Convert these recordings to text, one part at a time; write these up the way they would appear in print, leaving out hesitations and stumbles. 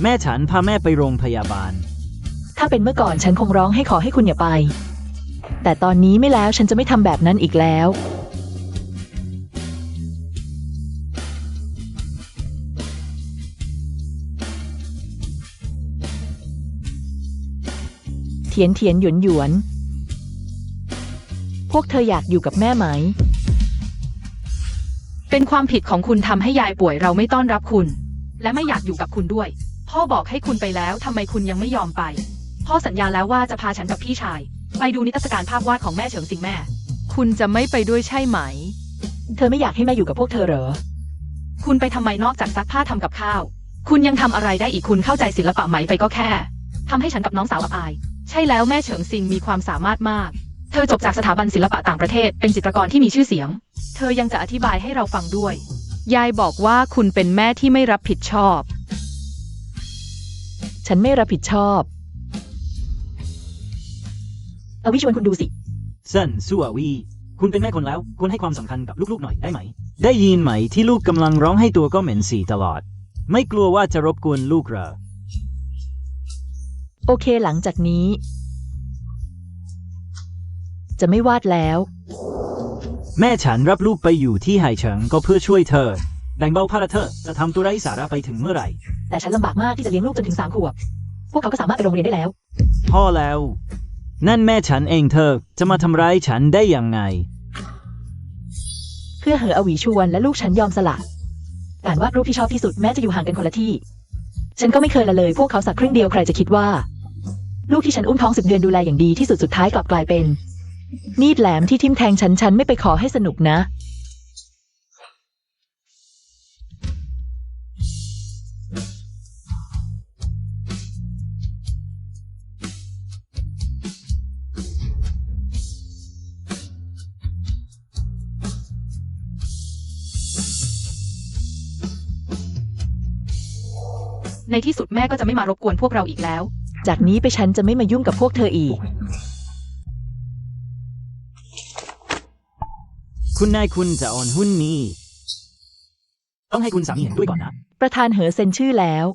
แม่ฉันพาแม่ไปโรงพยาบาลถ้าเป็นเมื่อก่อนฉันคงร้องให้ขอให้คุณอย่าไปแต่ตอนนี้ไม่แล้วฉันจะไม่ทำแบบนั้นอีกแล้วเถียนเถียนหยวนหยวนพวกเธออยากอยู่กับแม่ไหมเป็นความผิดของคุณทำให้ยายป่วยเราไม่ต้อนรับคุณและไม่อยากอยู่กับคุณด้วยพ่อบอกให้คุณไปแล้วทำไมคุณยังไม่ยอมไปพ่อสัญญาแล้วว่าจะพาฉันกับพี่ชายไปดูนิทรรศการภาพวาดของแม่เฉิงซิงแม่คุณจะไม่ไปด้วยใช่ไหมเธอไม่อยากให้แม่อยู่กับพวกเธอเหรอคุณไปทำไมนอกจากซักผ้าทำกับข้าวคุณยังทำอะไรได้อีกคุณเข้าใจศิลปะไหมไปก็แค่ทำให้ฉันกับน้องสาวอับอายใช่แล้วแม่เฉิงซิงมีความสามารถมากเธอจบจากสถาบันศิลปะต่างประเทศเป็นจิตรกรที่มีชื่อเสียงเธอยังจะอธิบายให้เราฟังด้วยยายบอกว่าคุณเป็นแม่ที่ไม่รับผิดชอบฉันไม่รับผิดชอบเอาวิชวนคุณดูสิเซินสู้อาวีคุณเป็นแม่คนแล้วควรให้ความสำคัญกับลูกๆหน่อยได้ไหมได้ยินไหมที่ลูกกำลังร้องให้ตัวก็เหม็นสีตลอดไม่กลัวว่าจะรบกวนลูกเหรอโอเคหลังจากนี้จะไม่วาดแล้วแม่ฉันรับลูกไปอยู่ที่ไห่เฉิงก็เพื่อช่วยเธอแบ่งเบาภาระเธอจะทำตัวไร้สาระไปถึงเมื่อไหร่แต่ฉันลำบากมากที่จะเลี้ยงลูกจนถึง3 ขวบพวกเขาก็สามารถไปโรงเรียนได้แล้วพ่อแล้วนั่นแม่ฉันเองเธอจะมาทำร้ายฉันได้ยังไงเพื่อเหออวีชวนและลูกฉันยอมสละการวาดรูปที่ชอบที่สุดแม้จะอยู่ห่างกันคนละที่ฉันก็ไม่เคยละเลยพวกเขาสักครึ่งเดียวใครจะคิดว่าลูกที่ฉันอุ้มท้อง10 เดือนดูแลอย่างดีที่สุดสุดท้ายกลับกลายเป็นมีดแหลมที่ทิ่มแทงฉันไม่ไปขอให้สนุกนะในที่สุดแม่ก็จะไม่มารบกวนพวกเราอีกแล้วจากนี้ไปฉันจะไม่มายุ่งกับพวกเธออีกคุณนายคุณจะโอนหุ้นนี้ต้องให้คุณสามีเห็นด้วยก่อนนะประธานเหอเซ็นชื่อแล้ว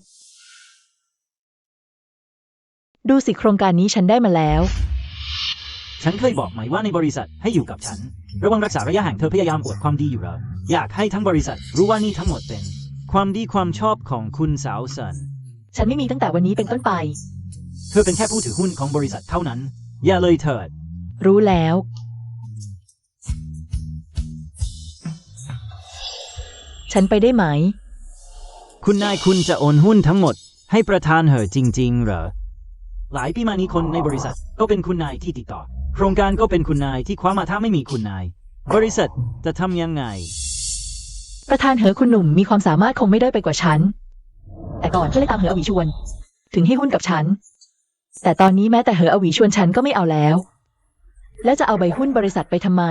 ดูสิโครงการนี้ฉันได้มาแล้วฉันเคยบอกไหมว่าในบริษัทให้อยู่กับฉันระวังรักษาระยะห่างเธอพยายามอวดความดีอยู่เหรออยากให้ทั้งบริษัทรู้ว่านี่ทั้งหมดเป็นความดีความชอบของคุณสาวเซินฉันไม่มีตั้งแต่วันนี้เป็นต้นไปเธอเป็นแค่ผู้ถือหุ้นของบริษัทเท่านั้นอย่าเลยเถิดรู้แล้วฉันไปได้ไหมคุณนายคุณจะโอนหุ้นทั้งหมดให้ประธานเหอจริงๆเหรอหลายปีมานี้คนในบริษัทก็เป็นคุณนายที่ติดต่อโครงการก็เป็นคุณนายที่คว้ามาถ้าไม่มีคุณนายบริษัทจะทำยังไงประธานเหอคุณหนุ่มมีความสามารถคงไม่ด้อยไปกว่าฉันแต่ก่อนก็เลยตามเหออวีชวนถึงให้หุ้นกับฉันแต่ตอนนี้แม้แต่เหออวีชวนฉันก็ไม่เอาแล้วแล้วจะเอาใบหุ้นบริษัทไปทำไม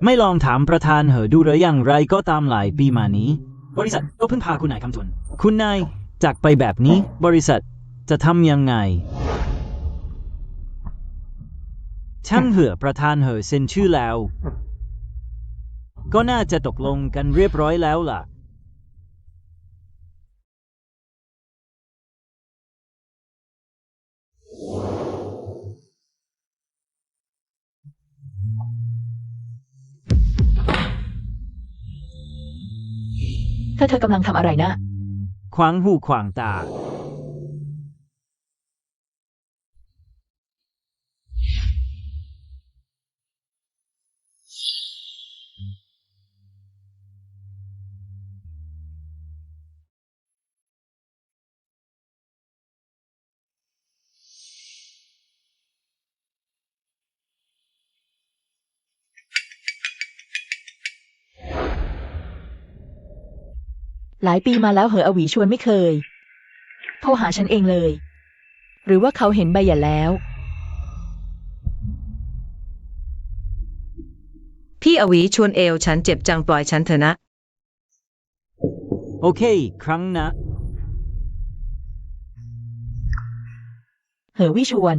ไม่ลองถามประธานเหอดูหรืออย่างไรก็ตามหลายปีมานี้บริษัทก็เพิ่งพาคุณนายคำทุนคุณนายจากไปแบบนี้บริษัทจะทำยังไงช่างเหอะประธานเหอเซ็นชื่อแล้วก็น่าจะตกลงกันเรียบร้อยแล้วล่ะเธอกำลังทำอะไรนะขวางหูขวางตาหลายปีมาแล้วเหออวีชวนไม่เคยโทรหาฉันเองเลยหรือว่าเขาเห็นใบหย่าแล้วพี่อวีชวนเอวฉันเจ็บจังปล่อยฉันเถอะนะโอเคครั้งนะเหอวิชวน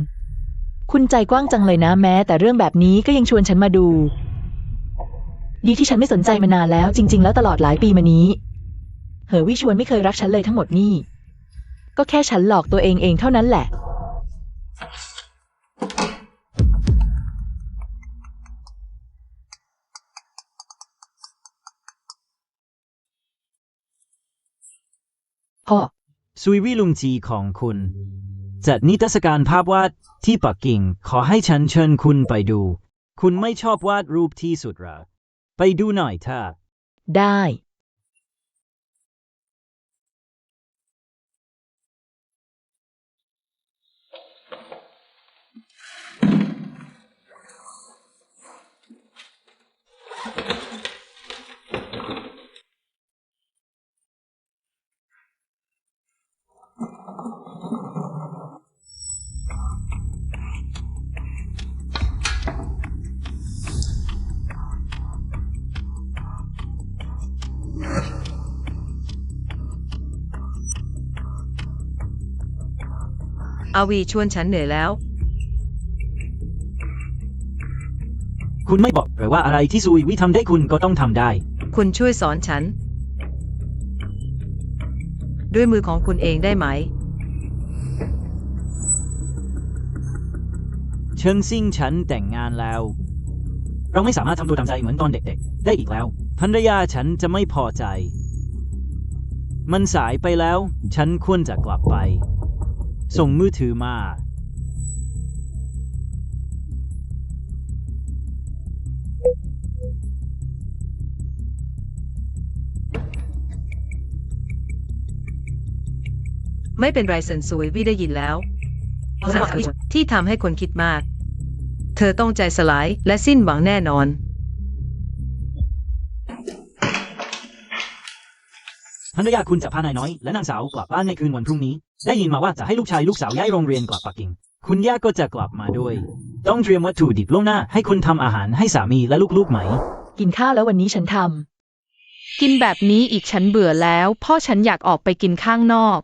คุณใจกว้างจังเลยนะแม้แต่เรื่องแบบนี้ก็ยังชวนฉันมาดูดีที่ฉันไม่สนใจมานานแล้วจริงๆแล้วตลอดหลายปีมานี้เหอวิชวนไม่เคยรักฉันเลยทั้งหมดนี่ ก็แค่ฉันหลอกตัวเองเท่านั้นแหละ พ่อ ซุยวิลุงจีของคุณจัดนิทรรศการภาพวาดที่ปักกิ่งขอให้ฉันเชิญคุณไปดู คุณไม่ชอบวาดรูปที่สุดหรอไปดูหน่อยเถอะ ได้ อาวีชวนฉันเหนื่อยแล้ว คุณไม่บอกหรือว่าอะไรที่ซุยวิทำได้คุณก็ต้องทำได้ คุณช่วยสอนฉัน ด้วยมือของคุณเองได้ไหม เชิงซิ่งฉันแต่งงานแล้ว เราไม่สามารถทำตัวตามใจเหมือนตอนเด็กๆได้อีกแล้วภรรยาฉันจะไม่พอใจ มันสายไปแล้ว ฉันควรจะกลับไป ส่งมือถือมา ไม่เป็นไรสันซุยวิได้ยินแล้วที่ทำให้คนคิดมาก เธอต้องใจสลายและสิ้นหวังแน่นอน ภรรยาคุณจะพานายน้อยและนางสาวกลับบ้านในคืนวันพรุ่งนี้ ได้ยินมาว่าจะให้ลูกชายลูกสาวย้ายโรงเรียนกลับปักกิ่ง คุณย่าก็จะกลับมาด้วย ต้องเตรียมวัตถุดิบล่วงหน้าให้คุณทำอาหารให้สามีและลูกๆไหม กินข้าวแล้ววันนี้ฉันท กินแบบนี้อีกฉันเบื่อแล้ว พ่อฉันอยากออกไปกินข้างนอก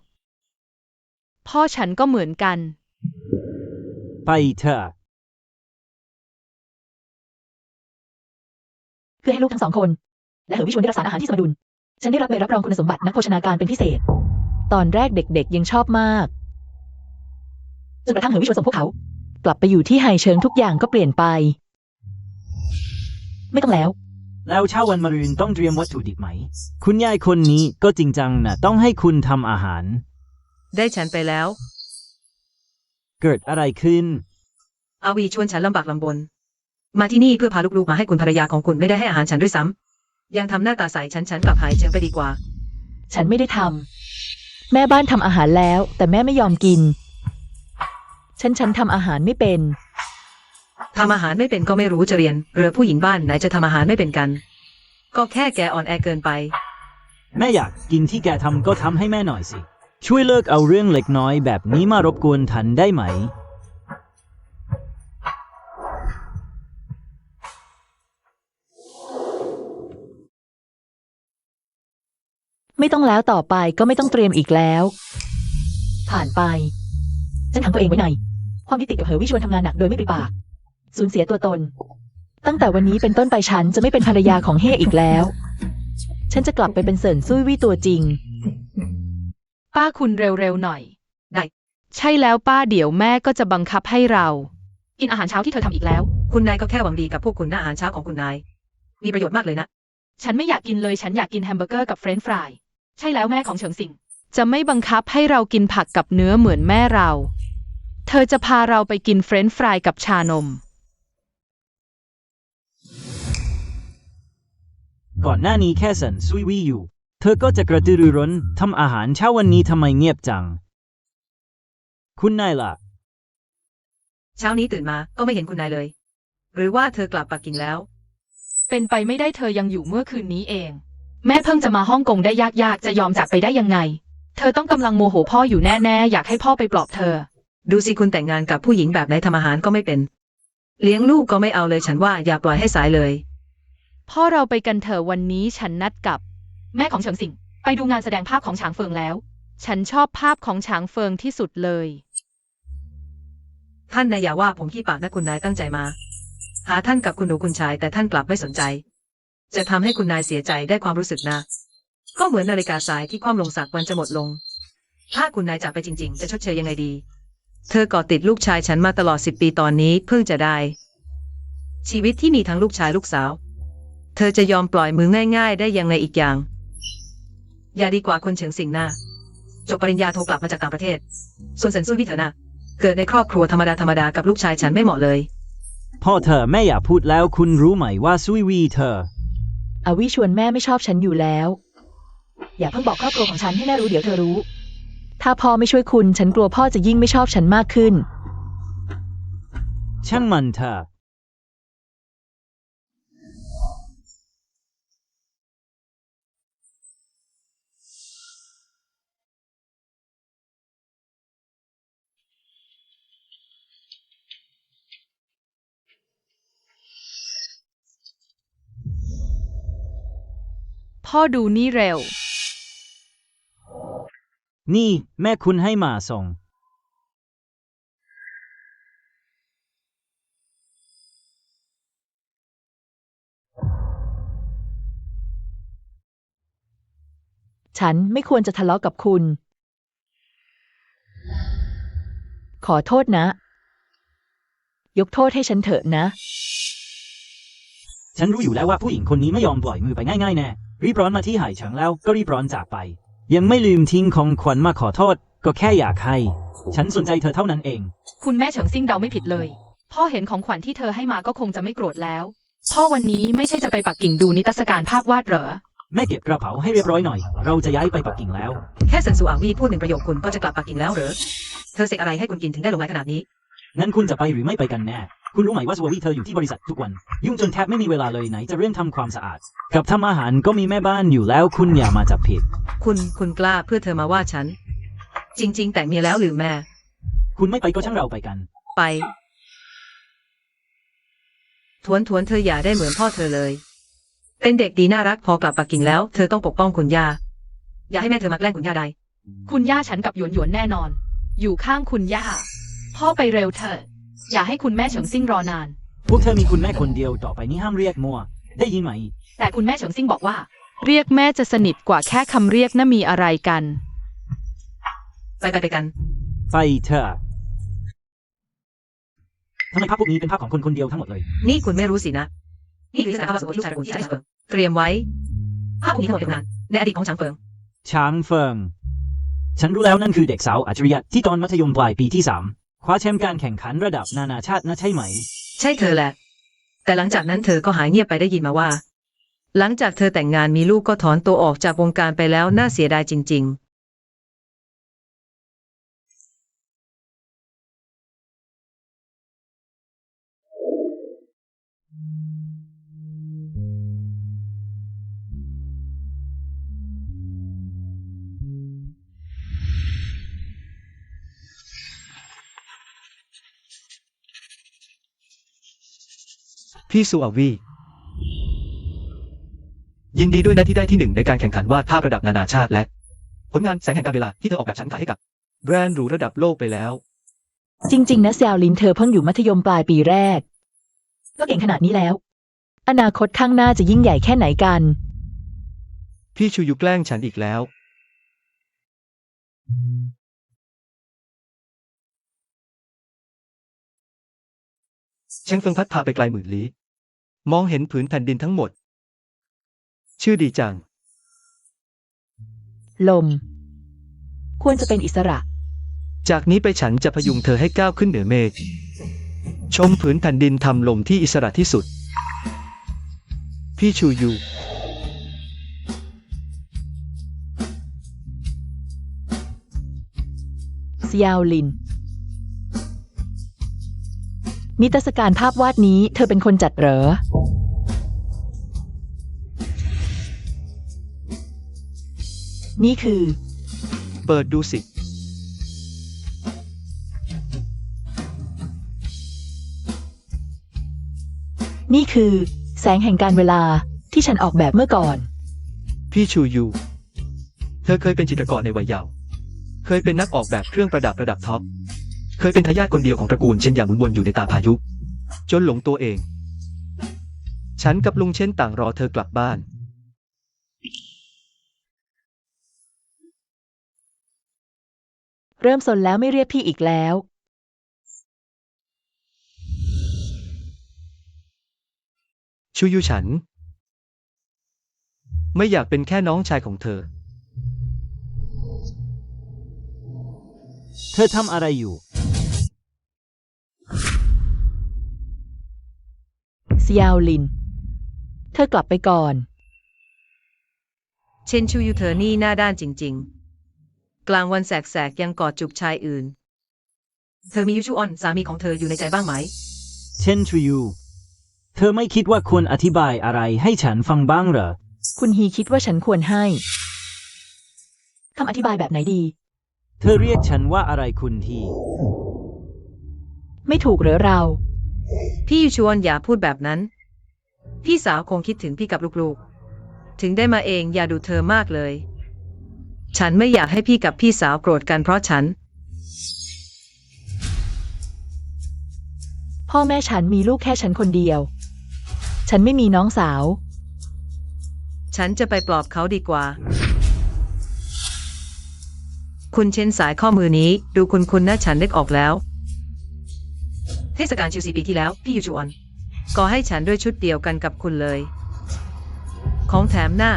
พ่อฉันก็เหมือนกัน ไปเถอะ ำเพื่อให้ลูกทั้งสองคน และเหอวิชวลได้รับสารอาหารที่สมดุล ฉันได้รับใบรับรองคุณสมบัตินักโภชนาการเป็นพิเศษ ตอนแรกเด็กๆยังชอบมากจนกระทั่งเหอวิชวลส่งพวกเขา กลับไปอยู่ที่ไฮเชิงทุกอย่างก็เปลี่ยนไป ไม่ต้องแล้ว แล้วเช้าวันมะรืนต้องเตรียมวัตถุดิบไหม คุณยายคนนี้ก็จริงจังนะต้องให้คุณทำอาหาร ได้ฉันไปแล้ว เกิดอะไรขึ้น อาวีชวนฉันลำบากลำบน มาที่นี่เพื่อพาลูกๆมาให้คุณภรรยาของคุณไม่ได้ให้อาหารฉันด้วยซ้ำยังทำหน้าตาใสฉันกลับหายเชิงไปดีกว่า ฉันไม่ได้ทำ แม่บ้านทำอาหารแล้ว แต่แม่ไม่ยอมกิน ฉันทำอาหารไม่เป็น ทำอาหารไม่เป็นก็ไม่รู้จะเรียนเรือผู้หญิงบ้านไหนจะทำอาหารไม่เป็นกัน ก็แค่แกอ่อนแอเกินไป แม่อยากกินที่แกทำก็ทำให้แม่หน่อยสิ ช่วยเลิกเอาเรื่องเล็กน้อยแบบนี้มารบกวนทันได้ไหม ไม่ต้องแล้วต่อไปก็ไม่ต้องเตรียมอีกแล้ว ผ่านไป ฉันขังตัวเองไว้ในความที่ติดกับเหอวิชวลทำงานหนักโดยไม่ปริปากสูญเสียตัวตน ตั้งแต่วันนี้เป็นต้นไปฉันจะไม่เป็นภรรยาของเฮอีกแล้ว ฉันจะกลับไปเป็นเสินซุยวี่ตัวจริง ป้าคุณเร็วๆหน่อย ได้ ใช่แล้วป้าเดี๋ยวแม่ก็จะบังคับให้เรา กินอาหารเช้าที่เธอทำอีกแล้ว คุณนายก็แค่หวังดีกับพวกคุณนะอาหารเช้าของคุณนาย มีประโยชน์มากเลยนะ ฉันไม่อยากกินเลยฉันอยากกินแฮมเบอร์เกอร์กับเฟรนช์ฟราย ใช่แล้วแม่ของเฉิงสิง จะไม่บังคับให้เรากินผักกับเนื้อเหมือนแม่เรา เธอจะพาเราไปกินเฟรนช์ฟรายกับชานม ก่อนหน้านี้แค่สันซุยวี่อยู่ เธอก็จะกระตือรือร้นทำอาหารเช้าวันนี้ทำไมเงียบจัง คุณนายล่ะ เช้านี้ตื่นมาก็ไม่เห็นคุณนายเลย หรือว่าเธอกลับปักกิ่งแล้ว เป็นไปไม่ได้เธอยังอยู่เมื่อคืนนี้เอง แม่เพิ่งจะมาฮ่องกงได้ยากๆจะยอมจากไปได้ยังไง เธอต้องกำลังโมโหพ่ออยู่แน่ๆอยากให้พ่อไปปลอบเธอ ดูสิคุณแต่งงานกับผู้หญิงแบบไหนทำอาหารก็ไม่เป็น เลี้ยงลูกก็ไม่เอาเลยฉันว่าอย่าปล่อยให้สายเลย พ่อเราไปกันเถอะวันนี้ฉันนัดกับ แม่ของเฉิงสิงไปดูงานแสดงภาพของฉางเฟิงแล้ว ฉันชอบภาพของฉางเฟิงที่สุดเลย ท่านนายอย่าว่าผมขี้ปากนะคุณนายตั้งใจมา หาท่านกับคุณหนูคุณชายแต่ท่านกลับไม่สนใจ จะทำให้คุณนายเสียใจได้ความรู้สึกนะ ก็เหมือนนาฬิกาทรายที่คว่ำลงสักวันจะหมดลง ถ้าคุณนายจากไปจริงๆ จะชดเชยยังไงดี เธอก่อติดลูกชายฉันมาตลอด10 ปีตอนนี้เพิ่งจะได้ ชีวิตที่มีทั้งลูกชายลูกสาว เธอจะยอมปล่อยมือง่ายๆ ได้ยังไงอีกอย่าง อย่าดีกว่าคนเฉิงสิงหน้าจบปริญญาโทกลับมาจากต่างประเทศ ส่วนเซินซุยพี่เถอะนะเกิดในครอบครัวธรรมดากับลูกชายฉันไม่เหมาะเลย พ่อเธอแม่อย่าพูดแล้วคุณรู้ไหมว่าซุยวีเธอ อาวิชวนแม่ไม่ชอบฉันอยู่แล้ว อย่าเพิ่งบอกครอบครัวของฉันให้แม่รู้เดี๋ยวเธอรู้ ถ้าพ่อไม่ช่วยคุณฉันกลัวพ่อจะยิ่งไม่ชอบฉันมากขึ้น ช่างมันเถอะ พ่อดูนี่เร็ว นี่แม่คุณให้มาส่ง ฉันไม่ควรจะทะเลาะกับคุณ ขอโทษนะ ยกโทษให้ฉันเถอะนะ ฉันรู้อยู่แล้วว่าผู้หญิงคนนี้ไม่ยอมปล่อยมือไปง่ายๆแน่รีบร้อนมาที่ไหเฉิงแล้วก็รีบร้อนจากไป ยังไม่ลืมทิ้งของขวัญมาขอโทษ ก็แค่อยากให้ ฉันสนใจเธอเท่านั้นเอง คุณแม่เฉิงซิ่งเดาไม่ผิดเลย พ่อเห็นของขวัญที่เธอให้มาก็คงจะไม่โกรธแล้ว พ่อวันนี้ไม่ใช่จะไปปักกิ่งดูนิทรรศการภาพวาดเหรอ แม่เก็บกระเป๋าให้เรียบร้อยหน่อย เราจะย้ายไปปักกิ่งแล้ว แค่เซินซูอาวีพูด1 ประโยคคุณก็จะกลับปักกิ่งแล้วเหรอ เธอเสกอะไรให้คุณกินถึงได้ลงไม้ขนาดนี้ งั้นคุณจะไปหรือไม่ไปกันแน่ คุณรู้ไหมว่าสววีเธออยู่ที่บริษัททุกวัน ยุ่งจนแทบไม่มีเวลาเลยไหนจะเรื่องทำความสะอาด กับทำอาหารก็มีแม่บ้านอยู่แล้วคุณอย่ามาจับผิด คุณกล้าเพื่อเธอมาว่าฉัน จริง ๆ แต่งเมียแล้วหรือแม่ คุณไม่ไปก็ช่างเราไปกัน ไป ทวนเธออย่าได้เหมือนพ่อเธอเลย เป็นเด็กดีน่ารักพอกลับปักกิ่งแล้วเธอต้องปกป้องคุณย่า อย่าให้แม่เธอมาแกล้งคุณย่าได้ คุณย่าฉันกับหยวนหยวนแน่นอน อยู่ข้างคุณย่า พ่อไปเร็วเถอะ อย่าให้คุณแม่เฉิงซิ่งรอนาน พวกเธอมีคุณแม่คนเดียวต่อไปนี้ห้ามเรียกมัว ได้ยินไหม แต่คุณแม่เฉิงซิ่งบอกว่า เรียกแม่จะสนิทกว่าแค่คำเรียกน่ะมีอะไรกัน ไปกัน ไปเถอะทำไมภาพพวกนี้เป็นภาพของคนคนเดียวทั้งหมดเลย นี่คุณไม่รู้สินะ นี่คือสถานภาพสมมติลูกชายตระกูลที่ฉางเฟิงเตรียมไว้ ภาพพวกนี้ทั้งหมดเป็นงานในอดีตของฉางเฟิง ช้างเฟิง ฉันรู้แล้วนั่นคือเด็กสาวอัจฉริยะที่ตอนมัธยมปลายปีที่3คว้าแชมป์การแข่งขันระดับนานาชาตินะใช่ไหม ใช่เธอแหละ แต่หลังจากนั้นเธอก็หายเงียบไปได้ยินมาว่า หลังจากเธอแต่งงานมีลูกก็ถอนตัวออกจากวงการไปแล้วน่าเสียดายจริง ๆ พี่ซูอาวียินดีด้วยนะที่ได้ที่ 1ในการแข่งขันวาดภาพระดับนานาชาติและผลงานแสงแห่งการเวลาที่เธอออกแบบฉันขายให้กับแบรนด์หรูระดับโลกไปแล้ว จริง ๆ นะเซียวลินเธอเพิ่งอยู่มัธยมปลายปีแรก ก็เก่งขนาดนี้แล้ว อนาคตข้างหน้าจะยิ่งใหญ่แค่ไหนกัน พี่ชูยูแกล้งฉันอีกแล้วเชงเฟิงพัดพาไปไกลหมื่นลี้มองเห็นผืนแผ่นดินทั้งหมด ชื่อดีจัง ลม ควรจะเป็นอิสระ จากนี้ไปฉันจะพยุงเธอให้ก้าวขึ้นเหนือเมฆชมผืนแผ่นดินทำลมที่อิสระที่สุด พี่ชูยู เซียวลิน นิทรรศการภาพวาดนี้เธอเป็นคนจัดเหรอ นี่คือ เปิดดูสิ นี่คือแสงแห่งการเวลาที่ฉันออกแบบเมื่อก่อน พี่ชูยู เธอเคยเป็นจิตรกรในวัยเยาว์ เคยเป็นนักออกแบบเครื่องประดับระดับท็อป เคยเป็นทายาทคนเดียวของตระกูลเช่นอย่างหมุนวนอยู่ในตาพายุ จนหลงตัวเอง ฉันกับลุงเช่นต่างรอเธอกลับบ้าน เริ่มซนแล้วไม่เรียกพี่อีกแล้ว ชูยูฉัน ไม่อยากเป็นแค่น้องชายของเธอ เธอทำอะไรอยู่ เซียวลิน เธอกลับไปก่อน เชนชูยูเธอนี่หน้าด้านจริงๆ กลางวันแสกๆยังกอดจูบชายอื่น เธอมียูชูออนสามีของเธออยู่ในใจบ้างไหม เช่นชูยูเธอไม่คิดว่าควรอธิบายอะไรให้ฉันฟังบ้างเหรอ คุณฮีคิดว่าฉันควรให้คำอธิบายแบบไหนดี เธอเรียกฉันว่าอะไรคุณที ไม่ถูกเหรอเรา พี่ยูชูออนอย่าพูดแบบนั้น พี่สาวคงคิดถึงพี่กับลูกๆ ถึงได้มาเองอย่าดูเธอมากเลย ฉันไม่อยากให้พี่กับพี่สาวโกรธกันเพราะฉัน พ่อแม่ฉันมีลูกแค่ฉันคนเดียว ฉันไม่มีน้องสาว ฉันจะไปปลอบเขาดีกว่า คุณเช่นสายข้อมือนี้ดูคุณนะฉันนึกออกแล้ว เทศกาลชิว4 ปีที่แล้วพี่ยูจูออนก็ให้ฉันด้วยชุดเดียวกันกับคุณเลย ของแถมหน้า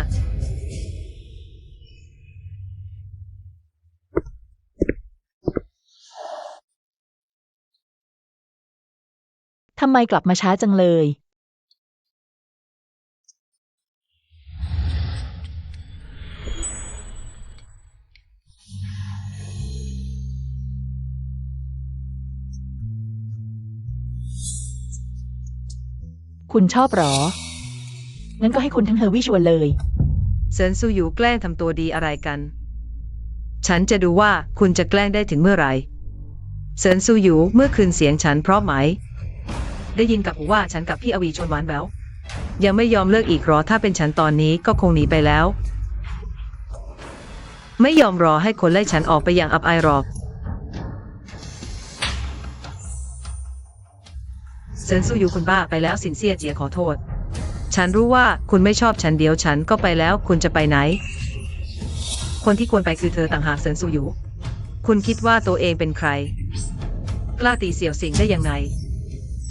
ทำไมกลับมาช้าจังเลย คุณชอบหรอ งั้นก็ให้คุณทั้งเฮอร์วี่ชวนเลย เซินซูอยู่แกล้งทำตัวดีอะไรกัน ฉันจะดูว่าคุณจะแกล้งได้ถึงเมื่อไหร่เซินซูอยู่เมื่อคืนเสียงฉันเพราะไหม ได้ยินกับหูว่าฉันกับพี่อวีชวนหวานแหววยังไม่ยอมเลิกอีกหรอถ้าเป็นฉันตอนนี้ก็คงหนีไปแล้ว ไม่ยอมรอให้คนไล่ฉันออกไปอย่างอับอายหรอกเซินซูอยู่คุณบ้าไปแล้วสินเซียเจียขอโทษ ฉันรู้ว่าคุณไม่ชอบฉันเดี๋ยวฉันก็ไปแล้วคุณจะไปไหน คนที่ควรไปคือเธอต่างหากเซินซูอยู่ คุณคิดว่าตัวเองเป็นใคร กล้าตีเสี่ยวสิงได้ยังไง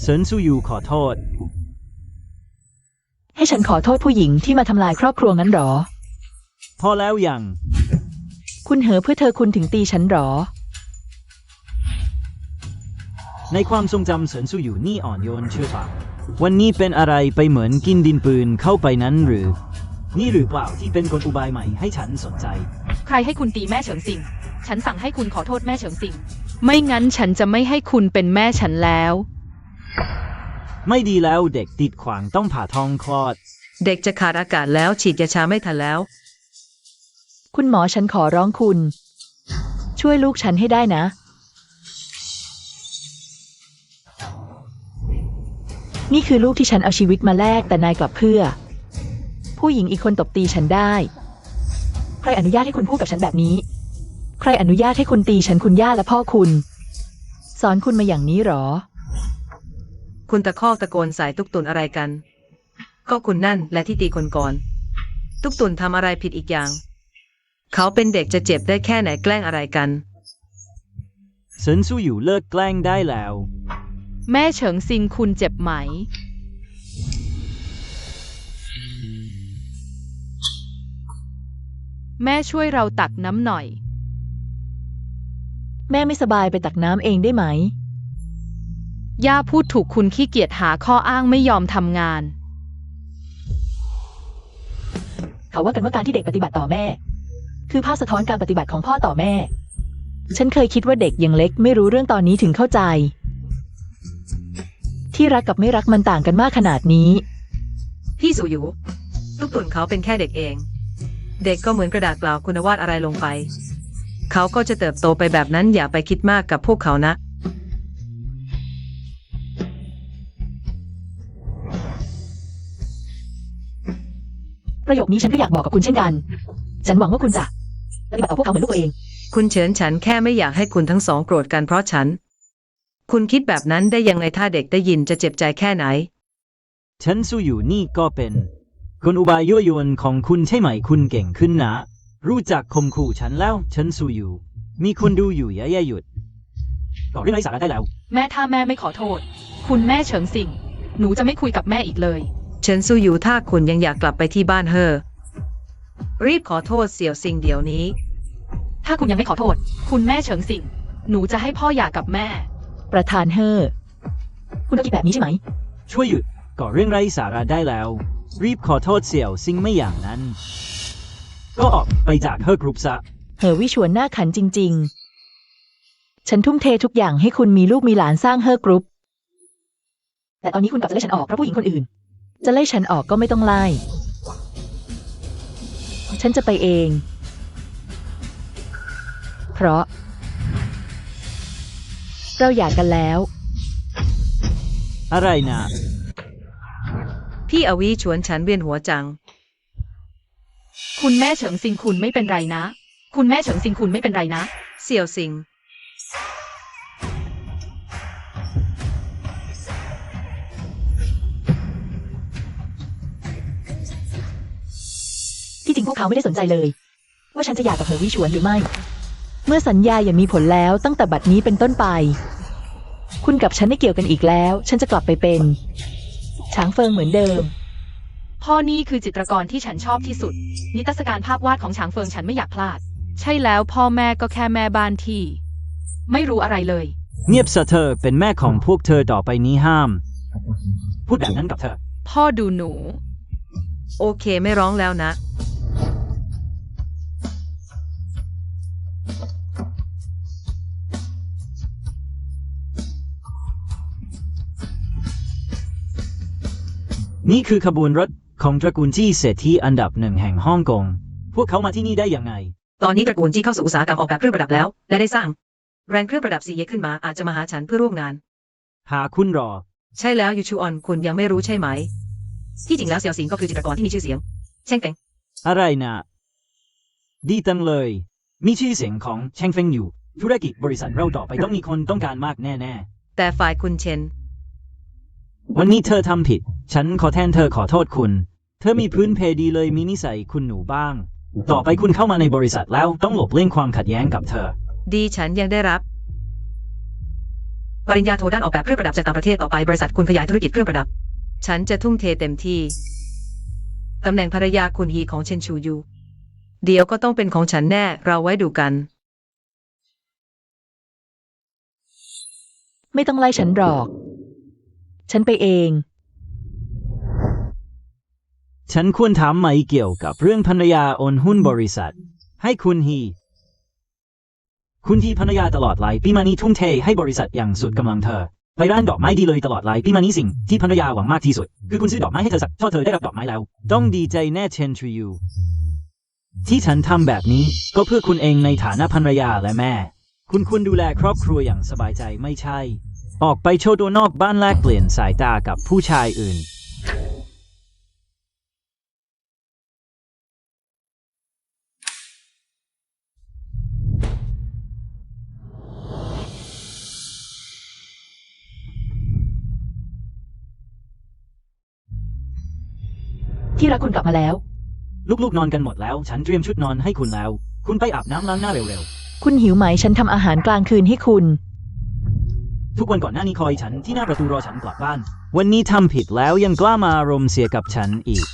เซินซูยูขอโทษ ให้ฉันขอโทษผู้หญิงที่มาทำลายครอบครัวงั้นหรอ พอแล้วยัง คุณเหอเพื่อเธอคุณถึงตีฉันหรอ ในความทรงจำเซินซูยูนี่อ่อนโยนเชื่อปะวันนี้เป็นอะไรไปเหมือนกินดินปืนเข้าไปนั้นหรือ นี่หรือเปล่าที่เป็นกลอุบายใหม่ให้ฉันสนใจ ใครให้คุณตีแม่เฉิงซิง ฉันสั่งให้คุณขอโทษแม่เฉิงซิง ไม่งั้นฉันจะไม่ให้คุณเป็นแม่ฉันแล้ว ไม่ดีแล้วเด็กติดขวางต้องผ่าท้องคลอด เด็กจะขาดอากาศแล้วฉีดยาชาไม่ทันแล้ว คุณหมอฉันขอร้องคุณ ช่วยลูกฉันให้ได้นะ นี่คือลูกที่ฉันเอาชีวิตมาแลกแต่นายกลับเพื่อ ผู้หญิงอีกคนตบตีฉันได้ ใครอนุญาตให้คุณพูดกับฉันแบบนี้ ใครอนุญาตให้คุณตีฉันคุณย่าและพ่อคุณ สอนคุณมาอย่างนี้หรอ คุณตะคอกตะโกนใส่ตุ๊กตุนอะไรกัน ก็คุณนั่นและที่ตีคนก่อน ตุ๊กตุนทำอะไรผิดอีกอย่าง เขาเป็นเด็กจะเจ็บได้แค่ไหนแกล้งอะไรกัน เซินซูยูเลิกแกล้งได้แล้ว แม่เฉิงซิงคุณเจ็บไหม แม่ช่วยเราตักน้ำหน่อย แม่ไม่สบายไปตักน้ำเองได้ไหม ย่าพูดถูกคุณขี้เกียจหาข้ออ้างไม่ยอมทำงาน เขาว่ากันว่าการที่เด็กปฏิบัติต่อแม่ คือภาพสะท้อนการปฏิบัติของพ่อต่อแม่ ฉันเคยคิดว่าเด็กยังเล็กไม่รู้เรื่องตอนนี้ถึงเข้าใจ ที่รักกับไม่รักมันต่างกันมากขนาดนี้ พี่สุอยู่ตุ๊กตุนเขาเป็นแค่เด็กเอง เด็กก็เหมือนกระดาษเปล่าคุณวาดอะไรลงไป เขาก็จะเติบโตไปแบบนั้นอย่าไปคิดมากกับพวกเขานะ ประโยคนี้ฉันก็อยากบอกกับคุณเช่นกัน ฉันหวังว่าคุณจะปฏิบัติต่อพวกเขาเหมือนลูกตัวเอง คุณเฉินฉันแค่ไม่อยากให้คุณทั้งสองโกรธกันเพราะฉัน คุณคิดแบบนั้นได้ยังไงถ้าเด็กได้ยินจะเจ็บใจแค่ไหน เซินซูยูนี่ก็เป็นกลอุบายยั่วยวนของคุณใช่ไหมคุณเก่งขึ้นนะ รู้จักข่มขู่ฉันแล้วเซินซูยู มีคนดูอยู่อย่าหยุดก่อเรื่องไร้สาระได้แล้ว แม่ถ้าแม่ไม่ขอโทษ คุณแม่เฉิงซิงหนูจะไม่คุยกับแม่อีกเลย เฉินซูอยู่ถ้าคุณยังอยากกลับไปที่บ้านเฮอรีบขอโทษเสี่ยวซิงเดี๋ยวนี้ ถ้าคุณยังไม่ขอโทษ คุณแม่เฉิงซิงหนูจะให้พ่อหย่ากับแม่ ประธานเฮอคุณก็คิดแบบนี้ใช่ไหม ช่วยหยุดก่อเรื่องไร้สาระได้แล้ว รีบขอโทษเสี่ยวซิงไม่อย่างนั้น ก็ออกไปจากเฮอกรุ๊ปซะ เหอวิชวนหน้าขันจริง ๆ ฉันทุ่มเททุกอย่างให้คุณมีลูกมีหลานสร้างเฮอกรุ๊ป แต่ตอนนี้คุณกลับจะไล่ฉันออกเพราะผู้หญิงคนอื่น จะไล่ฉันออกก็ไม่ต้องไล่ ฉันจะไปเอง เพราะ เราหย่ากันแล้ว อะไรนะ พี่อวีชวนฉันเวียนหัวจัง คุณแม่เฉิงซิงคุณไม่เป็นไรนะ คุณแม่เฉิงซิงคุณไม่เป็นไรนะ เสี่ยวซิง ที่จริงพวกเขาไม่ได้สนใจเลย ว่าฉันจะหย่ากับเหอวิชวนหรือไม่ เมื่อสัญญาอย่างมีผลแล้วตั้งแต่บัดนี้เป็นต้นไป คุณกับฉันไม่เกี่ยวกันอีกแล้ว ฉันจะกลับไปเป็นช้างเฟิงเหมือนเดิม พ่อนี่คือจิตรกรที่ฉันชอบที่สุด นิทรรศการภาพวาดของฉางเฟิงฉันไม่อยากพลาด ใช่แล้วพ่อแม่ก็แค่แม่บ้านที่ ไม่รู้อะไรเลย เงียบซะเธอเป็นแม่ของพวกเธอต่อไปนี้ห้าม พูดแบบนั้นกับเธอ พ่อดูหนู โอเคไม่ร้องแล้วนะ นี่คือขบวนรถของตระกูลจี้เศรษฐีอันดับหนึ่งแห่งฮ่องกง พวกเขามาที่นี่ได้ยังไง ตอนนี้ตระกูลจี้เข้าสู่อุตสาหกรรมออกแบบเครื่องประดับแล้ว และได้สร้างแบรนด์เครื่องประดับซีเยขึ้นมาอาจจะมาหาฉันเพื่อร่วมงาน หาคุณรอ ใช่แล้วยูชูออนคุณยังไม่รู้ใช่ไหม ที่จริงแล้วเสี่ยวซิงก็คือจิตรกรที่มีชื่อเสียง เช่งเต็ง อะไรนะดีจังเลย มีชื่อเสียงของเชงเฟงอยู่ ธุรกิจบริษัทเราต่อไปต้องมีคนต้องการมากแน่ แต่ฝ่ายคุณเชน ๆ วันนี้เธอทำผิด ฉันขอแทนเธอขอโทษคุณ เธอมีพื้นเพดีเลยมีนิสัยคุณหนูบ้าง ต่อไปคุณเข้ามาในบริษัทแล้วต้องหลบเลี่ยงความขัดแย้งกับเธอ ดีฉันยังได้รับ ปริญญาโทด้านออกแบบเครื่องประดับจากต่างประเทศต่อไปบริษัทคุณขยายธุรกิจเครื่องประดับ ฉันจะทุ่มเทเต็มที่ตำแหน่งภรรยาคุณฮีของเชนชูยูเดี๋ยวก็ต้องเป็นของฉันแน่เราไว้ดูกัน ไม่ต้องไล่ฉันหรอก ฉันไปเอง ฉันควรถามไหมเกี่ยวกับเรื่องภรรยาโอนหุ้นบริษัท ให้คุณฮีภรรยาตลอดหลายปีมานี้ทุ่มเทให้บริษัทอย่างสุดกำลังเธอ ไปร้านดอกไม้ดีเลยตลอดหลายปีมานี้สิ่งที่ภรรยาหวังมากที่สุด คือคุณซื้อดอกไม้ให้เธอสักช่อเธอได้รับดอกไม้แล้ว ต้องดีใจแน่เชนชูยูที่ฉันทำแบบนี้ก็เพื่อคุณเองในฐานะภรรยาและแม่ คุณควรดูแลครอบครัวอย่างสบายใจไม่ใช่ ออกไปโชว์ตัวนอกบ้านแลกเปลี่ยนสายตากับผู้ชายอื่น ที่รักคุณกลับมาแล้ว ลูกๆนอนกันหมดแล้ว ฉันเตรียมชุดนอนให้คุณแล้ว คุณไปอาบน้ำล้างหน้าเร็ว คุณหิวไหมฉันทำอาหารกลางคืนให้คุณ ๆ ทุกวันก่อนหน้านี้คอยฉันที่หน้าประตูรอฉันกลับบ้าน วันนี้ทำผิดแล้วยังกล้ามาอารมณ์เสียกับฉันอีก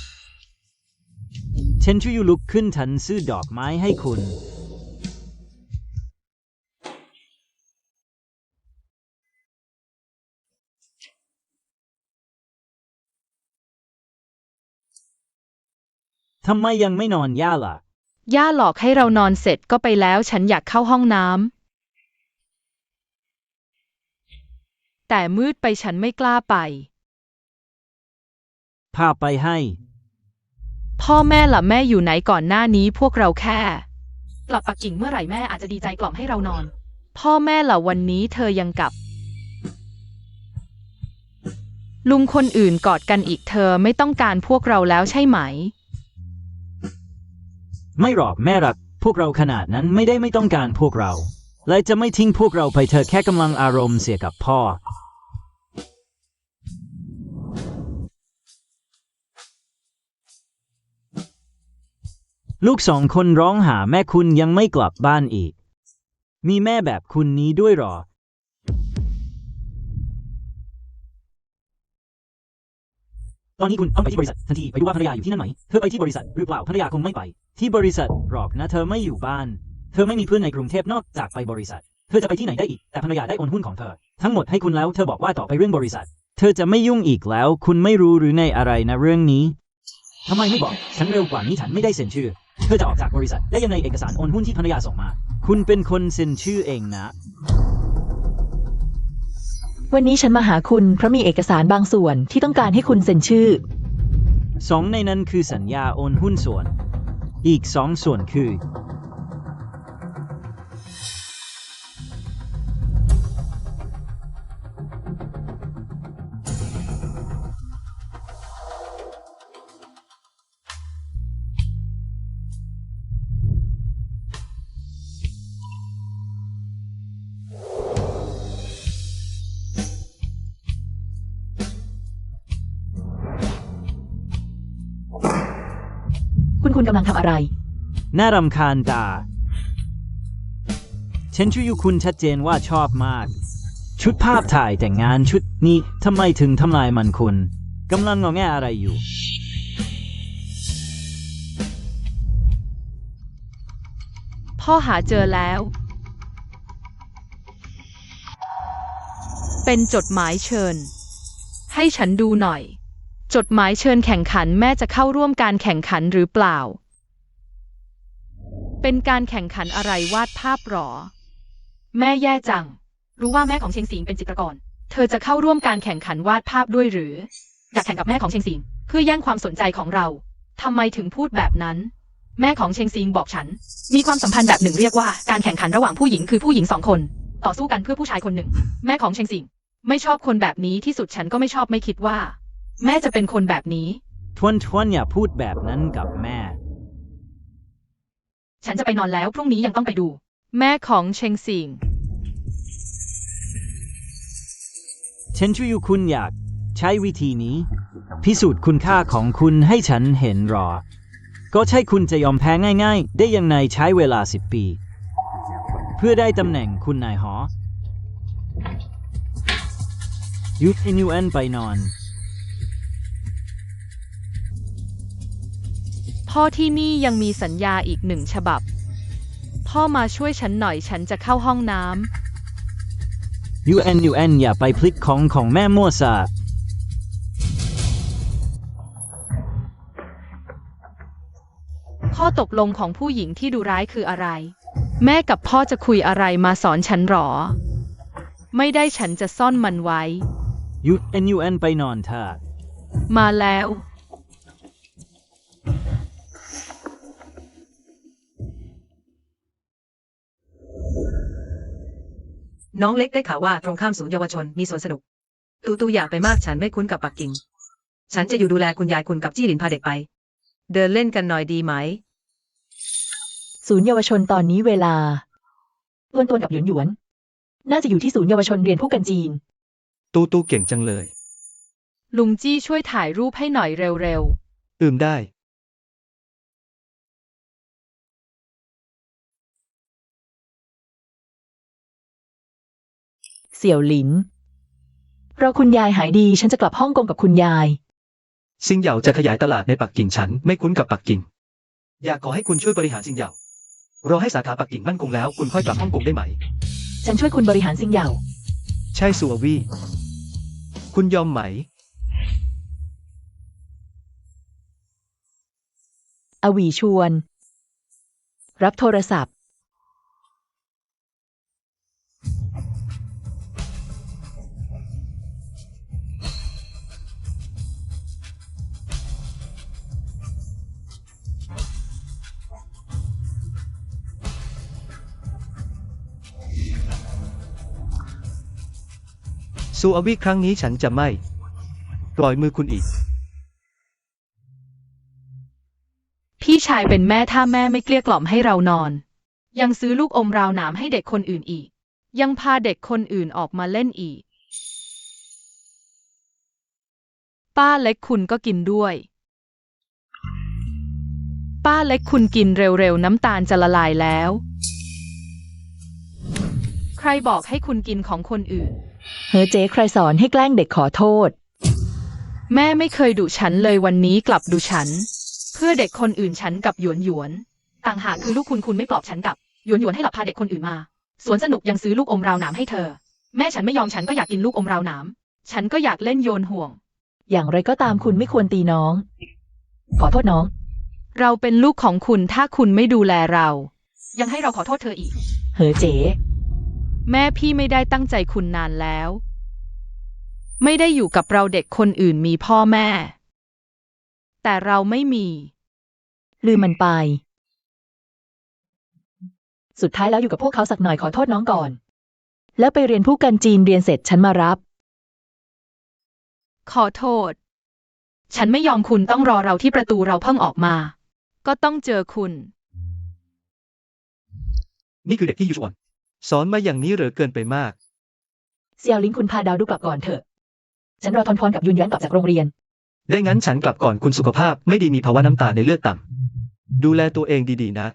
เชนชูยูลุกขึ้นฉันซื้อดอกไม้ให้คุณ ทำไมยังไม่นอนย่าล่ะ ย่าหลอกให้เรานอนเสร็จก็ไปแล้วฉันอยากเข้าห้องน้ำแต่มืดไปฉันไม่กล้าไป พาไปให้ พ่อแม่ล่ะแม่อยู่ไหนก่อนหน้านี้พวกเราแค่กลับปักกิ่งเมื่อไหร่แม่อาจจะดีใจกล่อมให้เรานอน พ่อแม่ล่ะวันนี้เธอยังกับ ลุงคนอื่นกอดกันอีกเธอไม่ต้องการพวกเราแล้วใช่ไหม ไม่หรอกแม่รัก พวกเราขนาดนั้นไม่ต้องการพวกเรา และจะไม่ทิ้งพวกเราไปเธอแค่กำลังอารมณ์เสียกับพ่อ ลูก2 คนร้องหาแม่คุณยังไม่กลับบ้านอีก มีแม่แบบคุณนี้ด้วยหรอ ตอนนี้คุณต้องไปที่บริษัททันทีไปดูว่าภรรยาอยู่ที่นั่นไหม เธอไปที่บริษัทหรือเปล่าภรรยาคงไม่ไป ที่บริษัทหรอกนะเธอไม่อยู่บ้าน เธอไม่มีเพื่อนในกรุงเทพนอกจากไปบริษัท เธอจะไปที่ไหนได้อีก แต่ภรรยาได้โอนหุ้นของเธอ ทั้งหมดให้คุณแล้วเธอบอกว่าต่อไปเรื่องบริษัท เธอจะไม่ยุ่งอีกแล้ว คุณไม่รู้หรือในอะไรนะเรื่องนี้ทำไมไม่บอก ฉันเร็วกว่านี้ฉันไม่ได้เซ็นชื่อ เธอจะออกจากบริษัทได้ยังไงเอกสารโอนหุ้นที่ภรรยาส่งมา คุณเป็นคนเซ็นชื่อเองนะ วันนี้ฉันมาหาคุณเพราะมีเอกสารบางส่วนที่ต้องการให้คุณเซ็นชื่อ สองในนั้นคือสัญญาโอนหุ้นส่วน อีกสองส่วนคือ คุณกำลังทำอะไร น่ารำคาญตาฉันช่วยอยู่คุณชัดเจนว่าชอบมาก ชุดภาพถ่ายแต่งงานชุดนี้ทำไมถึงทำลายมันคุณกำลังงอแงอะไรอยู่ พ่อหาเจอแล้ว เป็นจดหมายเชิญ ให้ฉันดูหน่อย จดหมายเชิญแข่งขันแม่จะเข้าร่วมการแข่งขันหรือเปล่า เป็นการแข่งขันอะไรวาดภาพหรอ แม่แย่จัง รู้ว่าแม่ของเชงสิงเป็นจิตรกร เธอจะเข้าร่วมการแข่งขันวาดภาพด้วยหรือ อยากแข่งกับแม่ของเชงสิงเพื่อแย่งความสนใจของเราทำไมถึงพูดแบบนั้น แม่ของเชงซิงบอกฉัน มีความสัมพันธ์แบบหนึ่งเรียกว่าการแข่งขันระหว่างผู้หญิงคือผู้หญิงสองคน ต่อสู้กันเพื่อผู้ชายคนหนึ่ง แม่ของเชงซิงไม่ชอบคนแบบนี้ที่สุดฉันก็ไม่ชอบไม่คิดว่า แม่จะเป็นคนแบบนี้ ทวนอย่าพูดแบบนั้นกับแม่ ฉันจะไปนอนแล้วพรุ่งนี้ยังต้องไปดู แม่ของเชงซิง ฉันช่วยอยู่คุณอยากใช้วิธีนี้ พิสูจน์คุณค่าของคุณให้ฉันเห็นหรอ ก็ใช่คุณจะยอมแพ้ง่ายๆ ได้ยังไงใช้เวลา10 ปี เพื่อได้ตำแหน่งคุณนายหอยุทนิวเอ็นไปนอน พ่อที่นี่ยังมีสัญญาอีก1 ฉบับ พ่อมาช่วยฉันหน่อยฉันจะเข้าห้องน้ำ UN อย่าไปพลิกของแม่มั่วซะ ข้อตกลงของผู้หญิงที่ดูร้ายคืออะไร แม่กับพ่อจะคุยอะไรมาสอนฉันหรอ ไม่ได้ฉันจะซ่อนมันไว้ UN ไปนอนเถอะ มาแล้ว น้องเล็กได้ข่าวว่าตรงข้ามศูนย์เยาวชนมีสวนสนุกตูอยากไปมากฉันไม่คุ้นกับปักกิ่ง ฉันจะอยู่ดูแลคุณยายคุณกับจี้หลินพาเด็กไป เดินเล่นกันหน่อยดีไหม ศูนย์เยาวชนตอนนี้เวลาต้วนกับหยวนน่าจะอยู่ที่ศูนย์เยาวชนเรียนผู้กันจีน ตูเก่งจังเลย ลุงจี้ช่วยถ่ายรูปให้หน่อยเร็ว ได้ เสี่ยวหลินรอคุณยายหายดีฉันจะกลับฮ่องกงกับคุณยาย ซิงเหยาจะขยายตลาดในปักกิ่งฉันไม่คุ้นกับปักกิ่ง อยากขอให้คุณช่วยบริหารซิงเหยารอให้สาขาปักกิ่งมั่นคงแล้วคุณค่อยกลับฮ่องกงได้ไหม ฉันช่วยคุณบริหารซิงเหยา ใช่ซัววี่คุณยอมไหม อวีชวน รับโทรศัพท์ ซูอาวี่ครั้งนี้ฉันจะไม่ปล่อยมือคุณอีก ๆ พี่ชายเป็นแม่ถ้าแม่ไม่เกลี้ยกล่อมให้เรานอน ยังซื้อลูกอมราวหนามให้เด็กคนอื่นอีก ยังพาเด็กคนอื่นออกมาเล่นอีก ป้าเล็กคุณก็กินด้วย ป้าเล็กคุณกินเร็วๆน้ำตาลจะละลายแล้ว รบอกให้คุณกินของคนอื่น เฮ้อเจ๊ใครสอนให้แกล้งเด็กขอโทษ แม่ไม่เคยดุฉันเลยวันนี้กลับดุฉัน เพื่อเด็กคนอื่นฉันกับหยวนหยวนต่างหากคือลูกคุณไม่ปลอบฉันกับหยวนหยวนให้หลับพาเด็กคนอื่นมาสวนสนุกยังซื้อลูกอมราวหนามให้เธอ แม่ฉันไม่ยอมฉันก็อยากกินลูกอมราวหนามฉันก็อยากเล่นโยนห่วง อย่างไรก็ตามคุณไม่ควรตีน้อง ขอโทษน้อง เราเป็นลูกของคุณถ้าคุณไม่ดูแลเรา ยังให้เราขอโทษเธออีก เฮ้อเจ๊ แม่พี่ไม่ได้ตั้งใจคุณนานแล้ว ไม่ได้อยู่กับเราเด็กคนอื่นมีพ่อแม่ แต่เราไม่มี ลืมมันไป สุดท้ายแล้วอยู่กับพวกเขาสักหน่อยขอโทษน้องก่อน แล้วไปเรียนผู้กันจีนเรียนเสร็จฉันมารับ ขอโทษ ฉันไม่ยอมคุณต้องรอเราที่ประตูเราเพิ่งออกมา ก็ต้องเจอคุณ นี่คือเด็กที่อยู่ชวนสอนมาอย่างนี้เหรอเกินไปมาก เซียวลิงคุณพาดาวดูกลับก่อนเถอะ ฉันรอทนพรกับยุนยันกลับจากโรงเรียน ได้งั้นฉันกลับก่อนคุณสุขภาพไม่ดีมีภาวะน้ำตาลในเลือดต่ำดูแลตัวเองดีๆนะ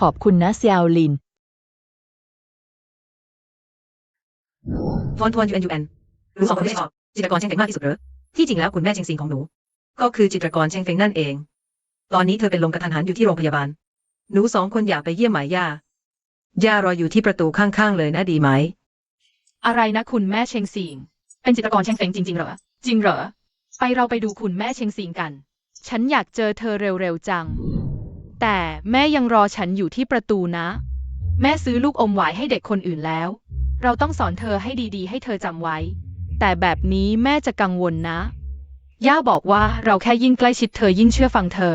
ขอบคุณนะเซียวลิน ทวนทวนยูเอ็นหนูสองคนไม่ชอบจิตรกรเชงเฟงมากที่สุดเหรอที่จริงแล้วคุณแม่เชงซิงของหนูก็คือจิตรกรเชงเฟงนั่นเอง ตอนนี้เธอเป็นลมกระทันหันอยู่ที่โรงพยาบาลหนูสองคนอยากไปเยี่ยมหมายย่ารออยู่ที่ประตูข้างๆเลยนะดีไหม อะไรนะคุณแม่เชงซิงเป็นจิตรกรเชงเฟงจริงๆเหรอ จริงเหรอ เราไปดูคุณแม่เชงซิงกัน ฉันอยากเจอเธอเร็วๆจัง แต่แม่ยังรอฉันอยู่ที่ประตูนะ แม่ซื้อลูกอมหวายให้เด็กคนอื่นแล้ว เราต้องสอนเธอให้ดีๆ ให้เธอจำไว้ แต่แบบนี้แม่จะกังวลนะ ย่าบอกว่าเราแค่ยิ่งใกล้ชิดเธอยิ่งเชื่อฟังเธอ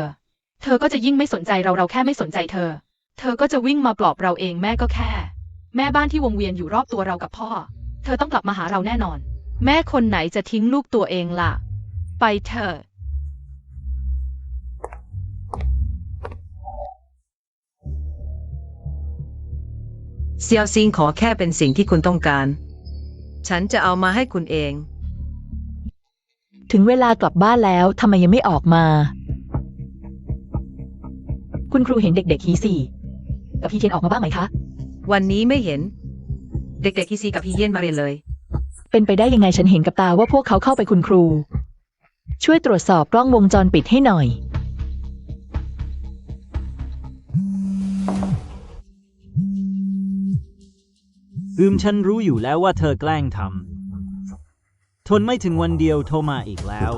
เธอก็จะยิ่งไม่สนใจเราแค่ไม่สนใจเธอ เธอก็จะวิ่งมาปลอบเราเองแม่ก็แค่ แม่บ้านที่วงเวียนอยู่รอบตัวเรากับพ่อ เธอต้องกลับมาหาเราแน่นอน แม่คนไหนจะทิ้งลูกตัวเองล่ะ ไปเถอะ เซียวซิงขอแค่เป็นสิ่งที่คุณต้องการ ฉันจะเอามาให้คุณเอง ถึงเวลากลับบ้านแล้วทำไมยังไม่ออกมา คุณครูเห็นเด็กๆฮีซีกับฮีเทียนออกมาบ้างไหมคะ วันนี้ไม่เห็น เด็กๆที่ซีกับฮีเย็นมาเรียนเลย เป็นไปได้ยังไงฉันเห็นกับตาว่าพวกเขาเข้าไปคุณครู ช่วยตรวจสอบกล้องวงจรปิดให้หน่อย ฉันรู้อยู่แล้วว่าเธอแกล้งทำ ทนไม่ถึงวันเดียวโทรมาอีกแล้ว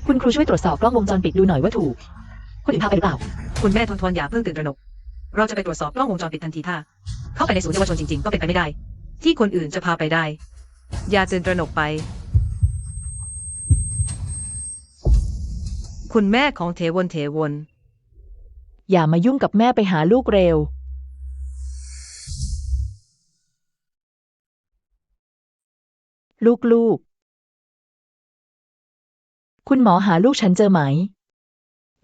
คุณครูช่วยตรวจสอบกล้องวงจรปิดดูหน่อยว่าถูกคนอื่นพาไปหรือเปล่า คุณแม่ทนทวนอย่าเพิ่งตื่นตระหนก เราจะไปตรวจสอบกล้องวงจรปิดทันทีถ้าเข้าไปในศูนย์เยาวชนจริงๆก็เป็นไปไม่ได้ ที่คนอื่นจะพาไปได้ อย่าตื่นตระหนกไป คุณแม่ของเทวน อย่ามายุ่งกับแม่ไปหาลูกเร็ว ลูกๆ คุณหมอหาลูกฉันเจอไหม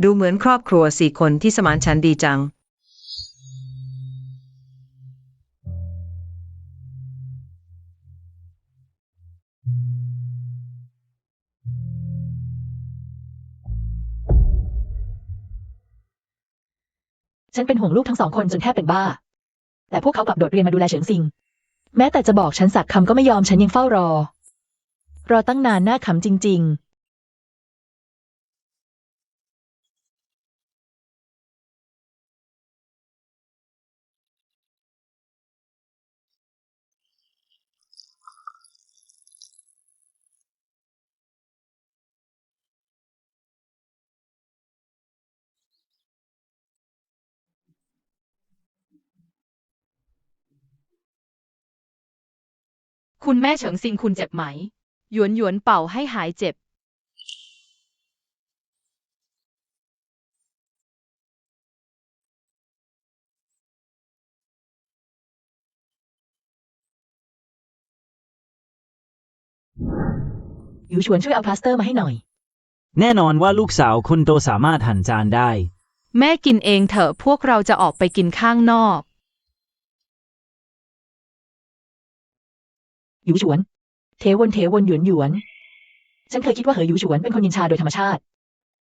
ดูเหมือนครอบครัว4 คนที่สมานฉันท์ดีจัง ฉันเป็นห่วงลูกทั้ง2 คนจนแทบเป็นบ้า แต่พวกเขากลับโดดเรียนมาดูแลเฉิงซิง แม้แต่จะบอกฉันสักคำก็ไม่ยอมฉันยังเฝ้ารอ รอตั้งนานน่าขำจริง ๆคุณแม่เฉิงซิงคุณเจ็บไหม หยวนหยวนเป่าให้หายเจ็บ ยูชวนช่วยเอาพลาสเตอร์มาให้หน่อย แน่นอนว่าลูกสาวคนโตสามารถหั่นจานได้ แม่กินเองเถอะพวกเราจะออกไปกินข้างนอก ยูชวน เทวนหยวนหยวน ฉันเคยคิดว่าเหอยูชวนเป็นคนยินชาโดยธรรมชาติ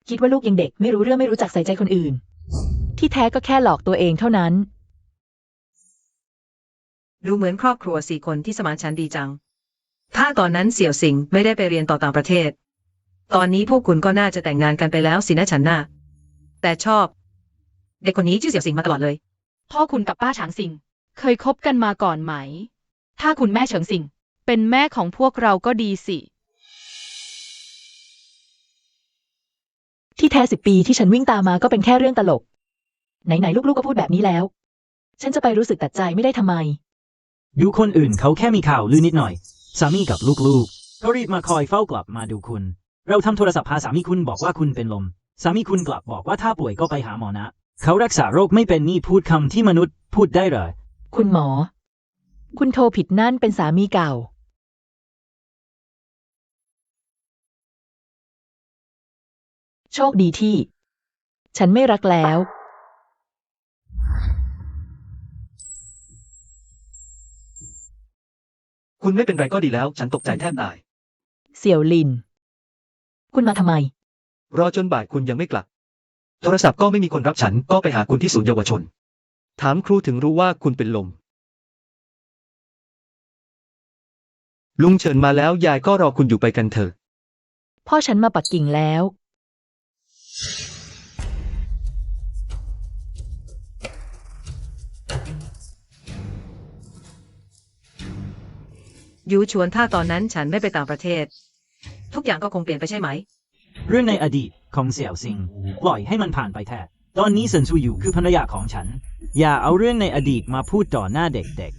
คิดว่าลูกยังเด็กไม่รู้เรื่องไม่รู้จักใส่ใจคนอื่น ที่แท้ก็แค่หลอกตัวเองเท่านั้น ดูเหมือนครอบครัว4 คนที่สมานฉันท์ดีจัง ถ้าตอนนั้นเสี่ยวสิงไม่ได้ไปเรียนต่อต่างประเทศ ตอนนี้พวกคุณก็น่าจะแต่งงานกันไปแล้วสินะฉันน่ะแต่ชอบ เด็กคนนี้ชื่อเสี่ยวสิงมาตลอดเลย พ่อคุณกับป้าฉางซิงเคยคบกันมาก่อนไหม ถ้าคุณแม่เฉิงซิงเป็นแม่ของพวกเราก็ดีสิ ที่แท้10 ปีที่ฉันวิ่งตามมาก็เป็นแค่เรื่องตลก ไหนๆลูกๆก็พูดแบบนี้แล้ว ฉันจะไปรู้สึกตัดใจไม่ได้ทำไม ดูคนอื่นเขาแค่มีข่าวลือนิดหน่อย สามีกับลูกๆก็รีบมาคอยเฝ้ากลับมาดูคุณ เราทำโทรศัพท์หาสามีคุณบอกว่าคุณเป็นลม สามีคุณกลับบอกว่าถ้าป่วยก็ไปหาหมอนะ เขารักษาโรคไม่เป็นนี่พูดคำที่มนุษย์พูดได้เหรอ คุณหมอ คุณโทรผิดนั่นเป็นสามีเก่า โชคดีที่ ฉันไม่รักแล้ว คุณไม่เป็นไรก็ดีแล้ว ฉันตกใจแทบตาย เสี่ยวลิน คุณมาทำไม รอจนบ่ายคุณยังไม่กลับ โทรศัพท์ก็ไม่มีคนรับฉันก็ไปหาคุณที่ศูนย์เยาวชน ถามครูถึงรู้ว่าคุณเป็นลม ลุงเฉินมาแล้วยายก็รอคุณอยู่ไปกันเถอะ พ่อฉันมาปักกิ่งแล้ว ยูชวนถ้าตอนนั้นฉันไม่ไปต่างประเทศ ทุกอย่างก็คงเปลี่ยนไปใช่ไหม เรื่องในอดีตของเสี่ยวซิงปล่อยให้มันผ่านไปแทนตอนนี้เซินซูอยู่คือภรรยาของฉัน อย่าเอาเรื่องในอดีตมาพูดต่อหน้าเด็ก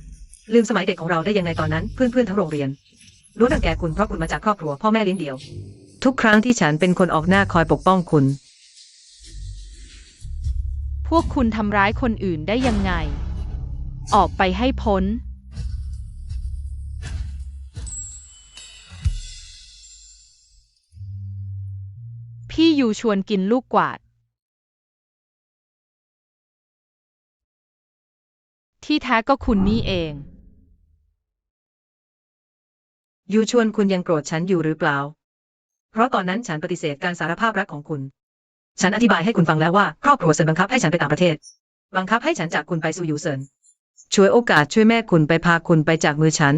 ลืมสมัยเด็กของเราได้ยังไงตอนนั้นเพื่อนๆทั้งโรงเรียนรู้รังแกคุณเพราะคุณมาจากครอบครัวพ่อแม่เลี้ยงเดี่ยว ทุกครั้งที่ฉันเป็นคนออกหน้าคอยปกป้องคุณ พวกคุณทำร้ายคนอื่นได้ยังไง ออกไปให้พ้น พี่ยูชวนกินลูกกวาด ที่แท้ก็คุณนี่เอง ยูชวนคุณยังโกรธฉันอยู่หรือเปล่า เพราะตอนนั้นฉันปฏิเสธการสารภาพรักของคุณ ฉันอธิบายให้คุณฟังแล้วว่าครอบครัวเซินบังคับให้ฉันไปต่างประเทศ บังคับให้ฉันจากคุณไปสู่ยูเซินช่วยโอกาสช่วยแม่คุณไปพาคุณไปจากมือฉัน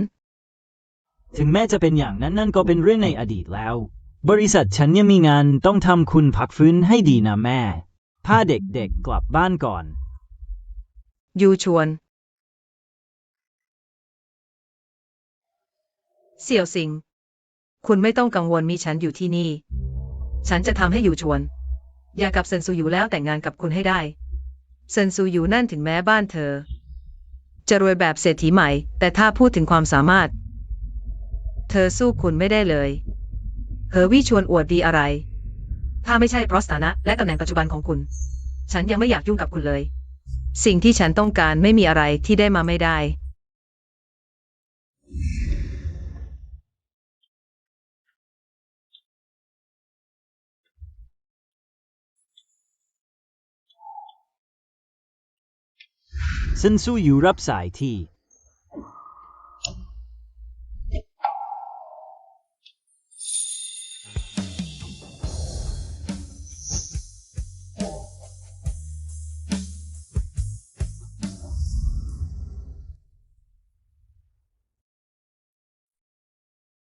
ๆ ถึงแม้จะเป็นอย่างนั้นนั่นก็เป็นเรื่องในอดีตแล้ว บริษัทฉันยังมีงานต้องทำคุณพักฟื้นให้ดีนะแม่ พาเด็กๆกลับบ้านก่อน ยูชวน เสี่ยวสิง คุณไม่ต้องกังวลมีฉันอยู่ที่นี่ ฉันจะทำให้ยูชวน อย่ากับเซินซูอยู่แล้วแต่งงานกับคุณให้ได้ เซินซูอยู่นั่นถึงแม้บ้านเธอ จะรวยแบบเศรษฐีใหม่ แต่ถ้าพูดถึงความสามารถ เธอสู้คุณไม่ได้เลยเหอวี่ชวนอวดดีอะไร ถ้าไม่ใช่เพราะสถานะและตำแหน่งปัจจุบันของคุณ ฉันยังไม่อยากยุ่งกับคุณเลย สิ่งที่ฉันต้องการไม่มีอะไรที่ได้มาไม่ได้ เซินซูอยู่รับสายที่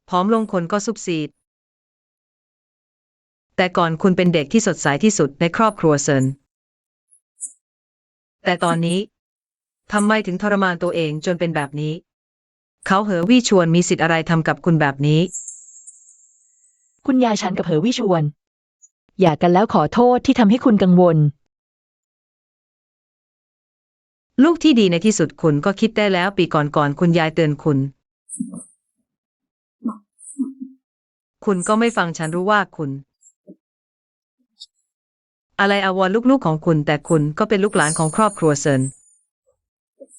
ผอมลงคนก็ซุบซีด แต่ก่อนคุณเป็นเด็กที่สดใสที่สุดในครอบครัวเซิน แต่ตอนนี้ทำไมถึงทรมานตัวเองจนเป็นแบบนี้ เขาเหอวี่ชวนมีสิทธิ์อะไรทำกับคุณแบบนี้ คุณยายฉันกับเหอวิชวน หย่ากันแล้วขอโทษที่ทำให้คุณกังวล ลูกที่ดีในที่สุดคุณก็คิดได้แล้วปีก่อนคุณยายเตือนคุณ คุณก็ไม่ฟังฉันรู้ว่าคุณ อะไรอาวรณ์ลูกๆของคุณแต่คุณก็เป็นลูกหลานของครอบครัวเซิน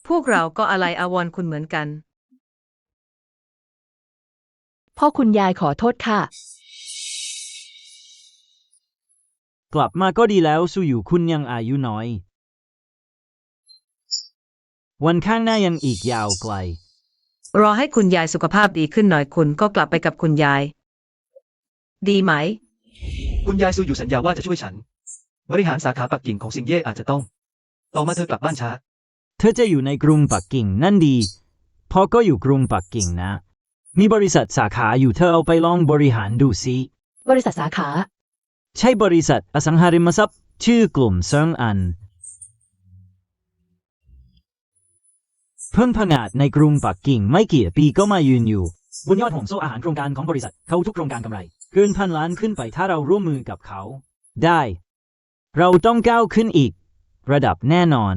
พวกเราก็อะไรอาวรณ์คุณเหมือนกัน พ่อคุณยายขอโทษค่ะ กลับมาก็ดีแล้วสู้อยู่คุณยังอายุน้อย วันข้างหน้ายังอีกยาวไกล รอให้คุณยายสุขภาพดีขึ้นหน่อยคุณก็กลับไปกับคุณยาย ดีไหม คุณยายซูอยู่สัญญาว่าจะช่วยฉัน บริหารสาขาปักกิ่งของซิงเย่อาจจะต้องต่อมาเธอกลับบ้านช้า เธอจะอยู่ในกรุงปักกิ่งนั่นดีพ่อก็อยู่กรุงปักกิ่งนะ มีบริษัทสาขาอยู่เธอเอาไปลองบริหารดูสิ บริษัทสาขา ใช่บริษัทอสังหาริมทรัพย์ชื่อกลุ่มเซิงอัน เพิ่งผงาดในกรุงปักกิ่งไม่กี่ปีก็มายืนอยู่บนยอดห่วงโซ่อาหารโครงการของบริษัทเขาทุกโครงการกำไรเกิน1,000 ล้านขึ้นไปถ้าเราร่วมมือกับเขา ได้ เราต้องก้าวขึ้นอีก ระดับแน่นอน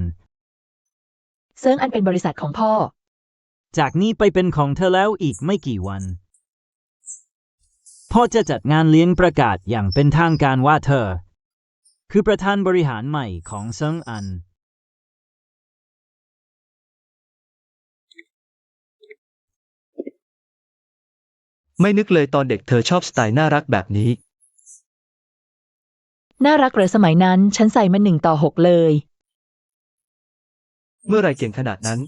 เซิงอันเป็นบริษัทของพ่อ จากนี้ไปเป็นของเธอแล้วอีกไม่กี่วันพ่อจะจัดงานเลี้ยงประกาศอย่างเป็นทางการว่าเธอ คือประธานบริหารใหม่ของเซิงอัน ไม่นึกเลยตอนเด็กเธอชอบสไตล์น่ารักแบบนี้ น่ารักเหรอสมัยนั้น ฉันใส่มัน1:6เลย เมื่อไรเก่งขนาดนั้น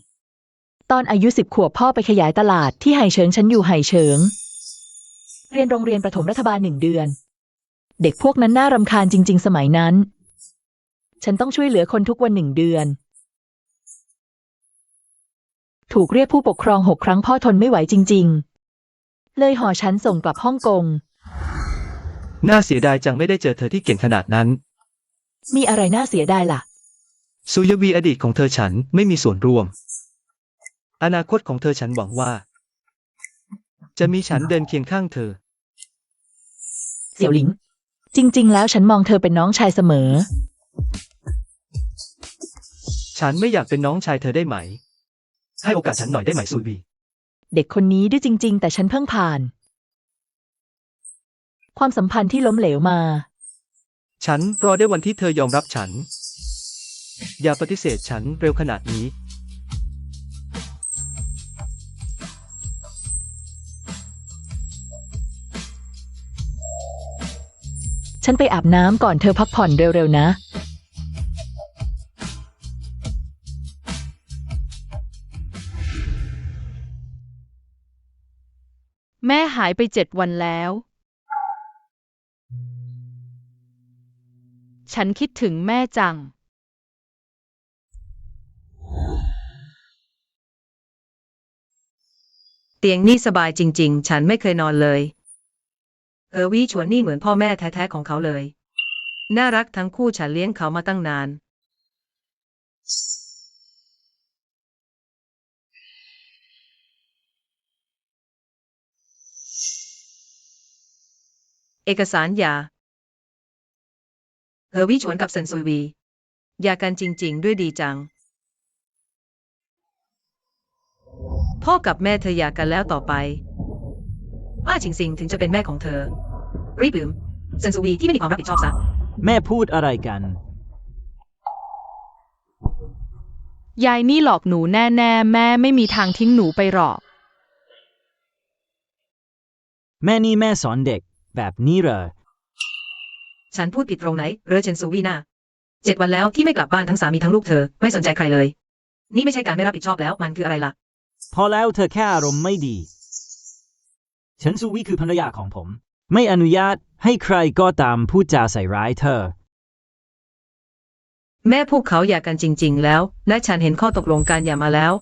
ตอนอายุ10 ขวบพ่อไปขยายตลาดที่ไห่เฉิงฉันอยู่ไห่เฉิง เรียนโรงเรียนประถมรัฐบาล1 เดือน เด็กพวกนั้นน่ารำคาญจริง ๆ สมัยนั้น ฉันต้องช่วยเหลือคนทุกวัน1 เดือน ถูกเรียกผู้ปกครอง6 ครั้งพ่อทนไม่ไหวจริง ๆ เลยห่อฉันส่งกลับฮ่องกง น่าเสียดายจังไม่ได้เจอเธอที่เก่งขนาดนั้น มีอะไรน่าเสียดายล่ะ ซูยวีอดีตของเธอฉันไม่มีส่วนร่วม อนาคตของเธอฉันหวังว่า จะมีฉันเดินเคียงข้างเธอ เสี่ยวหลิง จริง ๆ แล้วฉันมองเธอเป็นน้องชายเสมอ ฉันไม่อยากเป็นน้องชายเธอได้ไหม ให้โอกาสฉันหน่อยได้ไหมซูยวี เด็กคนนี้ดื้อจริง ๆ แต่ฉันเพิ่งผ่าน ความสัมพันธ์ที่ล้มเหลวมา ฉันรอได้วันที่เธอยอมรับฉัน อย่าปฏิเสธฉันเร็วขนาดนี้ ฉันไปอาบน้ำก่อนเธอพักผ่อนเร็ว ๆ นะ แม่หายไป7 วันแล้ว ฉันคิดถึงแม่จัง เตียงนี่สบายจริง ๆ ฉันไม่เคยนอนเลยวี่ชวนนี่เหมือนพ่อแม่แท้ๆของเขาเลย น่ารักทั้งคู่ฉันเลี้ยงเขามาตั้งนาน เอกสารหย่าวี่ชวนกับเซินซุยวีหย่ากันจริง ๆ ด้วยดีจัง พ่อกับแม่เธอหย่ากันแล้วต่อไปป้าชิงซิงถึงจะเป็นแม่ของเธอ รีบลืมเซินซุยวีที่ไม่มีความรับผิดชอบซะ แม่พูดอะไรกัน ยายนี่หลอกหนูแน่ ๆ แม่ไม่มีทางทิ้งหนูไปหรอก แม่นี่แม่สอนเด็กแบบนี้เหรอ ฉันพูดผิดตรงไหนเรอเชนซูวีน่า7 วันแล้วที่ไม่กลับบ้านทั้งสามีทั้งลูกเธอไม่สนใจใครเลย นี่ไม่ใช่การไม่รับผิดชอบแล้วมันคืออะไรล่ะ พอแล้วเธอแค่อารมณ์ไม่ดี ฉันซูวีคือภรรยาของผม ไม่อนุญาตให้ใครก็ตามพูดจาใส่ร้ายเธอ แม่พวกเขาหย่ากันจริง ๆ แล้ว และฉันเห็นข้อตกลงการหย่ามาแล้ว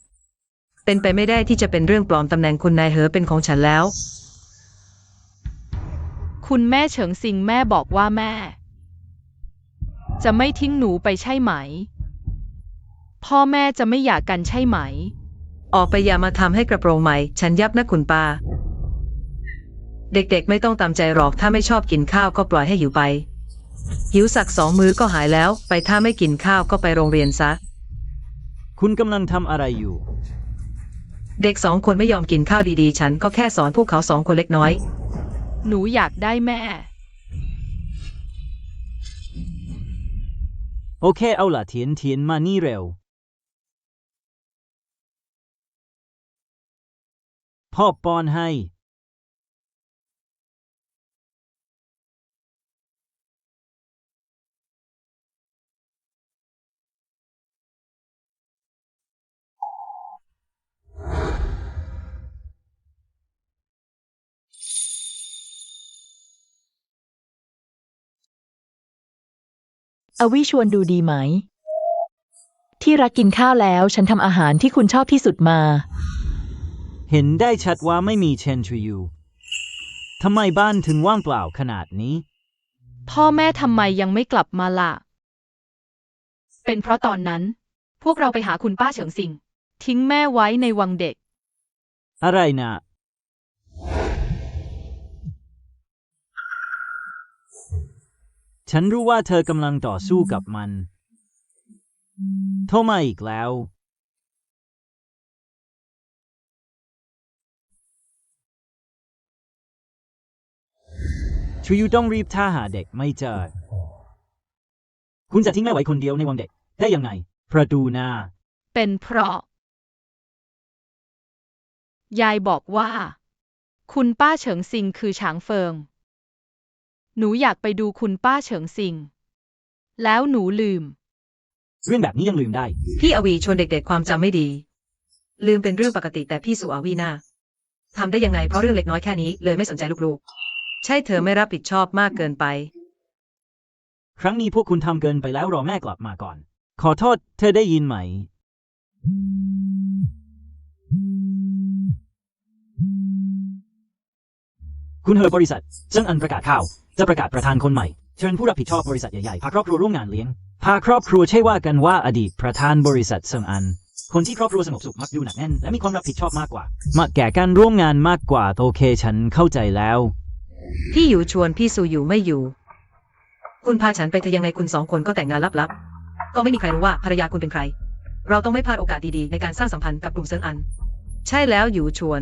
เป็นไปไม่ได้ที่จะเป็นเรื่องปลอมตำแหน่งคุณนายเหอเป็นของฉันแล้ว คุณแม่เฉิงซิงแม่บอกว่าแม่ จะไม่ทิ้งหนูไปใช่ไหม พ่อแม่จะไม่หย่ากันใช่ไหม ออกไปอย่ามาทำให้กระโปรงใหม่ ฉันยับนะคุณป้า เด็กๆไม่ต้องตามใจหรอกถ้าไม่ชอบกินข้าวก็ปล่อยให้หิวไป หิวสัก2 มื้อก็หายแล้ว ไปถ้าไม่กินข้าวก็ไปโรงเรียนซะ คุณกำลังทำอะไรอยู่ เด็ก2 คนไม่ยอมกินข้าวดีๆ ฉันก็แค่สอนพวกเขา2 คนเล็กน้อย หนูอยากได้แม่ โอเคเอาล่ะเทียนมานี่เร็ว พ่อป้อนให้ อวิชวนดูดีไหม ที่รักกินข้าวแล้วฉันทำอาหารที่คุณชอบที่สุดมา เห็นได้ชัดว่าไม่มีเชนชูยูทำไมบ้านถึงว่างเปล่าขนาดนี้ พ่อแม่ทำไมยังไม่กลับมาล่ะ เป็นเพราะตอนนั้น พวกเราไปหาคุณป้าเฉิงซิง ทิ้งแม่ไว้ในวังเด็ก อะไรนะ ฉันรู้ว่าเธอกำลังต่อสู้กับมัน โทรมาอีกแล้ว ชูยูต้องรีบท่าหาเด็กไม่เจอ คุณจะทิ้งแม่ไว้คนเดียวในวังเด็กได้ยังไง ประตูหน้า เป็นเพราะ ยายบอกว่า คุณป้าเฉิงซิงคือช้างเฟิง หนูอยากไปดูคุณป้าเฉิงซิง แล้วหนูลืม เรื่องแบบนี้ยังลืมได้ พี่อวีชวนเด็กๆความจำไม่ดี ลืมเป็นเรื่องปกติแต่พี่สุอาวีน่าทำได้ยังไงเพราะเรื่องเล็กน้อยแค่นี้เลยไม่สนใจลูกๆ ใช่เธอไม่รับผิดชอบมากเกินไป ครั้งนี้พวกคุณทำเกินไปแล้วรอแม่กลับมาก่อน ขอโทษ เธอได้ยินไหม คุณเหอบริษัทซึ่งอันประกาศข่าวจะประกาศประธานคนใหม่ เชิญผู้รับผิดชอบบริษัทใหญ่ๆพาครอบครัวร่วมงานเลี้ยง พาครอบครัวใช่ว่ากันว่าอดีตประธานบริษัทซึ่งอัน คนที่ครอบครัวสงบสุขมักดูหนักแน่นและมีความรับผิดชอบมากกว่ามาแก่การร่วมงานมากกว่าโอเคฉันเข้าใจแล้ว พี่อยู่ชวนพี่สุอยู่ไม่อยู่ คุณพาฉันไปเธอยังไงคุณสองคนก็แต่งงานลับๆ ก็ไม่มีใครรู้ว่าภรรยาคุณเป็นใคร เราต้องไม่พลาดโอกาสดีๆในการสร้างสัมพันธ์กับกลุ่มเซิงอัน ใช่แล้วอยู่ชวน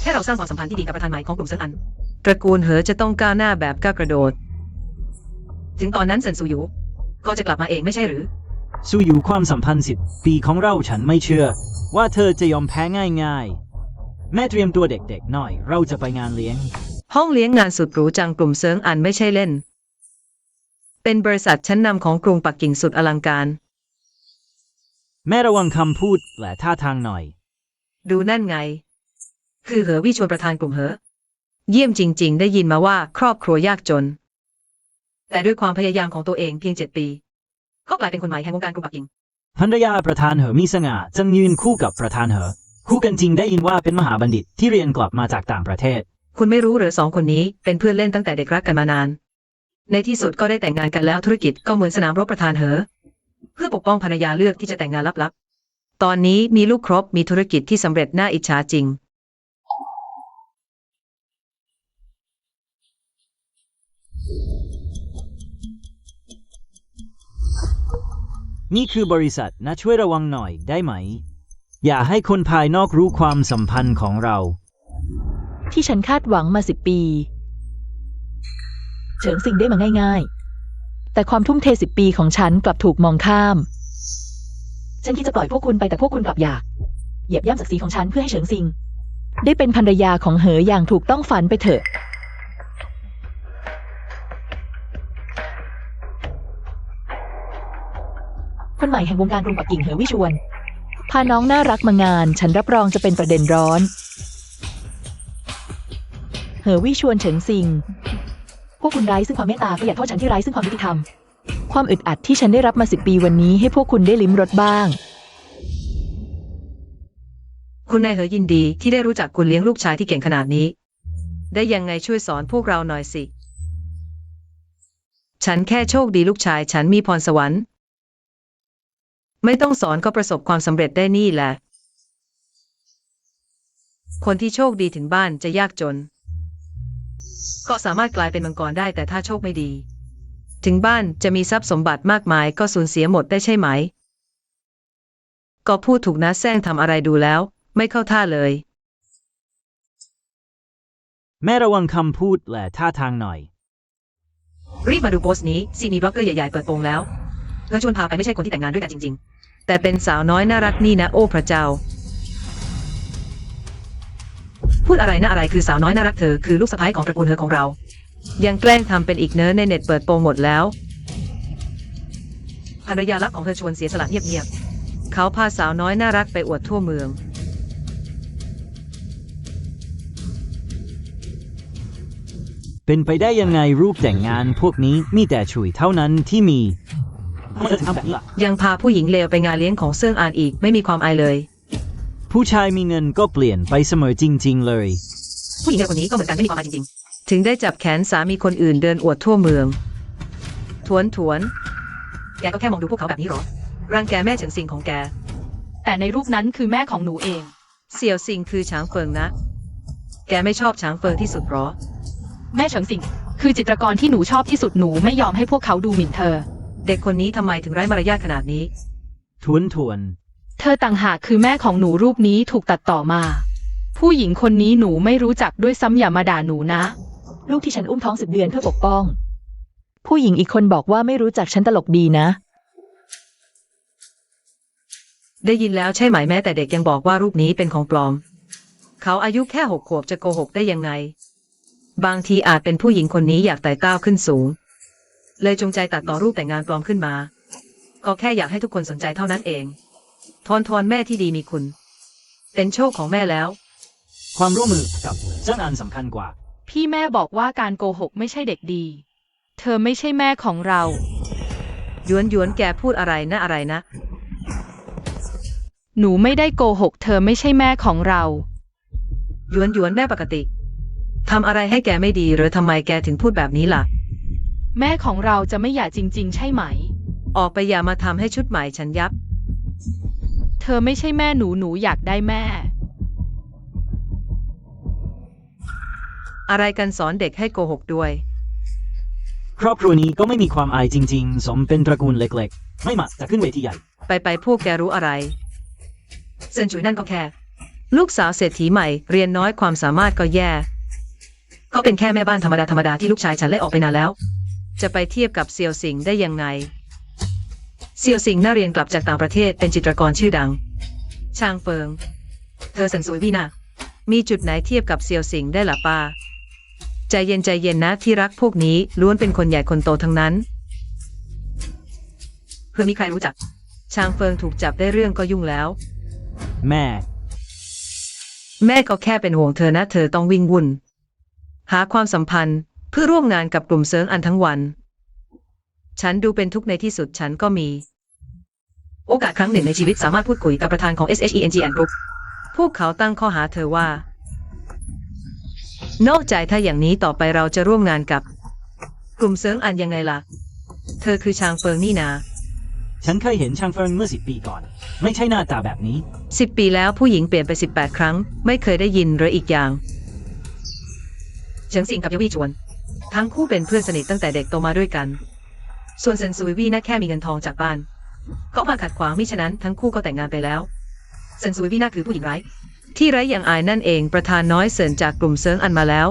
แค่เราสร้างความสัมพันธ์ที่ดีกับประธานใหม่ของกลุ่มเซิงอัน ตระกูลเหอจะต้องก้าวหน้าแบบก้าวกระโดด ถึงตอนนั้นเซินซูอยู่ก็จะกลับมาเองไม่ใช่หรือ สู้อยู่ความสัมพันธ์10 ปีของเราฉันไม่เชื่อ ว่าเธอจะยอมแพ้ง่ายๆ แม่เตรียมตัวเด็กๆหน่อยเราจะไปงานเลี้ยง ห้องเลี้ยงงานสุดหรูจังกลุ่มเซิงอันไม่ใช่เล่น เป็นบริษัทชั้นนำของกรุงปักกิ่งสุดอลังการ แม่ระวังคำพูดและท่าทางหน่อย ดูนั่นไง คือเหอวี่ชวนประธานกลุ่มเหอ เยี่ยมจริงๆ ได้ยินมาว่าครอบครัวยากจน แต่ด้วยความพยายามของตัวเองเพียง7 ปี ก็กลายเป็นคนใหม่แห่งวงการกรุงปักกิ่ง ภรรยาประธานเหอมีสง่าจังยืนคู่กับประธานเหอ คู่กันจริงได้ยินว่าเป็นมหาบัณฑิตที่เรียนกลับมาจากต่างประเทศ คุณไม่รู้หรือ2 คนนี้เป็นเพื่อนเล่นตั้งแต่เด็กรักกันมานาน ในที่สุดก็ได้แต่งงานกันแล้วธุรกิจก็เหมือนสนามรบประธานเหอ เพื่อปกป้องภรรยาเลือกที่จะแต่งงานลับๆ ตอนนี้มีลูกครบมีธุรกิจที่สำเร็จน่าอิจฉาจริง นี่คือบริษัทนะช่วยระวังหน่อยได้ไหม อย่าให้คนภายนอกรู้ความสัมพันธ์ของเรา ที่ฉันคาดหวังมา10 ปี เฉิงซิงได้มาง่ายๆ แต่ความทุ่มเท10 ปีของฉันกลับถูกมองข้าม ฉันคิดจะปล่อยพวกคุณไปแต่พวกคุณกลับอยากเหยียบย่ำศักดิ์ศรีของฉันเพื่อให้เฉิงซิง ได้เป็นภรรยาของเหออย่างถูกต้องฝันไปเถอะ คนใหม่แห่งวงการกรุงปักกิ่งเหอวิชวน พาน้องน่ารักมางาน ฉันรับรองจะเป็นประเด็นร้อน เหอวิชวนเฉิงซิง พวกคุณไร้ซึ่งความเมตตาก็อย่าโทษฉันที่ไร้ซึ่งความยุติธรรม ความอึดอัดที่ฉันได้รับมา10 ปีวันนี้ให้พวกคุณได้ลิ้มรสบ้าง คุณนายเหอยินดีที่ได้รู้จักคุณเลี้ยงลูกชายที่เก่งขนาดนี้ ได้ยังไงช่วยสอนพวกเราหน่อยสิ ฉันแค่โชคดีลูกชายฉันมีพรสวรรค์ ไม่ต้องสอนก็ประสบความสำเร็จได้นี่แหละ คนที่โชคดีถึงบ้านจะยากจน ก็สามารถกลายเป็นมังกรได้แต่ถ้าโชคไม่ดี ถึงบ้านจะมีทรัพย์สมบัติมากมายก็สูญเสียหมดได้ใช่ไหม ก็พูดถูกนะแซงทำอะไรดูแล้วไม่เข้าท่าเลย แม่ระวังคำพูดและท่าทางหน่อย รีบมาดูโพสต์นี้สิมีบล็อกเกอร์ใหญ่ๆเปิดโปงแล้วเธอชวนพาไปไม่ใช่คนที่แต่งงานด้วยกันจริงๆ แต่เป็นสาวน้อยน่ารักนี่นะโอ้พระเจ้า พูดอะไรนะอะไรคือสาวน้อยน่ารักเธอคือลูกสะใภ้ของตระกูลเหอของเรา ยังแกล้งทำเป็นอีกเนื้อในเน็ตเปิดโปงหมดแล้วภรรยารักของเธอชวนเสียสละเงียบๆเขาพาสาวน้อยน่ารักไปอวดทั่วเมือง เป็นไปได้ยังไงรูปแต่งงานพวกนี้มีแต่ฉุยเท่านั้นที่มีทำไมเธอถึงทำแบบนี้ล่ะ ยังพาผู้หญิงเลวไปงานเลี้ยงของเซิงอานอีกไม่มีความอายเลย ผู้ชายมีเงินก็เปลี่ยนไปเสมอจริง ๆ เลย ผู้หญิงเลวคนนี้ก็เหมือนกันไม่มีความหมายจริง ถึงได้จับแขนสามีคนอื่นเดินอวดทั่วเมือง ถวน ๆ แกก็แค่มองดูพวกเขาแบบนี้หรอ รังแกแม่เฉิงซิงของแก แต่ในรูปนั้นคือแม่ของหนูเอง เสี่ยวซิงคือช้างเฟิงนะ แกไม่ชอบช้างเฟิงที่สุดหรอ แม่เฉิงสิงคือจิตรกรที่หนูชอบที่สุดหนูไม่ยอมให้พวกเขาดูหมิ่นเธอ เด็กคนนี้ทำไมถึงไร้มารยาทขนาดนี้ ทวน เธอต่างหากคือแม่ของหนูรูปนี้ถูกตัดต่อมา ผู้หญิงคนนี้หนูไม่รู้จักด้วยซ้ำอย่ามาด่าหนูนะ ลูกที่ฉันอุ้มท้อง10 เดือนเพื่อปกป้อง ผู้หญิงอีกคนบอกว่าไม่รู้จักฉันตลกดีนะ ได้ยินแล้วใช่ไหมแม้แต่เด็กยังบอกว่ารูปนี้เป็นของปลอม เขาอายุแค่6 ขวบจะโกหกได้ยังไง บางทีอาจเป็นผู้หญิงคนนี้อยากไต่เต้าขึ้นสูง เลยจงใจตัดต่อรูปแต่งงานปลอมขึ้นมา ก็แค่อยากให้ทุกคนสนใจเท่านั้นเองทอนแม่ที่ดีมีคุณ เป็นโชคของแม่แล้ว ๆความร่วมมือกับเจ้างานสำคัญกว่า พี่แม่บอกว่าการโกหกไม่ใช่เด็กดี เธอไม่ใช่แม่ของเรา หยวนแกพูดอะไรนะ หนูไม่ได้โกหกเธอไม่ใช่แม่ของเรา หยวนแม่ปกติทำอะไรให้แกไม่ดีหรือทำไมแกถึงพูดแบบนี้ล่ะ แม่ของเราจะไม่หย่าจริง ๆ ใช่ไหม ออกไปอย่ามาทำให้ชุดใหม่ฉันยับ เธอไม่ใช่แม่หนูอยากได้แม่ อะไรกันสอนเด็กให้โกหกด้วย ครอบครัวนี้ก็ไม่มีความอายจริง ๆ สมเป็นตระกูลเล็กๆ ไม่มักจะขึ้นเวทีใหญ่ ไปพวกแกรู้อะไรเซินจุยนั่นก็แค่ ลูกสาวเศรษฐีใหม่เรียนน้อยความสามารถก็แย่ ก็เป็นแค่แม่บ้านธรรมดาที่ลูกชายฉันไล่ออกไปนานแล้ว จะไปเทียบกับเซียวสิงได้ยังไง เซียวสิงน่าเรียนกลับจากต่างประเทศเป็นจิตรกรชื่อดัง ชางเฟิง เธอสันสวยวีนะมีจุดไหนเทียบกับเซียวสิงได้ล่ะป้า ใจเย็นนะที่รักพวกนี้ล้วนเป็นคนใหญ่คนโตทั้งนั้น เพื่อมีใครรู้จัก ชางเฟิงถูกจับได้เรื่องก็ยุ่งแล้ว แม่ แม่ก็แค่เป็นห่วงเธอนะเธอต้องวิ่งวุ่น หาความสัมพันธ์เพื่อร่วมงานกับกลุ่มเซิงอันทั้งวัน ฉันดูเป็นทุกข์ในที่สุดฉันก็มี โอกาสครั้งหนึ่งในชีวิตสามารถพูดคุยกับประธานของ SHENG Group พวกเขาตั้งข้อหาเธอว่า นอกใจถ้าอย่างนี้ต่อไปเราจะร่วมงานกับ กลุ่มเซิงอันยังไงล่ะ เธอคือชางเฟิงนี่นา ฉันเคยเห็นชางเฟิงเมื่อ10 ปีก่อน ไม่ใช่หน้าตาแบบนี้ 10 ปีแล้วผู้หญิงเปลี่ยนไป18 ครั้ง ไม่เคยได้ยินหรืออีกอย่างเฉิงสิงกับเยวี่จวน ทั้งคู่เป็นเพื่อนสนิทตั้งแต่เด็กโตมาด้วยกัน ส่วนเซินซุยวี่น่าแค่มีเงินทองจากบ้าน ก็มาขัดขวางมิฉะนั้นทั้งคู่ก็แต่งงานไปแล้วเซินซุยวี่น่าคือผู้หญิงไร้ที่ไร้อย่างอายนั่นเองประธานน้อยเซินจากกลุ่มเซิงอันมาแล้ว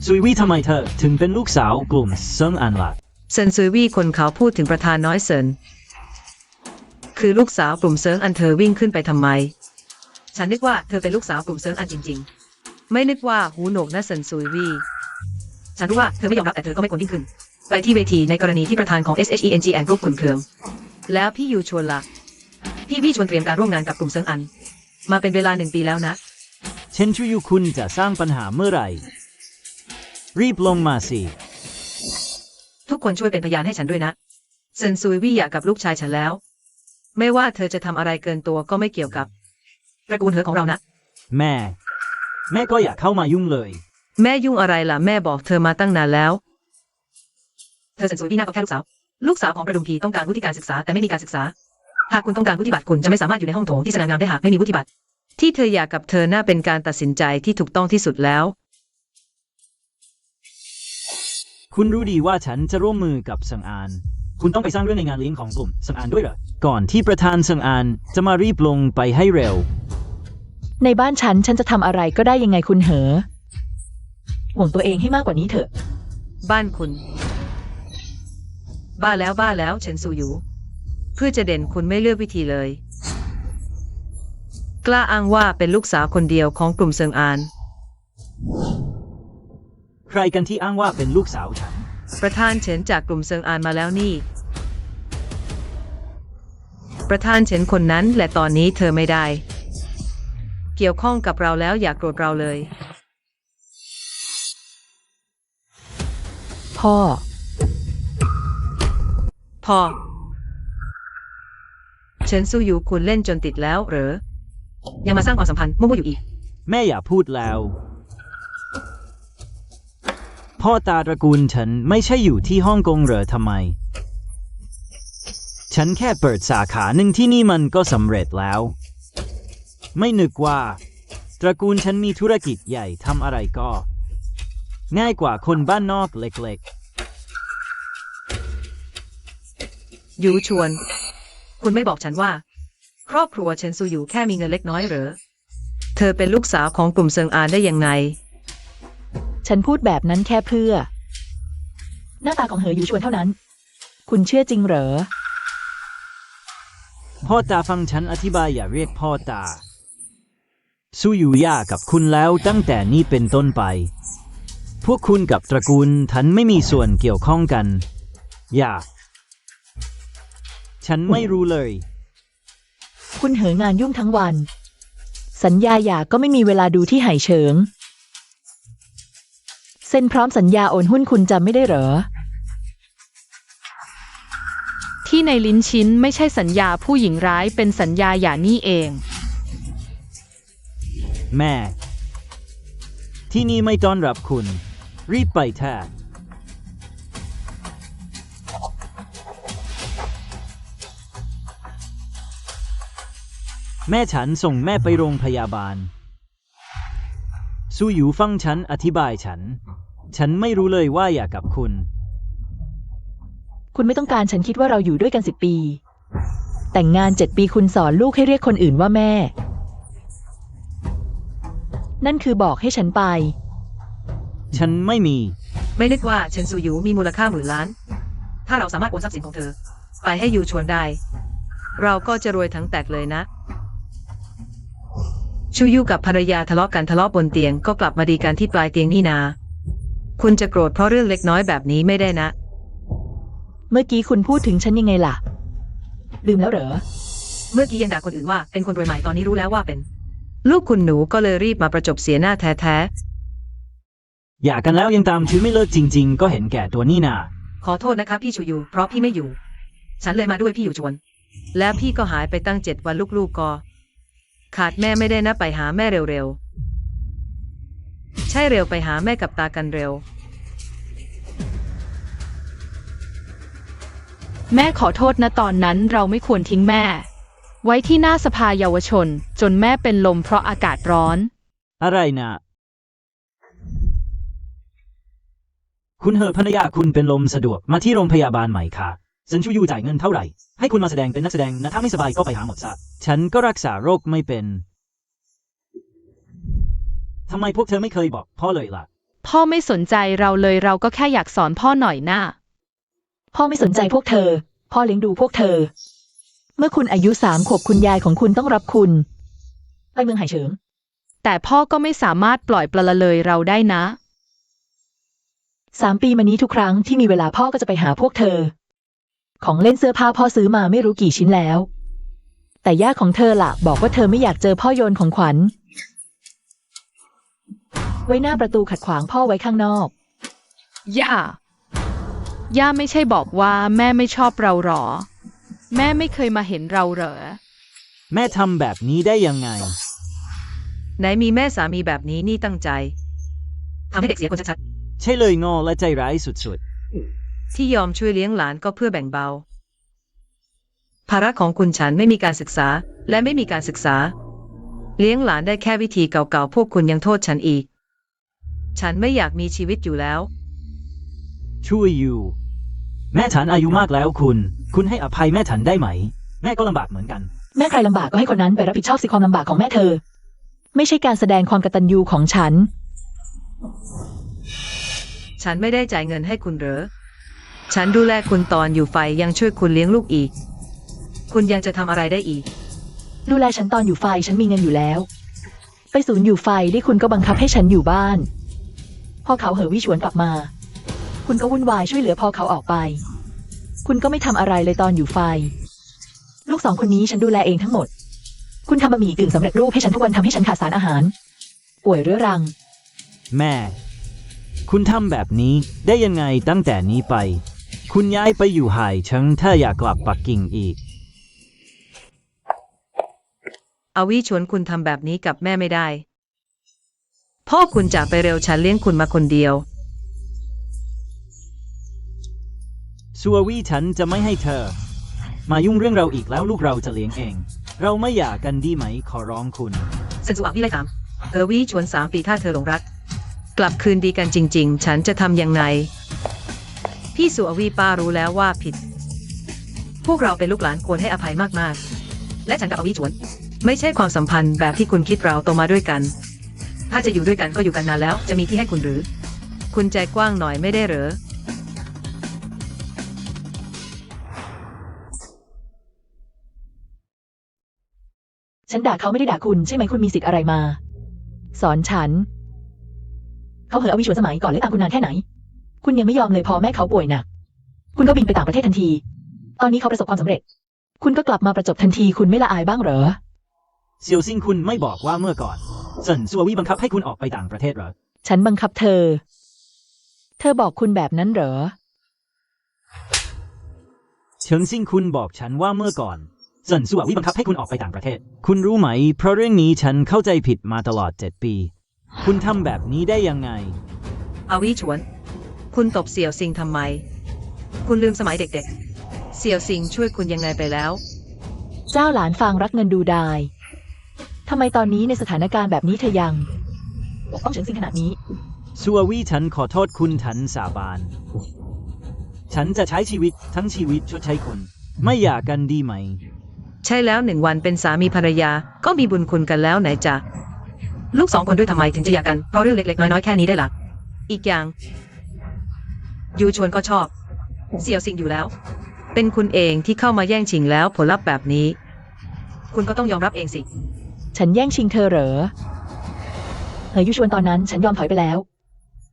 ซุยวี่ทำไมเธอถึงเป็นลูกสาวกลุ่มเซิงอันล่ะ เซินซุยวี่คนเขาพูดถึงประธานน้อยเซินคือลูกสาวกลุ่มเซิงอันเธอวิ่งขึ้นไปทำไม ฉันนึกว่าเธอเป็นลูกสาวกลุ่มเซิงอันจริงๆ ไม่นึกว่าหูหนวกนะเซินซุยวี่ฉันรู้ว่าเธอไม่ยอมรับแต่เธอก็ไม่ควรวิ่งขึ้นไปที่เวทีในกรณีที่ประธานของ SHENG Group ขุนเคืองแล้วพี่ยูชวนล่ะพี่วี่ชวนเตรียมการร่วมงานกับกลุ่มเซิงอันมาเป็นเวลา1 ปีแล้วนะ เช่นชูยูคุณจะสร้างปัญหาเมื่อไหร่ รีบลงมาสิ ทุกคนช่วยเป็นพยานให้ฉันด้วยนะเซินซุยวี่อยากกับลูกชายฉันแล้ว ไม่ว่าเธอจะทำอะไรเกินตัวก็ไม่เกี่ยวกับตระกูลเธอของเรานะ แม่ แม่ก็อย่าเข้ามายุ่งเลย แม่ยุ่งอะไรล่ะแม่บอกเธอมาตั้งนานแล้วเธอเซินซุยวี่น่าก็แค่ลูกสาวของประดุมพีต้องการวุฒิการศึกษาแต่ไม่มีการศึกษาหากคุณต้องการวุฒิบัตรคุณจะไม่สามารถอยู่ในห้องโถงที่สง่างามได้หากไม่มีวุฒิบัตรที่เธออยากกับเธอน่าเป็นการตัดสินใจที่ถูกต้องที่สุดแล้ว คุณรู้ดีว่าฉันจะร่วมมือกับเซิงอาน คุณต้องไปสร้างเรื่องในงานเลี้ยงของกลุ่มเซิงอานด้วยเหรอ ก่อนที่ประธานเซิงอานจะมารีบลงไปให้เร็ว ในบ้านฉันจะทำอะไรก็ได้ยังไงคุณเหอห่วงตัวเองให้มากกว่านี้เถอะ บ้านคุณ บ้าแล้วเฉินซูอยู่เพื่อจะเด่นคุณไม่เลือกวิธีเลย กล้าอ้างว่าเป็นลูกสาวคนเดียวของกลุ่มเซิงอาน ใครกันที่อ้างว่าเป็นลูกสาวฉัน ประธานเฉินจากกลุ่มเซิงอานมาแล้วนี่ ประธานเฉินคนนั้นและตอนนี้เธอไม่ได้ เกี่ยวข้องกับเราแล้วอย่าโกรธเราเลย พ่อ พอเฉินซูอยู่คุณเล่นจนติดแล้วเหรอยังมาสร้างความสัมพันธ์มั่วๆอยู่อีก แม่อย่าพูดแล้ว พ่อตาตระกูลฉันไม่ใช่อยู่ที่ฮ่องกงเหรอทำไม ฉันแค่เปิดสาขาหนึ่งที่นี่มันก็สำเร็จแล้ว ไม่นึกว่า ตระกูลฉันมีธุรกิจใหญ่ทำอะไรก็ ง่ายกว่าคนบ้านนอกเล็ก ยูชวน คุณไม่บอกฉันว่า ครอบครัวเฉินซูอยู่แค่มีเงินเล็กน้อยเหรอเธอเป็นลูกสาวของกลุ่มเซิงอานได้ยังไง ฉันพูดแบบนั้นแค่เพื่อ หน้าตาของเหออยู่ชวนเท่านั้น คุณเชื่อจริงเหรอ ๆ พ่อตาฟังฉันอธิบายอย่าเรียกพ่อตา สู้อยู่ยากกับคุณแล้วตั้งแต่นี้เป็นต้นไป พวกคุณกับตระกูลฉันไม่มีส่วนเกี่ยวข้องกัน อย่า ฉันไม่รู้เลย คุณเหองานยุ่งทั้งวัน สัญญาหย่าก็ไม่มีเวลาดูที่ไหเฉิง เซ็นพร้อมสัญญาโอนหุ้นคุณจำไม่ได้เหรอ ที่ในลิ้นชิ้นไม่ใช่สัญญาผู้หญิงร้ายเป็นสัญญาหย่านี่เอง แม่ ที่นี่ไม่ต้อนรับคุณ รีบไปแท้แม่ฉันส่งแม่ไปโรงพยาบาล สู้อยู่ฟังฉันอธิบายฉันไม่รู้เลยว่าอยากกับคุณ คุณไม่ต้องการฉันคิดว่าเราอยู่ด้วยกัน10 ปี แต่งงาน7 ปีคุณสอนลูกให้เรียกคนอื่นว่าแม่ นั่นคือบอกให้ฉันไป ฉันไม่มี ไม่นึกว่าเฉินซูอยู่มีมูลค่าหมื่นล้าน ถ้าเราสามารถโอนทรัพย์สินของเธอ ไปให้ยูชวนได้ เราก็จะรวยทั้งแตกเลยนะ ชูยูกับภรรยาทะเลาะบนเตียงก็กลับมาดีกันที่ปลายเตียงนี่นา คุณจะโกรธเพราะเรื่องเล็กน้อยแบบนี้ไม่ได้นะ เมื่อกี้คุณพูดถึงฉันยังไงล่ะ ลืมแล้วเหรอ เมื่อกี้ยังด่าคนอื่นว่าเป็นคนรวยใหม่ตอนนี้รู้แล้วว่าเป็น ลูกคุณหนูก็เลยรีบมาประจบเสียหน้าแท้ อยากกันแล้วยังตามชื่อไม่เลิกจริง ๆ ก็เห็นแก่ตัวนี่นา ๆขอโทษนะคะพี่ชูยูเพราะพี่ไม่อยู่ ฉันเลยมาด้วยพี่อยู่ชวน แล้วพี่ก็หายไปตั้ง7 วันลูกๆก็ขาดแม่ไม่ได้นะไปหาแม่เร็วๆใช่เร็วไปหาแม่กับตากันเร็ว แม่ขอโทษนะตอนนั้นเราไม่ควรทิ้งแม่ ไว้ที่หน้าสภาเยาวชน จนแม่เป็นลมเพราะอากาศร้อน อะไรนะ คุณเหอะภรรยาคุณเป็นลมสะดวกมาที่โรงพยาบาลใหม่ค่ะฉันชูยูจ่ายเงินเท่าไหร่ ให้คุณมาแสดงเป็นนักแสดงนะถ้าไม่สบายก็ไปหาหมอซะฉันก็รักษาโรคไม่เป็นทำไมพวกเธอไม่เคยบอกพ่อเลยล่ะ พ่อไม่สนใจเราเลยเราก็แค่อยากสอนพ่อหน่อยนะ พ่อไม่สนใจพวกเธอ พ่อเลี้ยงดูพวกเธอ เมื่อคุณอายุ3 ขวบคุณยายของคุณต้องรับคุณไปเมืองไหเฉิง แต่พ่อก็ไม่สามารถปล่อยปละละเลยเราได้นะ 3 ปีมานี้ทุกครั้งที่มีเวลาพ่อก็จะไปหาพวกเธอ ของเล่นเสื้อผ้าพ่อซื้อมาไม่รู้กี่ชิ้นแล้ว แต่ย่าของเธอล่ะบอกว่าเธอไม่อยากเจอพ่อโยนของขวัญ ไว้หน้าประตูขัดขวางพ่อไว้ข้างนอก ย่าไม่ใช่บอกว่าแม่ไม่ชอบเราหรอ แม่ไม่เคยมาเห็นเราเหรอ แม่ทำแบบนี้ได้ยังไง ไหนมีแม่สามีแบบนี้นี่ตั้งใจทำให้เด็กเสียคนชัด ใช่เลยงอและใจร้ายสุด ๆที่ยอมช่วยเลี้ยงหลานก็เพื่อแบ่งเบา ภาระของคุณฉันไม่มีการศึกษาและไม่มีการศึกษา เลี้ยงหลานได้แค่วิธีเก่าๆพวกคุณยังโทษฉันอีก ฉันไม่อยากมีชีวิตอยู่แล้ว ๆช่วยอยู่ แม่ฉันอายุมากแล้วคุณให้อภัยแม่ฉันได้ไหม แม่ก็ลำบากเหมือนกัน แม่ใครลำบากก็ให้คนนั้นไปรับผิดชอบสิความลำบากของแม่เธอ ไม่ใช่การแสดงความกตัญญูของฉัน ฉันไม่ได้จ่ายเงินให้คุณเหรอ ฉันดูแลคุณตอนอยู่ไฟยังช่วยคุณเลี้ยงลูกอีก คุณยังจะทำอะไรได้อีก ดูแลฉันตอนอยู่ไฟฉันมีเงินอยู่แล้ว ไปศูนย์อยู่ไฟที่คุณก็บังคับให้ฉันอยู่บ้านพอเขาเหอวิชวนกลับมา คุณก็วุ่นวายช่วยเหลือพอเขาออกไป คุณก็ไม่ทำอะไรเลยตอนอยู่ไฟ ลูกสองคนนี้ฉันดูแลเองทั้งหมด คุณทำบะหมี่กึ่งสำเร็จรูปให้ฉันทุกวันทำให้ฉันขาดสารอาหาร ป่วยเรื้อรัง แม่ คุณทำแบบนี้ได้ยังไงตั้งแต่นี้ไป คุณย้ายไปอยู่ไห่เฉิงถ้าอยากกลับปักกิ่งอีก อาวิชวนคุณทำแบบนี้กับแม่ไม่ได้ พ่อคุณจากไปเร็วฉันเลี้ยงคุณมาคนเดียว สัววี่ฉันจะไม่ให้เธอ มายุ่งเรื่องเราอีกแล้วลูกเราจะเลี้ยงเอง เราไม่หย่ากันดีไหมขอร้องคุณ สันสุอาวิไลถามวิชวน3 ปีถ้าเธอหลงรัก กลับคืนดีกันจริง ๆ ฉันจะทำยังไง พี่สุอาวีป้ารู้แล้วว่าผิด พวกเราเป็นลูกหลานควรให้อภัยมากๆ และฉันกับอาวิชวน ไม่ใช่ความสัมพันธ์แบบที่คุณคิดเราโตมาด้วยกัน ถ้าจะอยู่ด้วยกันก็อยู่กันนานแล้ว จะมีที่ให้คุณหรือ คุณใจกว้างหน่อยไม่ได้เหรอ ฉันด่าเขาไม่ได้ด่าคุณใช่ไหมคุณมีสิทธิ์อะไรมา สอนฉัน เขาเหอะอวิชวลสมัยก่อนเลยตามคุณนานแค่ไหน คุณยังไม่ยอมเลยพอแม่เขาป่วยหนัก คุณก็บินไปต่างประเทศทันที ตอนนี้เขาประสบความสำเร็จ คุณก็กลับมาประจบทันทีคุณไม่ละอายบ้างเหรอ เซียวซิงคุณไม่บอกว่าเมื่อก่อนเซินสัววี่บังคับให้คุณออกไปต่างประเทศเหรอ ฉันบังคับเธอ เธอบอกคุณแบบนั้นเหรอ เฉิงซิงคุณบอกฉันว่าเมื่อก่อนเซินสัววี่บังคับให้คุณออกไปต่างประเทศ คุณรู้ไหมเพราะเรื่องนี้ฉันเข้าใจผิดมาตลอด7 ปี คุณทำแบบนี้ได้ยังไง อาวิชวน คุณตบเสี่ยวซิงทำไม คุณลืมสมัยเด็กๆ เสี่ยวซิงช่วยคุณยังไงไปแล้ว เจ้าหลานฟางรักเงินดูดายทำไมตอนนี้ในสถานการณ์แบบนี้เธอยังปกป้องเฉิงซิงขนาดนี้ สัววี่ฉันขอโทษคุณฉันสาบาน ฉันจะใช้ชีวิตทั้งชีวิตชดใช้คุณ ไม่หย่ากันดีไหม ใช่แล้ว1 วันเป็นสามีภรรยา ก็มีบุญคุณกันแล้วไหนจ๊ะลูก2 คนด้วยทำไมถึงจะหย่ากันเพราะเรื่องเล็กๆน้อยๆแค่นี้ได้หรออีกอย่างยูชวนก็ชอบ เสี่ยวซิงอยู่แล้ว เป็นคุณเองที่เข้ามาแย่งชิงแล้วผลลัพธ์แบบนี้ คุณก็ต้องยอมรับเองสิ ฉันแย่งชิงเธอเหรอเฮยยุชวนตอนนั้นฉันยอมถอยไปแล้ว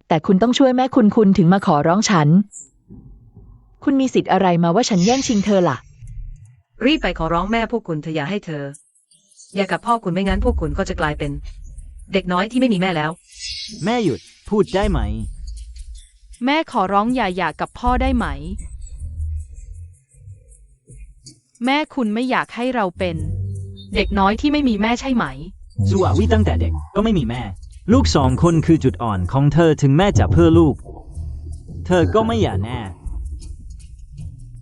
แต่คุณต้องช่วยแม่คุณถึงมาขอร้องฉัน คุณมีสิทธิ์อะไรมาว่าฉันแย่งชิงเธอล่ะ รีบไปขอร้องแม่พวกคุณเถอะอย่าให้เธอ อย่ากับพ่อคุณไม่งั้นพวกคุณก็จะกลายเป็น เด็กน้อยที่ไม่มีแม่แล้ว แม่หยุดพูดได้ไหม แม่ขอร้องอย่าหย่ากับพ่อได้ไหม แม่คุณไม่อยากให้เราเป็น เด็กน้อยที่ไม่มีแม่ใช่ไหม สัววี่ตั้งแต่เด็กก็ไม่มีแม่ ลูก2 คนคือจุดอ่อนของเธอถึงแม่จะเพื่อลูก เธอก็ไม่หย่าแน่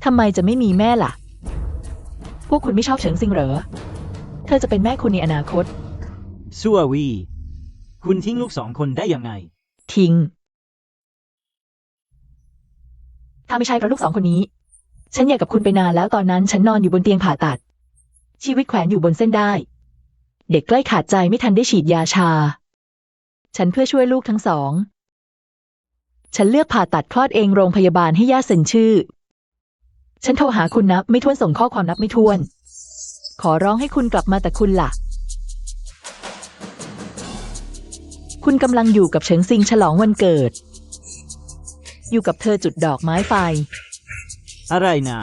ทำไมจะไม่มีแม่ล่ะ พวกคุณไม่ชอบเฉิงซิงเหรอ เธอจะเป็นแม่คุณในอนาคต สัววี่คุณทิ้งลูก2 คนได้ยังไง ทิ้ง ถ้าไม่ใช่เพราะลูก2 คนนี้ ฉันอยากกับคุณไปนานแล้วตอนนั้นฉันนอนอยู่บนเตียงผ่าตัด ชีวิตแขวนอยู่บนเส้นได้ เด็กใกล้ขาดใจไม่ทันได้ฉีดยาชา ฉันเพื่อช่วยลูกทั้งสอง ฉันเลือกผ่าตัดคลอดเองโรงพยาบาลให้ย่าเซ็นชื่อ ฉันโทรหาคุณนับไม่ถ้วนส่งข้อความนับไม่ถ้วน ขอร้องให้คุณกลับมาแต่คุณล่ะ คุณกำลังอยู่กับเฉิงซิงฉลองวันเกิด อยู่กับเธอจุดดอกไม้ไฟ อะไรนะ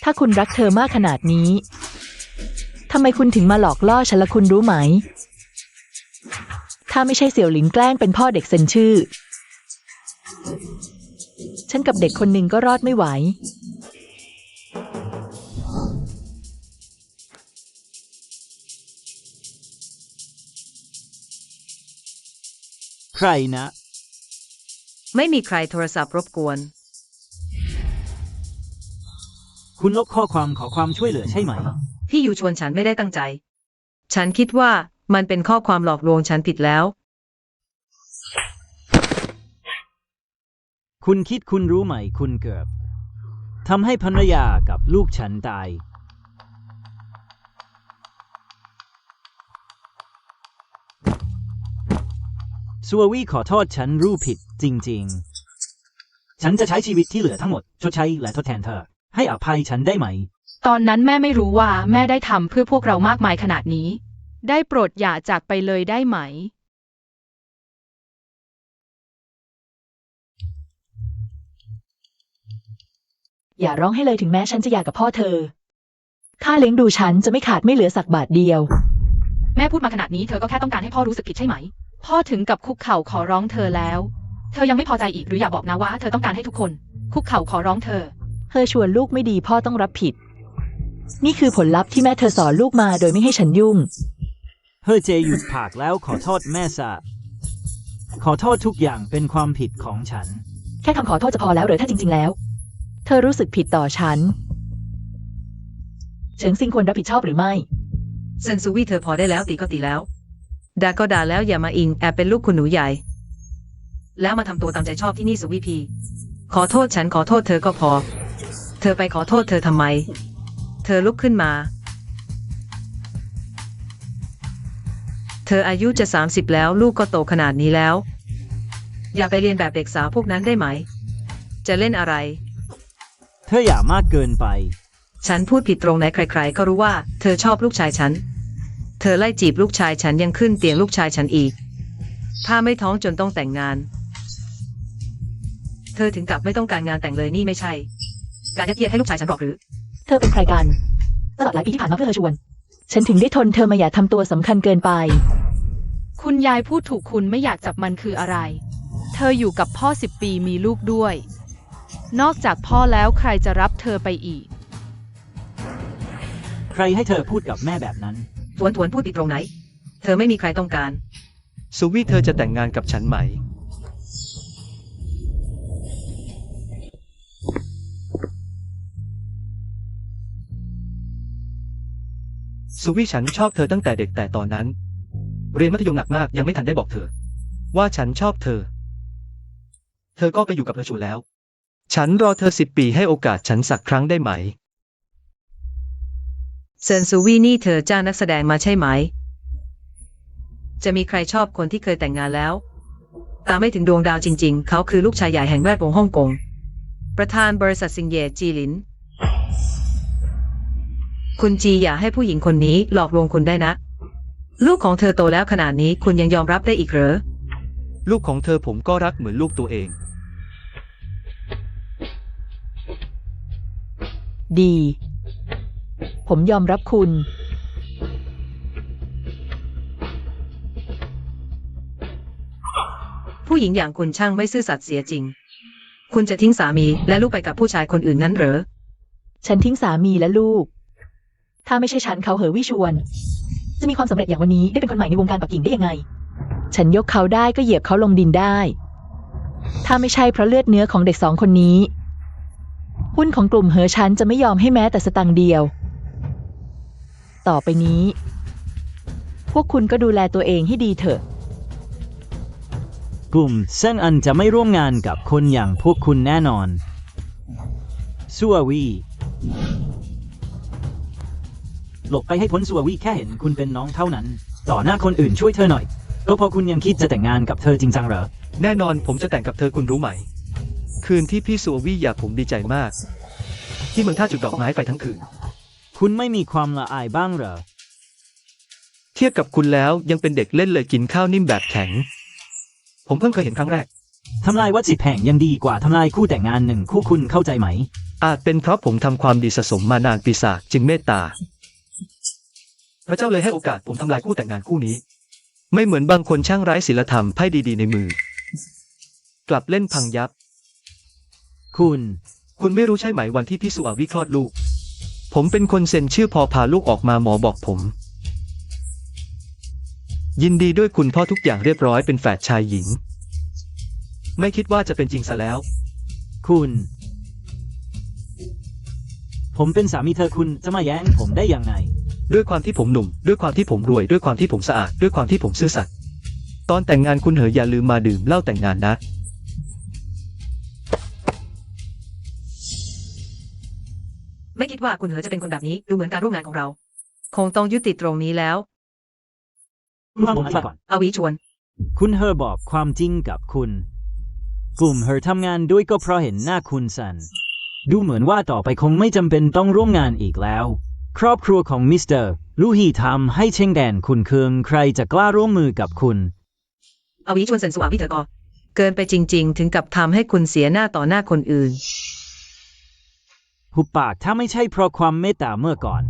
ถ้าคุณรักเธอมากขนาดนี้ ทำไมคุณถึงมาหลอกล่อฉันละคุณรู้ไหม ถ้าไม่ใช่เสี่ยวหลินแกล้งเป็นพ่อเด็กเซ็นชื่อ ฉันกับเด็กคนหนึ่งก็รอดไม่ไหว ใครนะ ไม่มีใครโทรศัพท์รบกวน คุณลบข้อความขอความช่วยเหลือใช่ไหม พี่ยูชวนฉันไม่ได้ตั้งใจ ฉันคิดว่ามันเป็นข้อความหลอกลวงฉันผิดแล้ว คุณคิดคุณรู้ไหมคุณเกือบทำให้ภรรยากับลูกฉันตาย สัววี่ขอโทษฉันรู้ผิดจริงๆ ฉันจะใช้ชีวิตที่เหลือทั้งหมดชดใช้และทดแทนเธอ ให้อภัยฉันได้ไหม ตอนนั้นแม่ไม่รู้ว่าแม่ได้ทำเพื่อพวกเรามากมายขนาดนี้ ได้โปรดอย่าจากไปเลยได้ไหม อย่าร้องให้เลยถึงแม้ฉันจะหย่ากับพ่อเธอ ค่าเลี้ยงดูฉันจะไม่ขาดไม่เหลือสักบาทเดียว แม่พูดมาขนาดนี้เธอก็แค่ต้องการให้พ่อรู้สึกผิดใช่ไหม พ่อถึงกับคุกเข่าขอร้องเธอแล้ว เธอยังไม่พอใจอีกหรืออยากบอกนะว่าเธอต้องการให้ทุกคน คุกเข่าขอร้องเธอ เธอชวนลูกไม่ดีพ่อต้องรับผิด นี่คือผลลัพธ์ที่แม่เธอสอนลูกมาโดยไม่ให้ฉันยุ่ง เฮ้ยเจหยุดผากแล้วขอโทษแม่ซะขอโทษทุกอย่างเป็นความผิดของฉัน แค่คำขอโทษจะพอแล้วหรือถ้าจริงๆแล้ว เธอรู้สึกผิดต่อฉัน เฉิงซิงควรรับผิดชอบหรือไม่ เซนซูวี่เธอพอได้แล้วตีก็ตีแล้วด่าก็ด่าแล้วอย่ามาอิงแอบเป็นลูกคุณหนูใหญ่ แล้วมาทำตัวตามใจชอบที่นี่ซูวี่พีขอโทษฉันขอโทษเธอก็พอ เธอไปขอโทษเธอทำไม เธอลุกขึ้นมา เธออายุจะ30แล้วลูกก็โตขนาดนี้แล้ว อย่าไปเรียนแบบเด็กสาวพวกนั้นได้ไหม จะเล่นอะไร เธออย่ามากเกินไป ฉันพูดผิดตรงไหนใครๆก็รู้ว่าเธอชอบลูกชายฉัน เธอไล่จีบลูกชายฉันยังขึ้นเตียงลูกชายฉันอีก ถ้าไม่ท้องจนต้องแต่งงาน เธอถึงกับไม่ต้องการงานแต่งเลยนี่ไม่ใช่ การยัดเยียดให้ลูกชายฉันหรอกหรือ เธอเป็นใครกัน ตลอดหลายปีที่ผ่านมาเพื่อเธอชวน ฉันถึงได้ทนเธอมาอย่าทำตัวสำคัญเกินไป คุณยายพูดถูกคุณไม่อยากจับมันคืออะไร เธออยู่กับพ่อ10 ปีมีลูกด้วย นอกจากพ่อแล้วใครจะรับเธอไปอีก ใครให้เธอพูดกับแม่แบบนั้น ทวนพูดผิดตรงไหน เธอไม่มีใครต้องการ ซูวี่เธอจะแต่งงานกับฉันไหม ซูวี่ฉันชอบเธอตั้งแต่เด็กแต่ตอนนั้น เรียนมัธยมหนักมากยังไม่ทันได้บอกเธอ ว่าฉันชอบเธอ เธอก็ไปอยู่กับเธอชูแล้ว ฉันรอเธอ10 ปีให้โอกาสฉันสักครั้งได้ไหม เซินซูวี่นี่เธอจ้างนักแสดงมาใช่ไหม จะมีใครชอบคนที่เคยแต่งงานแล้ว ตามไม่ถึงดวงดาวจริงๆ เขาคือลูกชายใหญ่แห่งแวดวงฮ่องกง ประธานบริษัทซิงเย่จีหลิน คุณจีอย่าให้ผู้หญิงคนนี้หลอกลวงคุณได้นะ ลูกของเธอโตแล้วขนาดนี้คุณยังยอมรับได้อีกเหรอ ลูกของเธอผมก็รักเหมือนลูกตัวเอง ดี ผมยอมรับคุณ ผู้หญิงอย่างคุณช่างไม่ซื่อสัตย์เสียจริง คุณจะทิ้งสามีและลูกไปกับผู้ชายคนอื่นนั้นเหรอ ฉันทิ้งสามีและลูก ถ้าไม่ใช่ฉันเขาเหอวิชวน จะมีความสำเร็จอย่างวันนี้ได้เป็นคนใหม่ในวงการปักกิ่งได้ยังไง ฉันยกเขาได้ก็เหยียบเขาลงดินได้ ถ้าไม่ใช่เพราะเลือดเนื้อของเด็ก2 คนนี้ หุ้นของกลุ่มเหอฉันจะไม่ยอมให้แม้แต่สตางค์เดียว ต่อไปนี้ พวกคุณก็ดูแลตัวเองให้ดีเถอะ กลุ่มเส้นอันจะไม่ร่วมงานกับคนอย่างพวกคุณแน่นอนซัววีหลบไปให้พ้นซัววีแค่เห็นคุณเป็นน้องเท่านั้น ต่อหน้าคนอื่นช่วยเธอหน่อยก็เพราะคุณยังคิดจะแต่งงานกับเธอจริงจังเหรอ แน่นอนผมจะแต่งกับเธอคุณรู้ไหม คืนที่พี่ซูวี่อยากผมดีใจมาก ที่เมืองท่าจุดดอกไม้ไปทั้งคืน คุณไม่มีความละอายบ้างเหรอ เทียบกับคุณแล้วยังเป็นเด็กเล่นเลยกินข้าวนิ่มแบบแข็ง ผมเพิ่งเคยเห็นครั้งแรก ทำลายวัด10 แห่งยังดีกว่าทำลายคู่แต่งงาน1 คู่คุณเข้าใจไหม อาจเป็นเพราะผมทำความดีสะสมมานานปีศาจจึงเมตตา พระเจ้าเลยให้โอกาสผมทำลายคู่แต่งงานคู่นี้ ไม่เหมือนบางคนช่างไร้ศีลธรรมไพ่ดีๆในมือ กลับเล่นพังยับ คุณไม่รู้ใช่ไหมวันที่พี่สุอาวิคลอดลูก ผมเป็นคนเซ็นชื่อพอพาลูกออกมาหมอบอกผม ยินดีด้วยคุณพ่อทุกอย่างเรียบร้อยเป็นแฝดชายหญิง ไม่คิดว่าจะเป็นจริงซะแล้ว ผมเป็นสามีเธอคุณจะมาแย้งผมได้ยังไง ด้วยความที่ผมหนุ่ม ด้วยความที่ผมรวย ด้วยความที่ผมสะอาด ด้วยความที่ผมซื่อสัตย์ ตอนแต่งงานคุณเหอะอย่าลืมมาดื่มเหล้าแต่งงานนะ ไม่คิดว่าคุณเหอจะเป็นคนแบบนี้ดูเหมือนการร่วมงานของเรา คงต้องยุติตรงนี้แล้ว ฟังผมอธิบายก่อน อาวิชวน คุณเฮอบอกความจริงกับคุณ กลุ่มเฮอทำงานด้วยก็เพราะเห็นหน้าคุณสัน ดูเหมือนว่าต่อไปคงไม่จำเป็นต้องร่วมงานอีกแล้ว ครอบครัวของมิสเตอร์ลูฮีทำให้เช่งแดนคุณเคืองใครจะกล้าร่วมมือกับคุณ อาวิชวนเซนซูอาวิเถอะก็เกินไปจริงๆ ถึงกับทำให้คุณเสียหน้าต่อหน้าคนอื่น หุบปากถ้าไม่ใช่เพราะความเมตตาเมื่อก่อน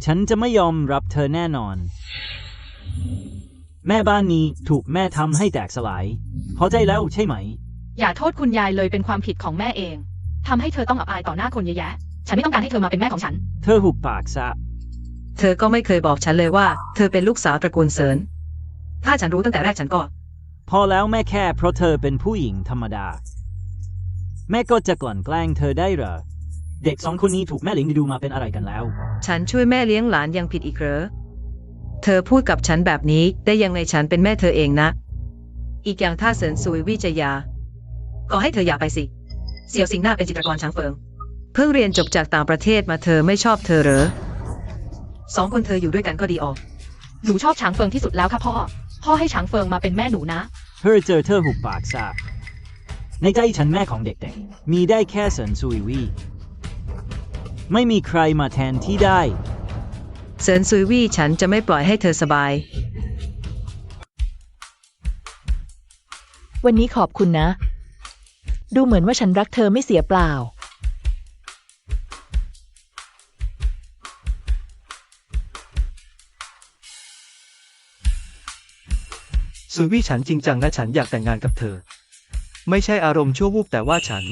ฉันจะไม่ยอมรับเธอแน่นอน แม่บ้านนี้ถูกแม่ทำให้แตกสลายพอใจแล้วใช่ไหม อย่าโทษคุณยายเลยเป็นความผิดของแม่เองทำให้เธอต้องอับอายต่อหน้าคนเยอะแยะ ฉันไม่ต้องการให้เธอมาเป็นแม่ของฉัน เธอหุบปากซะ เธอก็ไม่เคยบอกฉันเลยว่า เธอเป็นลูกสาวตระกูลเซินถ้าฉันรู้ตั้งแต่แรกฉันก็ พอแล้วแม่แค่เพราะเธอเป็นผู้หญิงธรรมดา แม่ก็จะกลั่นแกล้งเธอได้เหรอ เด็กสองคนนี้ถูกแม่เลี้ยงดูมาเป็นอะไรกันแล้ว ฉันช่วยแม่เลี้ยงหลานยังผิดอีกเหรอ เธอพูดกับฉันแบบนี้ได้ยังไงฉันเป็นแม่เธอเองนะ อีกอย่างถ้าเซินซุยวิจะหยาก็ให้เธอหย่าไปสิ เสี่ยวสิงหน้าเป็นจิตรกรช้างเฟิง เพิ่งเรียนจบจากต่างประเทศมาเธอไม่ชอบเธอเหรอสองคนเธออยู่ด้วยกันก็ดีออก หนูชอบช้างเฟิงที่สุดแล้วค่ะพ่อให้ช้างเฟิงมาเป็นแม่หนูนะ เธอหุบปากซะ ในใจฉันแม่ของเด็กๆ มีได้แค่เซินซุยวี่ไม่มีใครมาแทนที่ได้ เซินซุยวี่ฉันจะไม่ปล่อยให้เธอสบาย วันนี้ขอบคุณนะ ดูเหมือนว่าฉันรักเธอไม่เสียเปล่า ซุยวี่ฉันจริงจังและฉันอยากแต่งงานกับเธอ ไม่ใช่อารมณ์ชั่ววูบแต่ว่าฉัน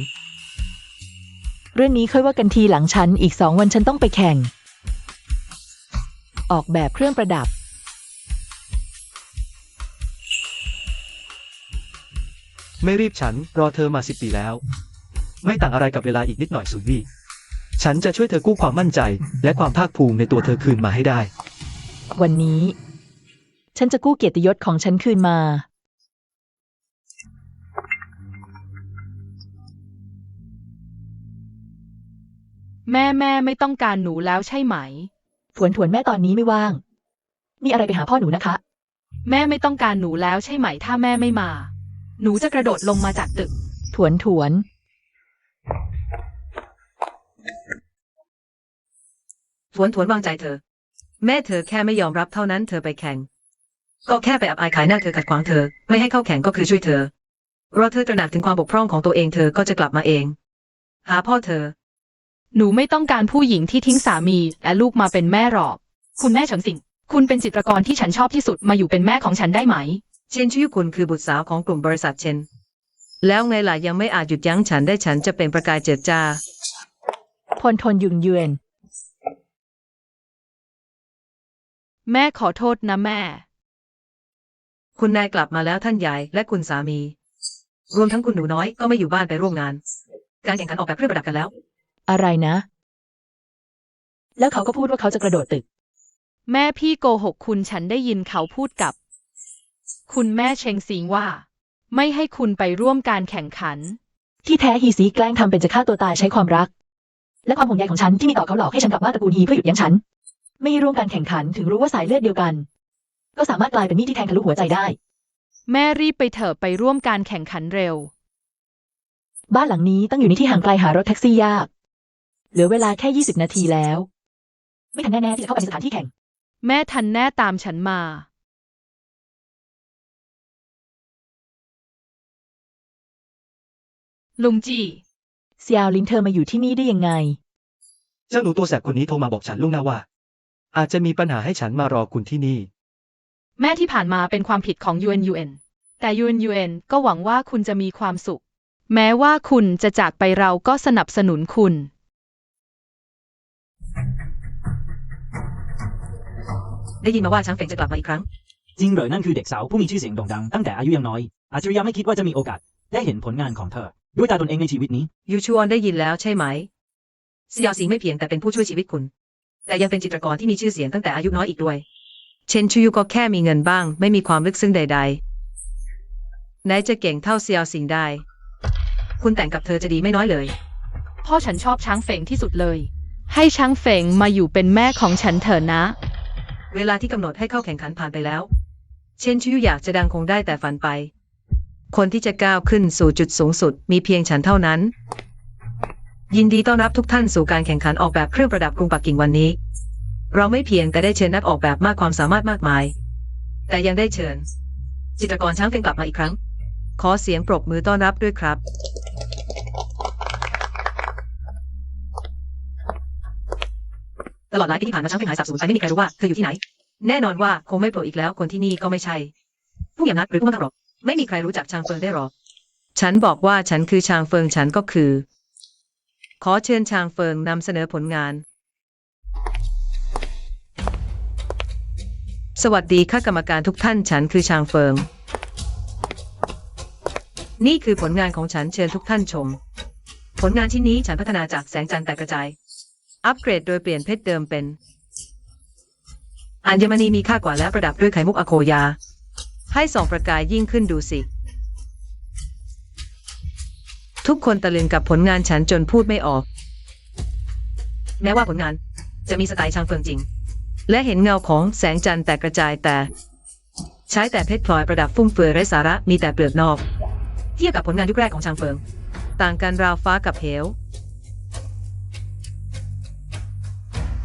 เรื่องนี้ค่อยว่ากันทีหลังฉันอีก2 วันฉันต้องไปแข่ง ออกแบบเครื่องประดับ ไม่รีบฉันรอเธอมา10 ปีแล้ว ไม่ต่างอะไรกับเวลาอีกนิดหน่อยซุยวี่ฉันจะช่วยเธอกู้ความมั่นใจ และความภาคภูมิในตัวเธอคืนมาให้ได้ วันนี้ ฉันจะกู้เกียรติยศของฉันคืนมา แม่ไม่ต้องการหนูแล้วใช่ไหม ถวนแม่ตอนนี้ไม่ว่าง มีอะไรไปหาพ่อหนูนะคะ แม่ไม่ต้องการหนูแล้วใช่ไหมถ้าแม่ไม่มา หนูจะกระโดดลงมาจากตึก ถวน ถวนวางใจเธอ แม่เธอแค่ไม่ยอมรับเท่านั้นเธอไปแข่ง ก็แค่ไปอับอายขายหน้าเธอขัดขวางเธอ ไม่ให้เข้าแข่งก็คือช่วยเธอรอเธอตระหนักถึงความบกพร่องของตัวเองเธอก็จะกลับมาเอง หาพ่อเธอ หนูไม่ต้องการผู้หญิงที่ทิ้งสามีและลูกมาเป็นแม่หรอก คุณแม่เฉิงสิง คุณเป็นจิตรกรที่ฉันชอบที่สุดมาอยู่เป็นแม่ของฉันได้ไหม เชนชื่อคุณคือบุตรสาวของกลุ่มบริษัทเชน แล้วไงล่ะยังไม่อาจหยุดยั้งฉันได้ฉันจะเป็นประกายเจิดจ้า พลทนยุนเยือน แม่ขอโทษนะแม่ คุณนายกลับมาแล้วท่านยายและคุณสามี รวมทั้งคุณหนูน้อยก็ไม่อยู่บ้านไปร่วมงาน การแข่งขันออกแบบเครื่องประดับกันแล้ว อะไรนะ แล้วเขาก็พูดว่าเขาจะกระโดดตึก แม่พี่โกหกคุณฉันได้ยินเขาพูดกับ คุณแม่เชงซิงว่า ไม่ให้คุณไปร่วมการแข่งขัน ที่แท้ฮีซีแกล้งทำเป็นจะฆ่าตัวตายใช้ความรัก และความห่วงใยของฉันที่มีต่อเขาหลอกให้ฉันกลับบ้านตระกูลฮีเพื่อหยุดยั้งฉัน ไม่ให้ร่วมการแข่งขันถึงรู้ว่าสายเลือดเดียวกัน ก็สามารถกลายเป็นมีดที่แทงทะลุหัวใจได้ แม่รีบไปเถอะไปร่วมการแข่งขันเร็ว บ้านหลังนี้ตั้งอยู่ในที่ห่างไกลหารถแท็กซี่ยาก เหลือเวลาแค่20 นาทีแล้ว ไม่ทันแน่ๆที่จะเข้าไปในสถานที่แข่ง แม่ทันแน่ตามฉันมา ลุงจี เซียวลินเธอมาอยู่ที่นี่ได้ยังไง เจ้าหนูตัวแสบคนนี้โทรมาบอกฉันล่วงหน้าว่า อาจจะมีปัญหาให้ฉันมารอคุณที่นี่ แม่ที่ผ่านมาเป็นความผิดของ UNUN แต่ UNUN ก็หวังว่าคุณจะมีความสุข แม้ว่าคุณจะจากไปเราก็สนับสนุนคุณ ได้ยินมาว่าช้างเฟงจะกลับมาอีกครั้ง จริงเหรอนั่นคือเด็กสาวผู้มีชื่อเสียงโด่งดังตั้งแต่อายุยังน้อยอาจริยะไม่คิดว่าจะมีโอกาสได้เห็นผลงานของเธอ ด้วยตาตนเองในชีวิตนี้ ยูชวนได้ยินแล้วใช่ไหมเซียวสิงไม่เพียงแต่เป็นผู้ช่วยชีวิตคุณ แต่ยังเป็นจิตรกรที่มีชื่อเสียงตั้งแต่อายุน้อยอีกด้วย เชนชูยูก็แค่มีเงินบ้างไม่มีความลึกซึ้งใดๆไหนจะเก่งเท่าเซียวสิงได้ คุณแต่งกับเธอจะดีไม่น้อยเลย พ่อฉันชอบช้างเฝงที่สุดเลย ให้ช้างเฝงมาอยู่เป็นแม่ของฉันเถอะนะ เวลาที่กำหนดให้เข้าแข่งขันผ่านไปแล้ว เชนชูยูอยากจะดังคงได้แต่ฝันไป คนที่จะก้าวขึ้นสู่จุดสูงสุดมีเพียงฉันเท่านั้น ยินดีต้อนรับทุกท่านสู่การแข่งขันออกแบบเครื่องประดับกรุงปักกิ่งวันนี้ เราไม่เพียงแต่ได้เชิญนักออกแบบมากความสามารถมากมาย แต่ยังได้เชิญ จิตรกรช้างเฟงกลับมาอีกครั้ง ขอเสียงปรบมือต้อนรับด้วยครับ ตลอดหลายปีที่ผ่านมาช้างเฟิงหายสาบสูญไปไม่มีใครรู้ว่าเธออยู่ที่ไหน แน่นอนว่าคงไม่โผล่อีกแล้วคนที่นี่ก็ไม่ใช่ ผู้อย่างนัดหรือผู้บังคับหรอกไม่มีใครรู้จักชางเฟิงได้หรอกฉันบอกว่าฉันคือชางเฟิงฉันก็คือ ขอเชิญชางเฟิงนำเสนอผลงาน สวัสดีข้ากรรมการทุกท่านฉันคือชางเฟิง นี่คือผลงานของฉันเชิญทุกท่านชม ผลงานชิ้นนี้ฉันพัฒนาจากแสงจันทร์แตกกระจาย อัปเกรดโดยเปลี่ยนเพชรเดิมเป็นอัญมณีมีค่ากว่าและประดับด้วยไข่มุกอโคยา ให้ส่องประกายยิ่งขึ้นดูสิ ทุกคนตะลึงกับผลงานฉันจนพูดไม่ออก แม้ว่าผลงานจะมีสไตล์ชางเฟิงจริง และเห็นเงาของแสงจันทร์แตกกระจายแต่ใช้แต่เพชรพลอยประดับฟุ่มเฟือยไร้สาระมีแต่เปลือกนอก เทียบกับผลงานยุคแรกของชางเฟิงต่างกันราวฟ้ากับเหว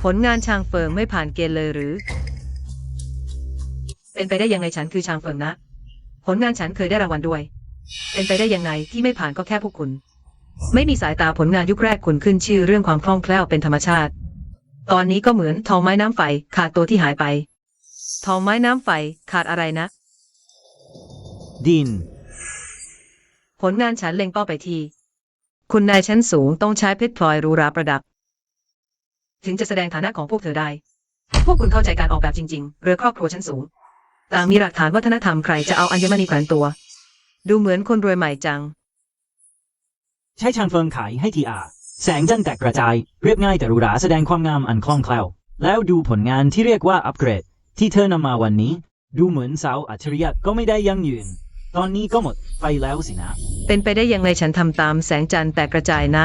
ผลงานชางเฟิงไม่ผ่านเกณฑ์เลยหรือ เป็นไปได้ยังไงฉันคือชางเฟิงนะ ผลงานฉันเคยได้รางวัลด้วย เป็นไปได้ยังไงที่ไม่ผ่านก็แค่พวกคุณ ไม่มีสายตาผลงานยุคแรกคุณขึ้นชื่อเรื่องความคล่องแคล่วเป็นธรรมชาติ ตอนนี้ก็เหมือนทองไม้น้ำไฟขาดตัวที่หายไป ทองไม้น้ำไฟขาดอะไรนะ ดิน ผลงานฉันเล็งเป้าไปที่คุณนายชั้นสูงต้องใช้เพชรพลอยหรูหราประดับ ถึงจะแสดงฐานะของพวกเธอได้ พวกคุณเข้าใจการออกแบบจริงๆเรือครอบครัวชั้นสูง ต่างมีหลักฐานวัฒนธรรมใครจะเอาอัญมณีแขวนตัว ดูเหมือนคนรวยใหม่จัง ใช้ชางเฟิงขายให้ทีอาแสงจันทร์แตกกระจายเรียบง่ายแต่หรูหราแสดงความงามอันคล่องแคล่วแล้วดูผลงานที่เรียกว่าอัปเกรด ที่เธอนำมาวันนี้ ดูเหมือนสาวอัจฉริยะก็ไม่ได้ยั่งยืน ตอนนี้ก็หมดไปแล้วสินะ เป็นไปได้ยังไงฉันทำตามแสงจันทร์แตกกระจายนะ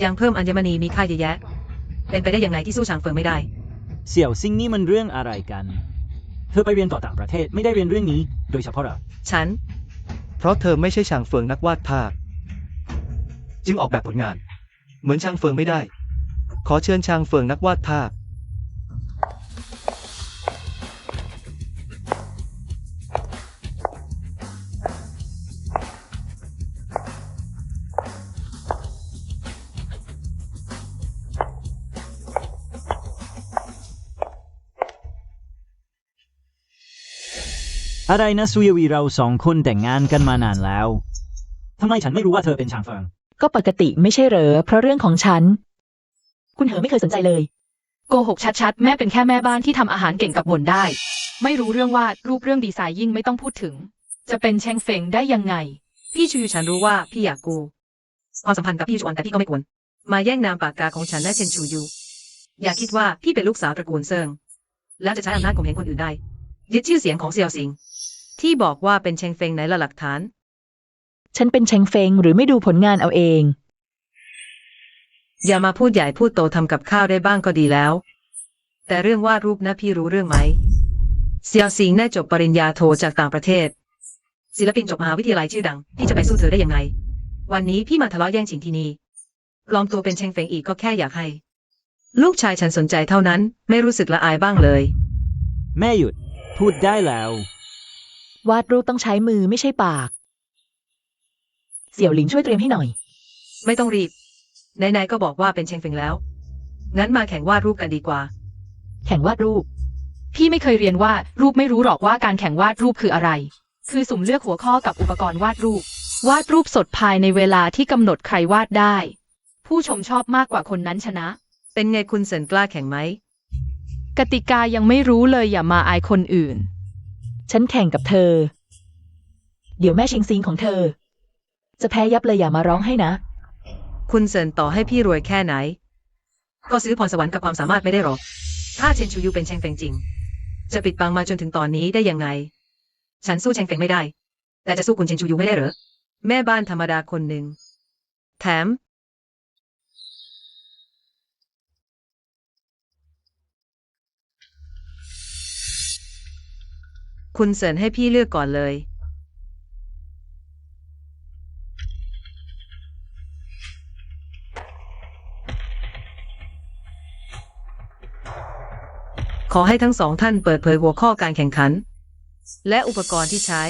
ยังเพิ่มอัญมณีมีค่าเยอะแยะ เป็นไปได้ยังไงที่สู้ชางเฟิงไม่ได้ เสี่ยวซิงนี่มันเรื่องอะไรกัน เธอไปเรียนต่อต่างประเทศไม่ได้เรียนเรื่องนี้ โดยเฉพาะเหรอ ฉัน เพราะเธอไม่ใช่ชางเฟิงนักวาดภาพ จึงออกแบบผลงาน เหมือนชางเฟิงไม่ได้ ขอเชิญชางเฟิงนักวาดภาพ อะไรนะซุยวีเราสองคนแต่งงานกันมานานแล้วทำไมฉันไม่รู้ว่าเธอเป็นชางเฟิง ก็ปกติไม่ใช่เหรอเพราะเรื่องของฉัน คุณเหอไม่เคยสนใจเลย โกหกชัดๆ แม่เป็นแค่แม่บ้านที่ทำอาหารเก่งกับบ่นได้ ไม่รู้เรื่องวาดรูปเรื่องดีไซน์ยิ่งไม่ต้องพูดถึง จะเป็นแชงเฟงได้ยังไง พี่ชูยูฉันรู้ว่าพี่อยากกูความสัมพันธ์กับพี่จวนแต่พี่ก็ไม่ควร มาแย่งนามปากกาของฉันและเชนชูยู อย่าคิดว่าพี่เป็นลูกสาวตระกูลเซิง แล้วจะใช้อำนาจข่มเหงคนอื่นได้ ยึดชื่อเสียงของเซียวซิง ที่บอกว่าเป็นเชงเฟงไหนละหลักฐาน ฉันเป็นเชงเฟงหรือไม่ดูผลงานเอาเอง อย่ามาพูดใหญ่พูดโตทำกับข้าวได้บ้างก็ดีแล้ว แต่เรื่องวาดรูปนะพี่รู้เรื่องไหม เซียวซิงได้จบปริญญาโทจากต่างประเทศ ศิลปินจบมหาวิทยาลัยชื่อดัง พี่จะไปสู้เธอได้ยังไง วันนี้พี่มาทะเลาะแย่งชิงที่นี่ปลอมตัวเป็นเชงเฟงอีกก็แค่อยากให้ ลูกชายฉันสนใจเท่านั้น ไม่รู้สึกละอายบ้างเลย แม่หยุด พูดได้แล้ว วาดรูปต้องใช้มือไม่ใช่ปาก เสี่ยวหลิงช่วยเตรียมให้หน่อย ไม่ต้องรีบไหนๆก็บอกว่าเป็นเชงเฟงแล้ว งั้นมาแข่งวาดรูปกันดีกว่า แข่งวาดรูป พี่ไม่เคยเรียนวาดรูปไม่รู้หรอกว่าการแข่งวาดรูปคืออะไร คือสุ่มเลือกหัวข้อกับอุปกรณ์วาดรูป วาดรูปสดภายในเวลาที่กำหนดใครวาดได้ ผู้ชมชอบมากกว่าคนนั้นชนะ เป็นไงคุณเซินกล้าแข่งไหม กติกายังไม่รู้เลยอย่ามาอายคนอื่น ฉันแข่งกับเธอ เดี๋ยวแม่ชิงซิงของเธอ จะแพ้ยับเลยอย่ามาร้องให้นะ คุณเซินต่อให้พี่รวยแค่ไหน ก็ซื้อพรสวรรค์กับความสามารถไม่ได้หรอก ถ้าเชนชูยูเป็นเชงเฟงจริง จะปิดบังมาจนถึงตอนนี้ได้ยังไง ฉันสู้เชงเฟงไม่ได้ แต่จะสู้คุณเชนชูยูไม่ได้เหรอ แม่บ้านธรรมดาคนหนึ่ง แถม คุณเซินให้พี่เลือกก่อนเลย ขอให้ทั้งสองท่านเปิดเผยหัวข้อการแข่งขัน และอุปกรณ์ที่ใช้ ผ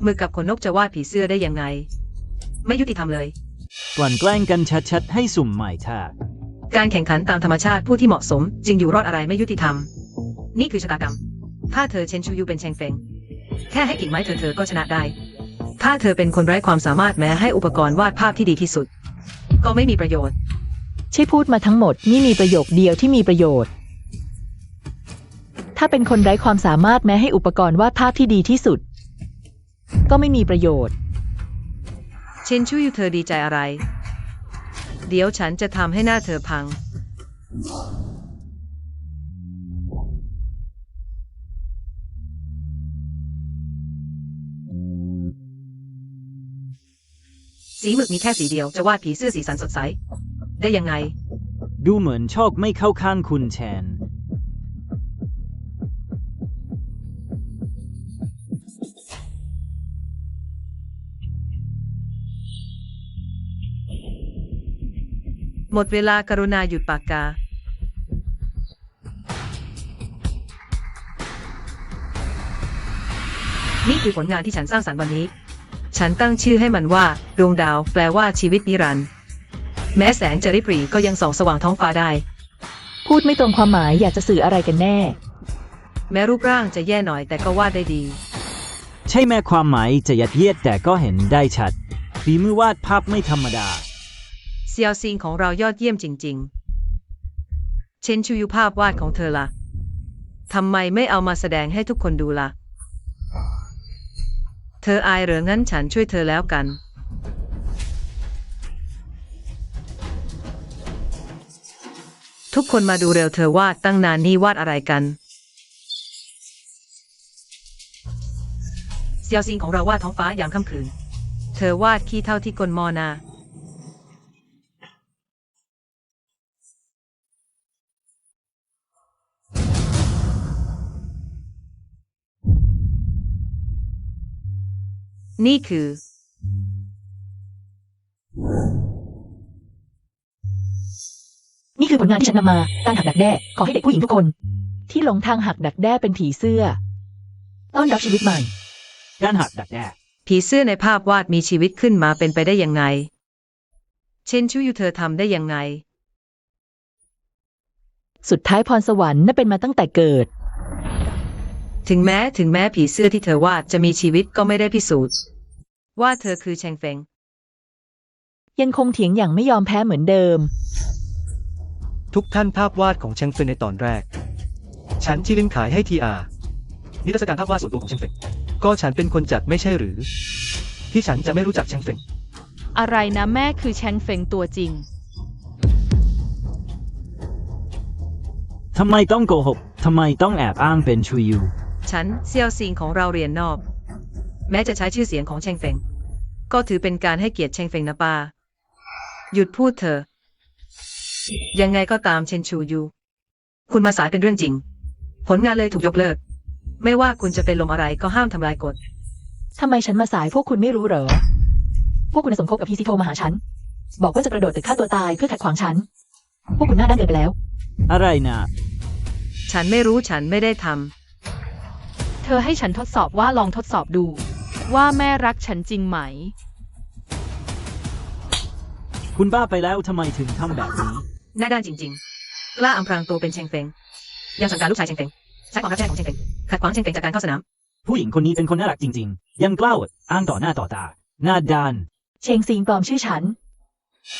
มือกับขนนกจะวาดผีเสื้อได้ยังไง ไม่ยุติธรรมเลย กลั่นแกล้งกันชัดๆให้สุ่มใหม่ท่า การแข่งขันตามธรรมชาติผู้ที่เหมาะสมจึงอยู่รอดอะไรไม่ยุติธรรม นี่คือชะตากรรม ถ้าเธอเชนชูยูเป็นเชงเฟงแค่ให้กิ่งไม้เธอก็ชนะได้ ถ้าเธอเป็นคนไร้ความสามารถแม้ให้อุปกรณ์วาดภาพที่ดีที่สุด ก็ไม่มีประโยชน์ ที่พูดมาทั้งหมดนี่มีประโยคเดียวที่มีประโยชน์ ถ้าเป็นคนไร้ความสามารถแม้ให้อุปกรณ์วาดภาพที่ดีที่สุด ก็ไม่มีประโยชน์ เชนชูยูเธอดีใจอะไร เดี๋ยวฉันจะทำให้หน้าเธอพัง สีหมึกมีแค่สีเดียวจะวาดผีเสื้อสีสันสดใสได้ยังไง ดูเหมือนโชคไม่เข้าข้างคุณแชน หมดเวลากรุณาหยุดปากกา นี่คือผลงานที่ฉันสร้างสรรค์วันนี้ ฉันตั้งชื่อให้มันว่าดวงดาวแปลว่าชีวิตนิรันดร์แม้แสงจะริบหรี่ก็ยังส่องสว่างท้องฟ้าได้ พูดไม่ตรงความหมายอยากจะสื่ออะไรกันแน่ แม้รูปร่างจะแย่หน่อยแต่ก็วาดได้ดี ใช่แม้ความหมายจะยัดเยียดแต่ก็เห็นได้ชัดฝีมือวาดภาพไม่ธรรมดา เซียวซิงของเรายอดเยี่ยมจริงๆ เชนชูยูภาพวาดของเธอล่ะ ทำไมไม่เอามาแสดงให้ทุกคนดูล่ะ เธออายเหรองั้นฉันช่วยเธอแล้วกัน ทุกคนมาดูเร็วเธอวาดตั้งนานนี่วาดอะไรกัน เซียวซิงของเราวาดท้องฟ้ายามค่ำคืน เธอวาดขี้เท่าที่ก้นหม้อนานี่คือ นี่คือผลงานที่ฉันนำมาการหักดักแด้ขอให้เด็กผู้หญิงทุกคน ที่หลงทางหักดักแด้เป็นผีเสื้อต้อนรับชีวิตใหม่ การหักดักแด้ ผีเสื้อในภาพวาดมีชีวิตขึ้นมาเป็นไปได้ยังไง เช่นชูยูเธอทำได้ยังไง สุดท้ายพรสวรรค์น่ะเป็นมาตั้งแต่เกิด ถึงแม้ผีเสื้อที่เธอวาดจะมีชีวิตก็ไม่ได้พิสูจน์ว่าเธอคือเชงเฟง ยังคงเถียงอย่างไม่ยอมแพ้เหมือนเดิม ทุกท่านภาพวาดของเชงเฟงในตอนแรก ฉันที่ลิงขายให้ทีอานิทรรศการภาพวาดส่วนตัวของเชงเฟงก็ฉันเป็นคนจัดไม่ใช่หรือ ที่ฉันจะไม่รู้จักเชงเฟง อะไรนะแม่คือแชงเฟงตัวจริง ทำไมต้องโกหกทำไมต้องแอบอ้างเป็นชูยู ฉันเซียวซิงของเราเรียนนอก แม้จะใช้ชื่อเสียงของเชงเฟงก็ถือเป็นการให้เกียรติเชงเฟงนะป้าหยุดพูดเถอะยังไงก็ตามเชนชูยูคุณมาสายเป็นเรื่องจริง ผลงานเลยถูกยกเลิก ไม่ว่าคุณจะเป็นลมอะไรก็ห้ามทำลายกฎ ทำไมฉันมาสายพวกคุณไม่รู้เหรอ พวกคุณสมคบกับพี่ซิโทรมาหาฉัน บอกว่าจะกระโดดตึกฆ่าตัวตายเพื่อขัดขวางฉัน พวกคุณหน้าด้านเกินไปแล้ว อะไรนะ ฉันไม่รู้ฉันไม่ได้ท เธอให้ฉันทดสอบว่าลองทดสอบดู ว่าแม่รักฉันจริงไหม คุณบ้าไปแล้วทำไมถึงทำแบบนี้ ำหน้าด้านจริงๆ กล้าอำพรางตัวเป็นเชงเฟงยังสั่งการลูกชายเชงเฟงใช้ความรับแจ้งของเชงเฟงขัดขวางเชงเฟงจากการเข้าสนาม ผู้หญิงคนนี้เป็นคนน่ารักจริงๆ ยังกล้าอ้างต่อหน้าต่อตา หน้าด้าน เชงซิงปลอมชื่อฉัน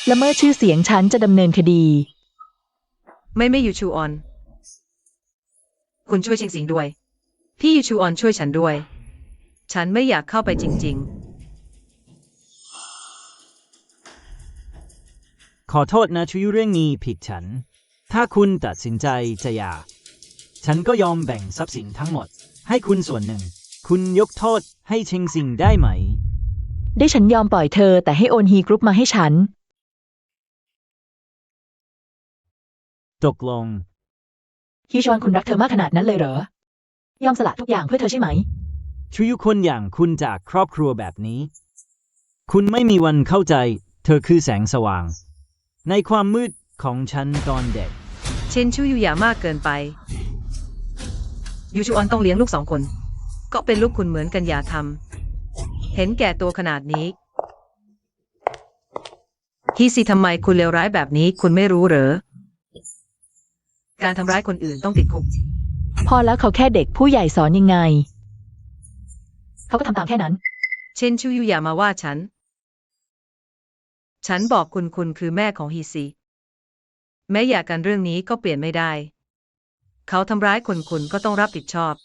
ละเมิดชื่อเสียงฉันจะดำเนินคดี ไม่ยูชูออน คุณช่วยเชงสิงด้วย พี่ยูชูออนช่วยฉันด้วย ฉันไม่อยากเข้าไปจริง ขอโทษนะชูยูเรื่องนี้ผิดฉัน ถ้าคุณตัดสินใจจะหย่าฉันก็ยอมแบ่งทรัพย์สินทั้งหมด ให้คุณส่วนหนึ่ง คุณยกโทษให้เชงซิงได้ไหม ได้ฉันยอมปล่อยเธอแต่ให้โอนฮีกรุ๊ปมาให้ฉัน ตกลง ฮีชอนคุณรักเธอมากขนาดนั้นเลยเหรอ ยอมสละทุกอย่างเพื่อเธอใช่ไหม ชูยูคนอย่างคุณจากครอบครัวแบบนี้ คุณไม่มีวันเข้าใจ เธอคือแสงสว่าง ในความมืดของฉันตอนเด็ก ๆ เชนชูยูอย่ามากเกินไป ยูชูออนต้องเลี้ยงลูก2 คน ก็เป็นลูกคุณเหมือนกันอย่าท เห็นแก่ตัวขนาดนี้ฮีซีทำไมคุณเลวร้ายแบบนี้คุณไม่รู้เหรอ การทำร้ายคนอื่นต้องติดคุก พอแล้วเขาแค่เด็กผู้ใหญ่สอนยังไง เขาก็ทำตามแค่นั้น เช่นชูยูอย่ามาว่าฉัน ฉันบอกคุณคือแม่ของฮีซี แม้อยากกันเรื่องนี้ก็เปลี่ยนไม่ได้ เขาทำร้ายคุณก็ต้องรับผิดชอบ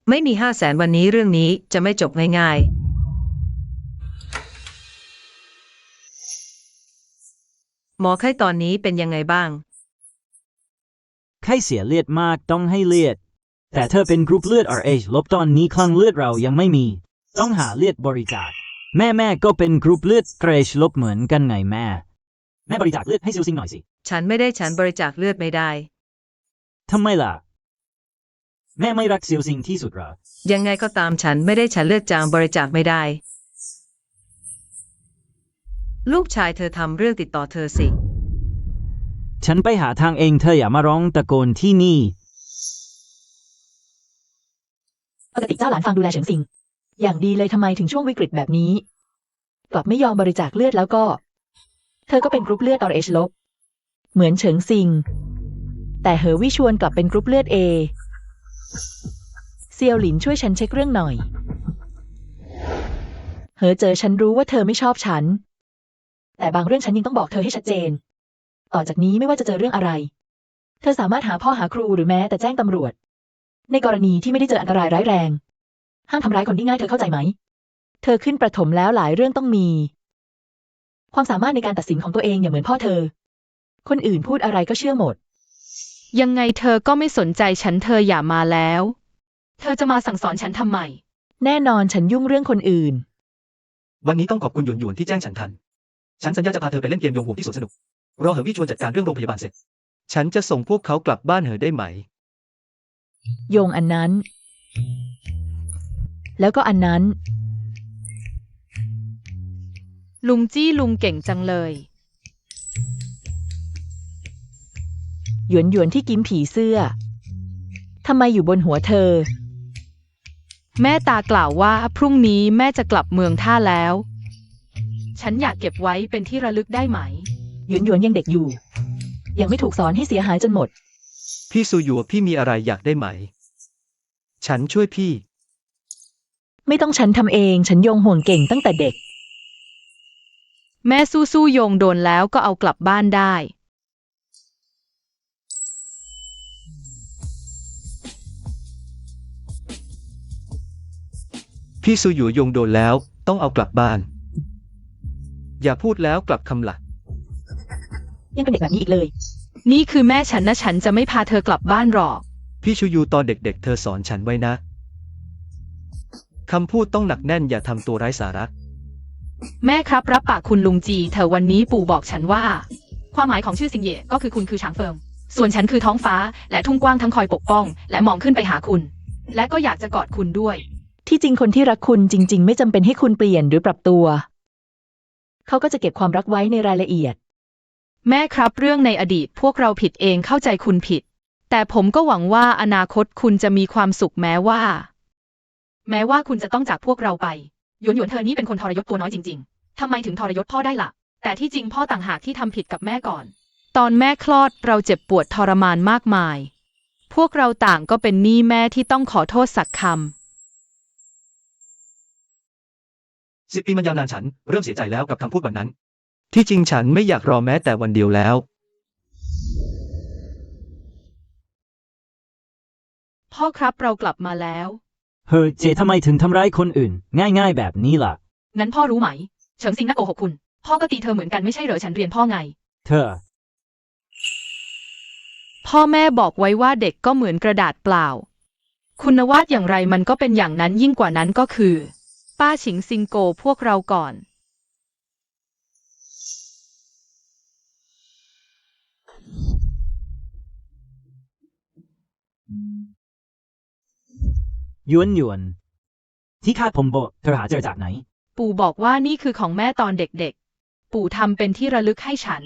ไม่มี500,000วันนี้เรื่องนี้จะไม่จบง่ายๆ หมอไข้ตอนนี้เป็นยังไงบ้าง ไข้เสียเลือดมากต้องให้เลือด แต่เธอเป็นกรุ๊ปเลือด RH ลบตอนนี้คลั่งเลือดเรายังไม่มี ต้องหาเลือดบริจาค แม่ก็เป็นกรุ๊ปเลือด RH ลบเหมือนกันไงแม่บริจาคเลือดให้ซิลซิงหน่อยสิ ฉันบริจาคเลือดไม่ได้ ทำไมล่ะ แม่ไม่รักซิลซิงที่สุดเหรอ ยังไงก็ตามฉันเลือดจางบริจาคไม่ได้ ลูกชายเธอทำเรื่องติดต่อเธอสิ ฉันไปหาทางเองเธออย่ามาร้องตะโกนที่นี่ ปกติเจ้าหลานฟังดูแลเฉิงซิง อย่างดีเลยทำไมถึงช่วงวิกฤตแบบนี้ กลับไม่ยอมบริจาคเลือดแล้วก็ เธอก็เป็นกรุ๊ปเลือด RH ลบ เหมือนเฉิงซิง แต่เหอวิชวนกลับเป็นกรุ๊ปเลือด A เซียวหลินช่วยฉันเช็คเรื่องหน่อย เหอเจอฉันรู้ว่าเธอไม่ชอบฉัน แต่บางเรื่องฉันยังต้องบอกเธอให้ชัดเจน ต่อจากนี้ไม่ว่าจะเจอเรื่องอะไร เธอสามารถหาพ่อหาครูหรือแม้แต่แจ้งตำรวจ ในกรณีที่ไม่ได้เจออันตรายร้ายแรง ห้ามทำร้ายคนที่ง่ายเธอเข้าใจไหม เธอขึ้นประถมแล้วหลายเรื่องต้องมี ความสามารถในการตัดสินของตัวเองอย่าเหมือนพ่อเธอ คนอื่นพูดอะไรก็เชื่อหมด ยังไงเธอก็ไม่สนใจฉันเธออย่ามาแล้ว เธอจะมาสั่งสอนฉันทำไม แน่นอนฉันยุ่งเรื่องคนอื่น วันนี้ต้องขอบคุณหยวนที่แจ้งฉันทัน ฉันสัญญาจะพาเธอไปเล่นเกมโยงห่วงที่สวนสนุก รอเหอวี่ชวนจัดการเรื่องโรงพยาบาลเสร็จ ฉันจะส่งพวกเขากลับบ้านเหอได้ไหม โยงอันนั้น แล้วก็อันนั้น ลุงจี้ลุงเก่งจังเลย หยวนที่กิ้มผีเสื้อ ทำไมอยู่บนหัวเธอ แม่ตากล่าวว่าพรุ่งนี้แม่จะกลับเมืองท่าแล้ว ฉันอยากเก็บไว้เป็นที่ระลึกได้ไหม หยวนยังเด็กอยู่ ยังไม่ถูกสอนให้เสียหายจนหมด พี่ซูหยัวพี่มีอะไรอยากได้ไหม ฉันช่วยพี่ ไม่ต้องฉันทำเอง ฉันโยงห่วงเก่งตั้งแต่เด็ก แม่สู้โยงโดนแล้วก็เอากลับบ้านได้ พี่ซูหยัวยงโดนแล้วต้องเอากลับบ้าน อย่าพูดแล้วกลับคำหลัก ยังเป็นเด็กแบบนี้อีกเลย นี่คือแม่ฉันนะฉันจะไม่พาเธอกลับบ้านหรอก พี่ชูยูตอนเด็กๆ เธอสอนฉันไว้นะ คำพูดต้องหนักแน่นอย่าทำตัวไร้สาระ แม่ครับรับปากคุณลุงจีเธอวันนี้ปู่บอกฉันว่า ความหมายของชื่อซิงเย่ก็คือคุณคือช้างเฟิงส่วนฉันคือท้องฟ้าและทุ่งกว้างทั้งคอยปกป้อง และมองขึ้นไปหาคุณ และก็อยากจะกอดคุณด้วย ที่จริงคนที่รักคุณจริง ๆ ไม่จำเป็นให้คุณเปลี่ยนหรือปรับตัว เขาก็จะเก็บความรักไว้ในรายละเอียด แม่ครับเรื่องในอดีตพวกเราผิดเองเข้าใจคุณผิด แต่ผมก็หวังว่าอนาคตคุณจะมีความสุขแม้ว่าคุณจะต้องจากพวกเราไปหยวนเธอนี่เป็นคนทรยศตัวน้อยจริงๆทำไมถึงทรยศพ่อได้ล่ะ แต่ที่จริงพ่อต่างหากที่ทำผิดกับแม่ก่อน ตอนแม่คลอดเราเจ็บปวดทรมานมากมาย พวกเราต่างก็เป็นหนี้แม่ที่ต้องขอโทษสักคำ 10 ปีมันยาวนานฉันเริ่มเสียใจแล้วกับคำพูดวันนั้น ที่จริงฉันไม่อยากรอแม้แต่วันเดียวแล้ว พ่อครับเรากลับมาแล้ว เฮ้ยเจทำไมถึงทำร้ายคนอื่น ง่ายๆแบบนี้ล่ะ งั้นพ่อรู้ไหมเฉิงซิงนักโกหกคุณ พ่อก็ตีเธอเหมือนกันไม่ใช่เหรอฉันเรียนพ่อไง เธอ พ่อแม่บอกไว้ว่าเด็กก็เหมือนกระดาษเปล่า คุณวาดอย่างไรมันก็เป็นอย่างนั้นยิ่งกว่านั้นก็คือ ป้าฉิงซิงโกพวกเราก่อน หยวนที่คาดผมโบเธอหาเจอจากไหน ปู่บอกว่านี่คือของแม่ตอนเด็กๆ ปู่ทำเป็นที่ระลึกให้ฉัน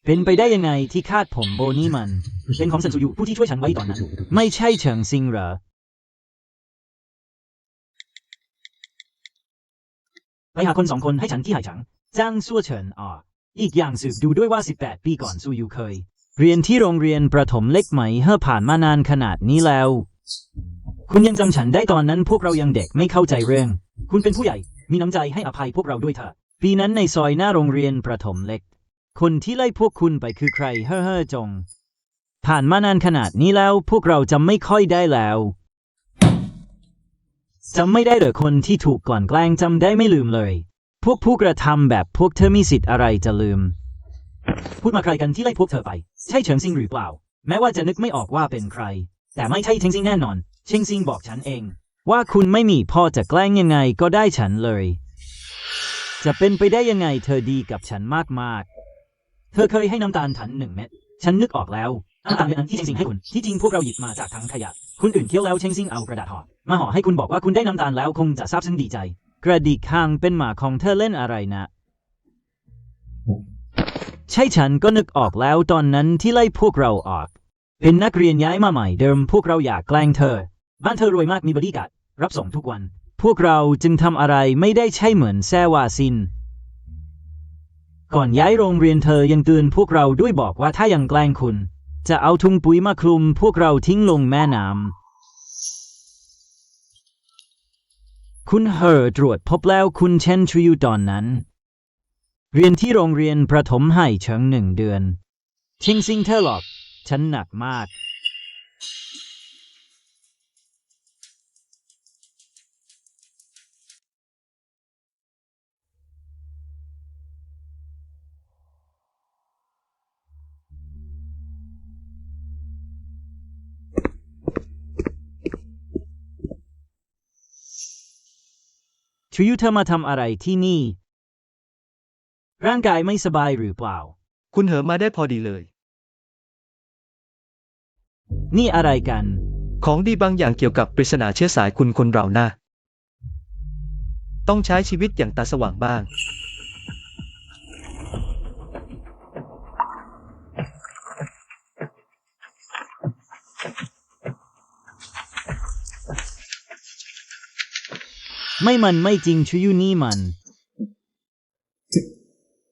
เป็นไปได้ยังไงที่คาดผมโบนี่มันเป็นของเซินซูยูผู้ที่ช่วยฉันไว้ตอนนั้น ไม่ใช่เฉิงซิงเหรอ ไปหาคน2 คนให้ฉันที่ไหฉังจ้างซั่วเฉินอีกอย่างสืบดูด้วยว่า18 ปีก่อนซูยูเคย เรียนที่โรงเรียนประถมเล็กไหมผ่านมานานขนาดนี้แล้ว คุณยังจำฉันได้ตอนนั้นพวกเรายังเด็กไม่เข้าใจเรื่อง คุณเป็นผู้ใหญ่มีน้ำใจให้อภัยพวกเราด้วยเถอะปีนั้นในซอยหน้าโรงเรียนประถมเล็กคนที่ไล่พวกคุณไปคือใครจงผ่านมานานขนาดนี้แล้วพวกเราจำไม่ค่อยได้แล้วจำไม่ได้เหรอคนที่ถูกกลั่นแกล้งจำได้ไม่ลืมเลยพวกผู้กระทำแบบพวกเธอมีสิทธิ์อะไรจะลืมพูดมาใครกันที่ไล่พวกเธอไปใช่เฉิงซิงหรือเปล่าแม้ว่าจะนึกไม่ออกว่าเป็นใครแต่ไม่ใช่เฉิงซิงแน่นอนเฉิงซิงบอกฉันเองว่าคุณไม่มีพ่อจะแกล้งยังไงก็ได้ฉันเลยจะเป็นไปได้ยังไงเธอดีกับฉันมากๆเธอเคยให้น้ำตาลฉัน1 เม็ดฉันนึกออกแล้วน้ำตาลเป็นอันที่เฉิงซิงให้คุณที่จริงพวกเราหยิบมาจากถังขยะคุณอื่นเคี้ยวแล้วเฉิงซิงเอากระดาษห่อมาห่อให้คุณบอกว่าคุณได้น้ำตาลแล้วคงจะซาบซึ้งดีใจกระดิกคางเป็นหมาของเธอเล่นอะไรนะใช่ฉันก็นึกออกแล้วตอนนั้นที่ไล่พวกเราออกเป็นนักเรียนย้ายมาใหม่เดิมพวกเราอยากแกล้งเธอบ้านเธอรวยมากมีบอดี้การ์ดรับส่งทุกวันพวกเราจึงทำอะไรไม่ได้ใช่เหมือนแซวาซินก่อนย้ายโรงเรียนเธอยังเตือนพวกเราด้วยบอกว่าถ้ายังแกล้งคุณจะเอาถุงปุ๋ยมาคลุมพวกเราทิ้งลงแม่น้ำคุณตรวจพบแล้วคุณเชนชูยูตอนนั้นเรียนที่โรงเรียนประถมไห่เฉิง1 เดือนเฉิงซิงเธอหลอกฉันหนักมากชูยูเธอมาทำอะไรที่นี่ร่างกายไม่สบายหรือเปล่าคุณเหอมาได้พอดีเลย นี่อะไรกัน ของดีบางอย่างเกี่ยวกับปริศนาเชื้อสายคุณคนเรานะต้องใช้ชีวิตอย่างตาสว่างบ้าง มันไม่จริงชูยูนี่มัน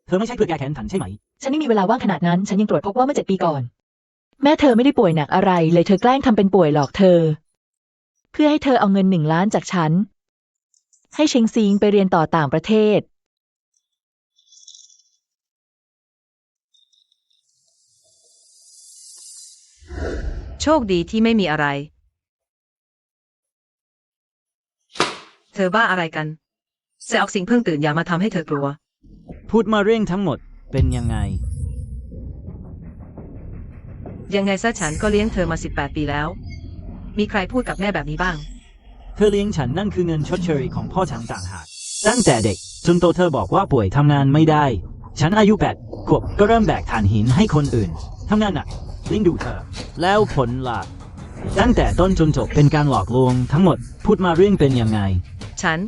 เธอไม่ใช่เพื่อแก้แค้นฉันใช่ไหมฉันไม่มีเวลาว่างขนาดนั้นฉันยังตรวจพบว่าเมื่อ7 ปีก่อนแม่เธอไม่ได้ป่วยหนักอะไรเลยเธอแกล้งทำเป็นป่วยหลอกเธอเพื่อให้เธอเอาเงิน1 ล้านจากฉันให้เชงซิงไปเรียนต่อต่างประเทศโชคดีที่ไม่มีอะไร เธอบ้าอะไรกันแซออกซิงเพิ่งตื่นอย่ามาทำให้เธอกลัวพูดมาเรื่องทั้งหมดเป็นยังไงยังไงซะฉันก็เลี้ยงเธอมา18 ปีแล้วมีใครพูดกับแม่แบบนี้บ้างเธอเลี้ยงฉันนั่นคือเงินชดเชยของพ่อฉันต่างหากตั้งแต่เด็กจนโตเธอบอกว่าป่วยทำงานไม่ได้ฉันอายุ8 ขวบก็เริ่มแบกถ่านหินให้คนอื่นทำงานหนักเลี้ยงดูเธอแล้วผลล่ะตั้งแต่ต้นจนจบเป็นการหลอกลวงทั้งหมดพูดมาเรื่องเป็นยังไงฉัน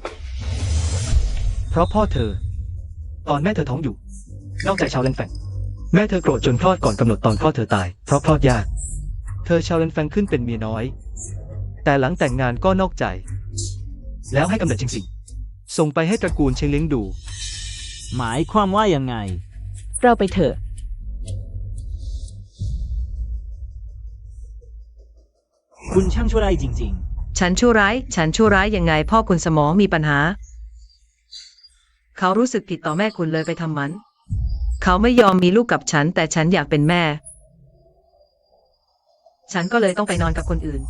เพราะพ่อเธอตอนแม่เธอท้องอยู่นอกใจชาวเลนแฟงแม่เธอโกรธจนคลอดก่อนกำหนดตอนพ่อเธอตายเพราะคลอดยากเธอชาวเลนแฟงขึ้นเป็นเมียน้อยแต่หลังแต่งงานก็นอกใจแล้วให้กำเนิดจริงๆส่งไปให้ตระกูลเชงเลี้ยงดูหมายความว่ายังไงเราไปเถอะคุณช่างชั่วร้ายจริงๆฉันชั่วร้ายยังไงพ่อคุณสมองมีปัญหาเขารู้สึกผิดต่อแม่คุณเลยไปทำมันเขาไม่ยอมมีลูกกับฉันแต่ฉันอยากเป็นแม่ฉันก็เลยต้องไปนอนกับคนอื่น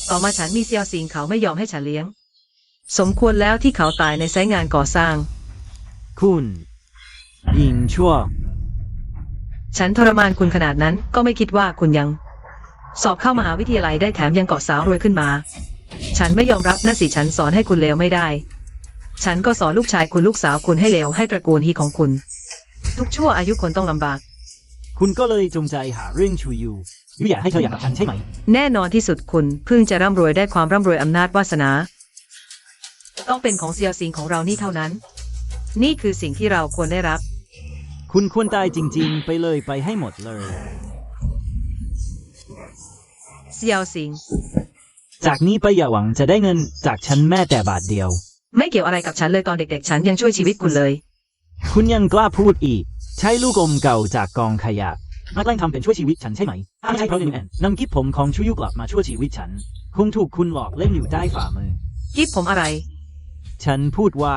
ต่อมาฉันมีเซียวซิงเขาไม่ยอมให้ฉันเลี้ยงสมควรแล้วที่เขาตายในไซต์งานก่อสร้างคุณหญิงชั่วฉันทรมานคุณขนาดนั้นก็ไม่คิดว่าคุณยังสอบเข้ามหาวิทยาลัยได้แถมยังเกาะสาวรวยขึ้นมาฉันไม่ยอมรับนะสิฉันสอนให้คุณเลวไม่ได้ฉันก็สอนลูกชายคุณลูกสาวคุณให้เลวให้ตระกูลฮีของคุณทุกชั่วอายุคนต้องลำบากคุณก็เลยจงใจหาเรื่องชูยูอยากให้เธออยากกับฉันใช่ไหมแน่นอนที่สุดคุณเพิ่งจะร่ำรวยได้ความร่ำรวยอำนาจวาสนาต้องเป็นของเซียวซิงของเรานี่เท่านั้นนี่คือสิ่งที่เราควรได้รับคุณควรตายจริงๆไปเลยไปให้หมดเลยเซียวซิงจากนี้ไปอย่าหวังจะได้เงินจากฉันแม้แต่บาทเดียว ไม่เกี่ยวอะไรกับฉันเลยตอนเด็กๆ ฉันยังช่วยชีวิตคุณเลย คุณยังกล้าพูดอีก ใช้ลูกอมเก่าจากกองขยะมาแกล้งทำเป็นช่วยชีวิตฉันใช่ไหมถ้าไม่ใช่เพราะนำกิฟผมของชูยุกลับมาช่วยชีวิตฉัน คงถูกคุณหลอกเล่นอยู่ใต้ฝ่ามือ กิฟผมอะไร ฉันพูดว่า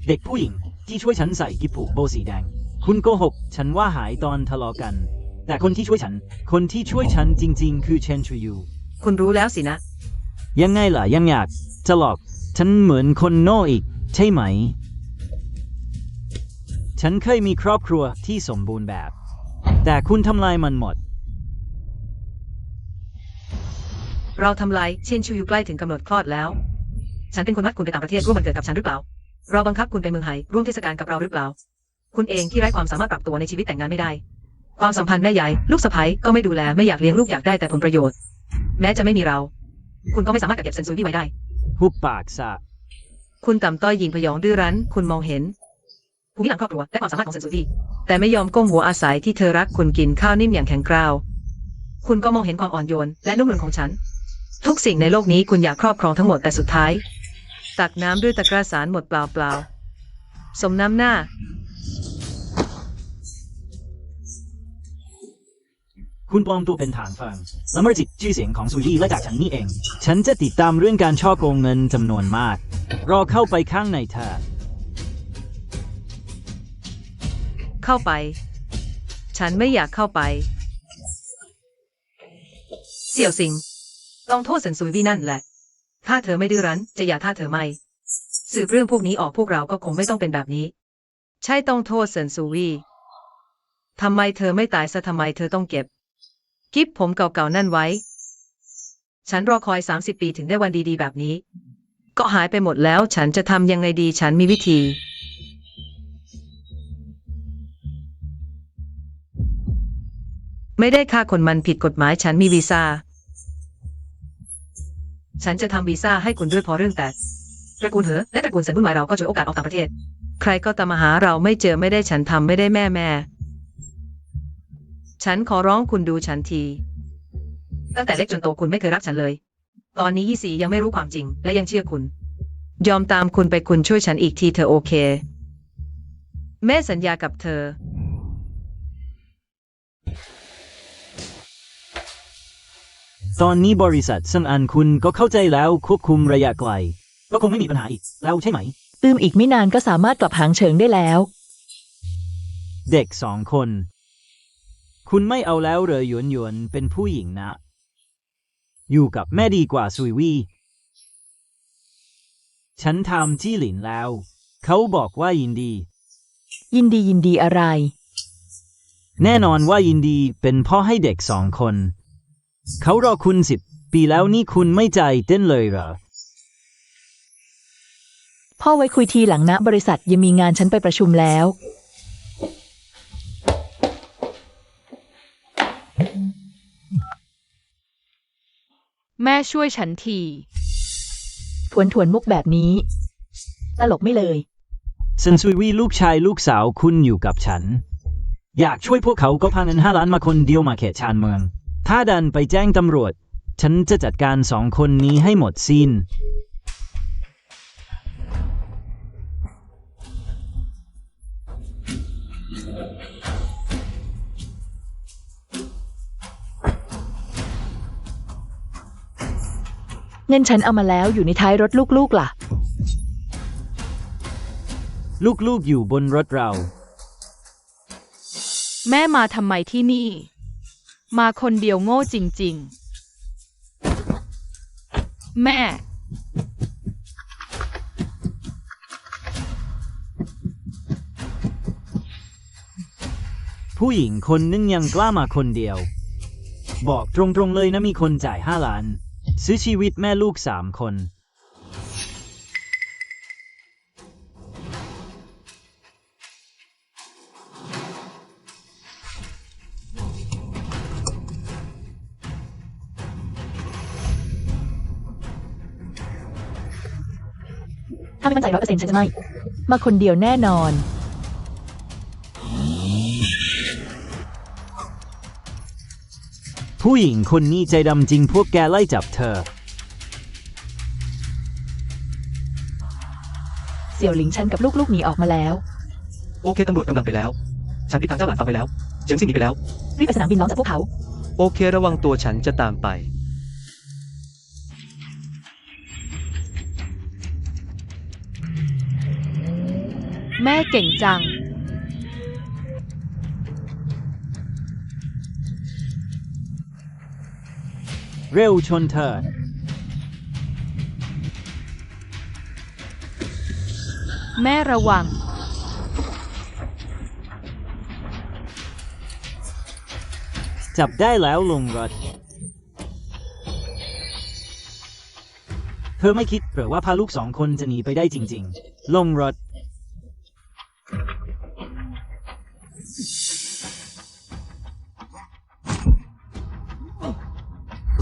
เด็กผู้หญิงที่ช่วยฉันใส่กิฟผูกโบสีแดง คุณโกหกฉันว่าหายตอนทะเลาะกัน แต่คนที่ช่วยฉันจริงๆ คือเชนชูยู คุณรู้แล้วสินะ ยังไงล่ะยังอยากจะหลอกฉันเหมือนคนโง่อีก ใช่ไหม ฉันเคยมีครอบครัวที่สมบูรณ์แบบ แต่คุณทำลายมันหมด เราทำลายเช่นชูอยู่ใกล้ถึงกำหนดคลอดแล้ว ฉันเป็นคนนัดคุณไปต่างประเทศร่วมวันเกิดกับฉันหรือเปล่า เราบังคับคุณไปเมืองไทยร่วมเทศกาลกับเราหรือเปล่า คุณเองที่ไร้ความสามารถปรับตัวในชีวิตแต่งงานไม่ได้ ความสัมพันธ์แม่ยายลูกสะใภ้ก็ไม่ดูแลไม่อยากเลี้ยงลูกอยากได้แต่ผลประโยชน์ แม้จะไม่มีเรา คุณก็ไม่สามารถกักเก็บเซนซูรี่ไว้ได้ หุบปากซะ คุณต่ำต้อยหญิงพยองดื้อรั้น คุณมองเห็นภูมิหลังครอบครัวและความสามารถของเซนซูรี่แต่ไม่ยอมก้มหัวอาศัยที่เธอรักคุณกินข้าวนิ่มอย่างแข็งกร้าว คุณก็มองเห็นความอ่อนโยนและนุ่มนวลของฉัน ทุกสิ่งในโลกนี้คุณอยากครอบครองทั้งหมดแต่สุดท้าย ตักน้ำด้วยตะกร้าสารหมดเปล่าๆสมน้ำหน้า คุณปลอมตัวเป็นฐานฟังละเมิดสิทธิชื่อเสียงของซูยี่และจากฉันนี่เอง ฉันจะติดตามเรื่องการช่อโกงเงินจำนวนมาก รอเข้าไปข้างในเธอ เข้าไป ฉันไม่อยากเข้าไป เสี่ยวสิงต้องโทษเซินซุยวี่นั่นแหละ ถ้าเธอไม่ดื้อรั้นจะอย่าถ้าเธอไม่สืบเรื่องพวกนี้ออกพวกเราก็คงไม่ต้องเป็นแบบนี้ ใช่ต้องโทษเซินซูวี่ทำไมเธอไม่ตายซะทำไมเธอต้องเก็บกิฟผมเก่าๆนั่นไว้ ฉันรอคอย30 ปีถึงได้วันดีๆแบบนี้ ก็หายไปหมดแล้วฉันจะทำยังไงดีฉันมีวิธี ไม่ได้ฆ่าคนมันผิดกฎหมายฉันมีวีซ่า ฉันจะทำวีซ่าให้คุณด้วยพอเรื่องแต่ตระกูลเหอและตระกูลเซินวุ่นวายเราก็ฉวยโอกาสออกต่างประเทศ ใครก็ตามมาหาเราไม่เจอไม่ได้ฉันทำไม่ได้แม่ ฉันขอร้องคุณดูฉันที ตั้งแต่เล็กจนโตคุณไม่เคยรักฉันเลย ตอนนี้ยี่สียังไม่รู้ความจริงและยังเชื่อคุณ ยอมตามคุณไปคุณช่วยฉันอีกทีเธอโอเค แม่สัญญากับเธอ ตอนนี้บริษัทซัมอันคุณก็เข้าใจแล้วควบคุมระยะไกล ก็คงไม่มีปัญหาอีกแล้วใช่ไหม อีกไม่นานก็สามารถกลับหางเฉิงได้แล้ว เด็ก2 คน คุณไม่เอาแล้วเหรอหยวนเป็นผู้หญิงนะ อยู่กับแม่ดีกว่าซุยวี่ฉันทำจี้หลินแล้ว เขาบอกว่ายินดี ยินดีอะไร แน่นอนว่ายินดีเป็นพ่อให้เด็ก2 คน เขารอคุณ10 ปีแล้วนี่คุณไม่ใจเต้นเลยเหรอ พ่อไว้คุยทีหลังนะบริษัทยังมีงานฉันไปประชุมแล้ว แม่ช่วยฉันที ทวนมุกแบบนี้ ตลกไม่เลย ซันซุยวี่ลูกชายลูกสาวคุณอยู่กับฉัน อยากช่วยพวกเขาก็พาเงิน5 ล้านมาคนเดียวมาเขตชานเมือง ถ้าดันไปแจ้งตำรวจ ฉันจะจัดการ2 คนนี้ให้หมดสิ้น เงินฉันเอามาแล้วอยู่ในท้ายรถลูกๆล่ะ ลูกๆอยู่บนรถเรา แม่มาทำไมที่นี่ มาคนเดียวโง่จริงๆ แม่ ผู้หญิงคนนึงยังกล้ามาคนเดียว บอกตรงๆเลยนะมีคนจ่าย5 ล้าน ซื้อชีวิตแม่ลูก3 คน ถ้าไม่มั่นใจ100%ฉันจะไม่ มาคนเดียวแน่นอน ผู้หญิงคนนี้ใจดำจริงพวกแกไล่จับเธอ เสี่ยวหลิงฉันกับลูกๆหนีออกมาแล้ว โอเคตำรวจกำลังไปแล้ว ฉันติดตามเจ้าหลานฟังไปแล้วเฉิงซิงหนีไปแล้ว รีบไปสนามบินล้อมจับพวกเขา โอเคระวังตัวฉันจะตามไป แม่เก่งจัง เร็วชนเธอ แม่ระวัง จับได้แล้วลงรถ เธอไม่คิดหรือว่าพาลูก2 คนจะหนีไปได้จริงๆ ลงรถ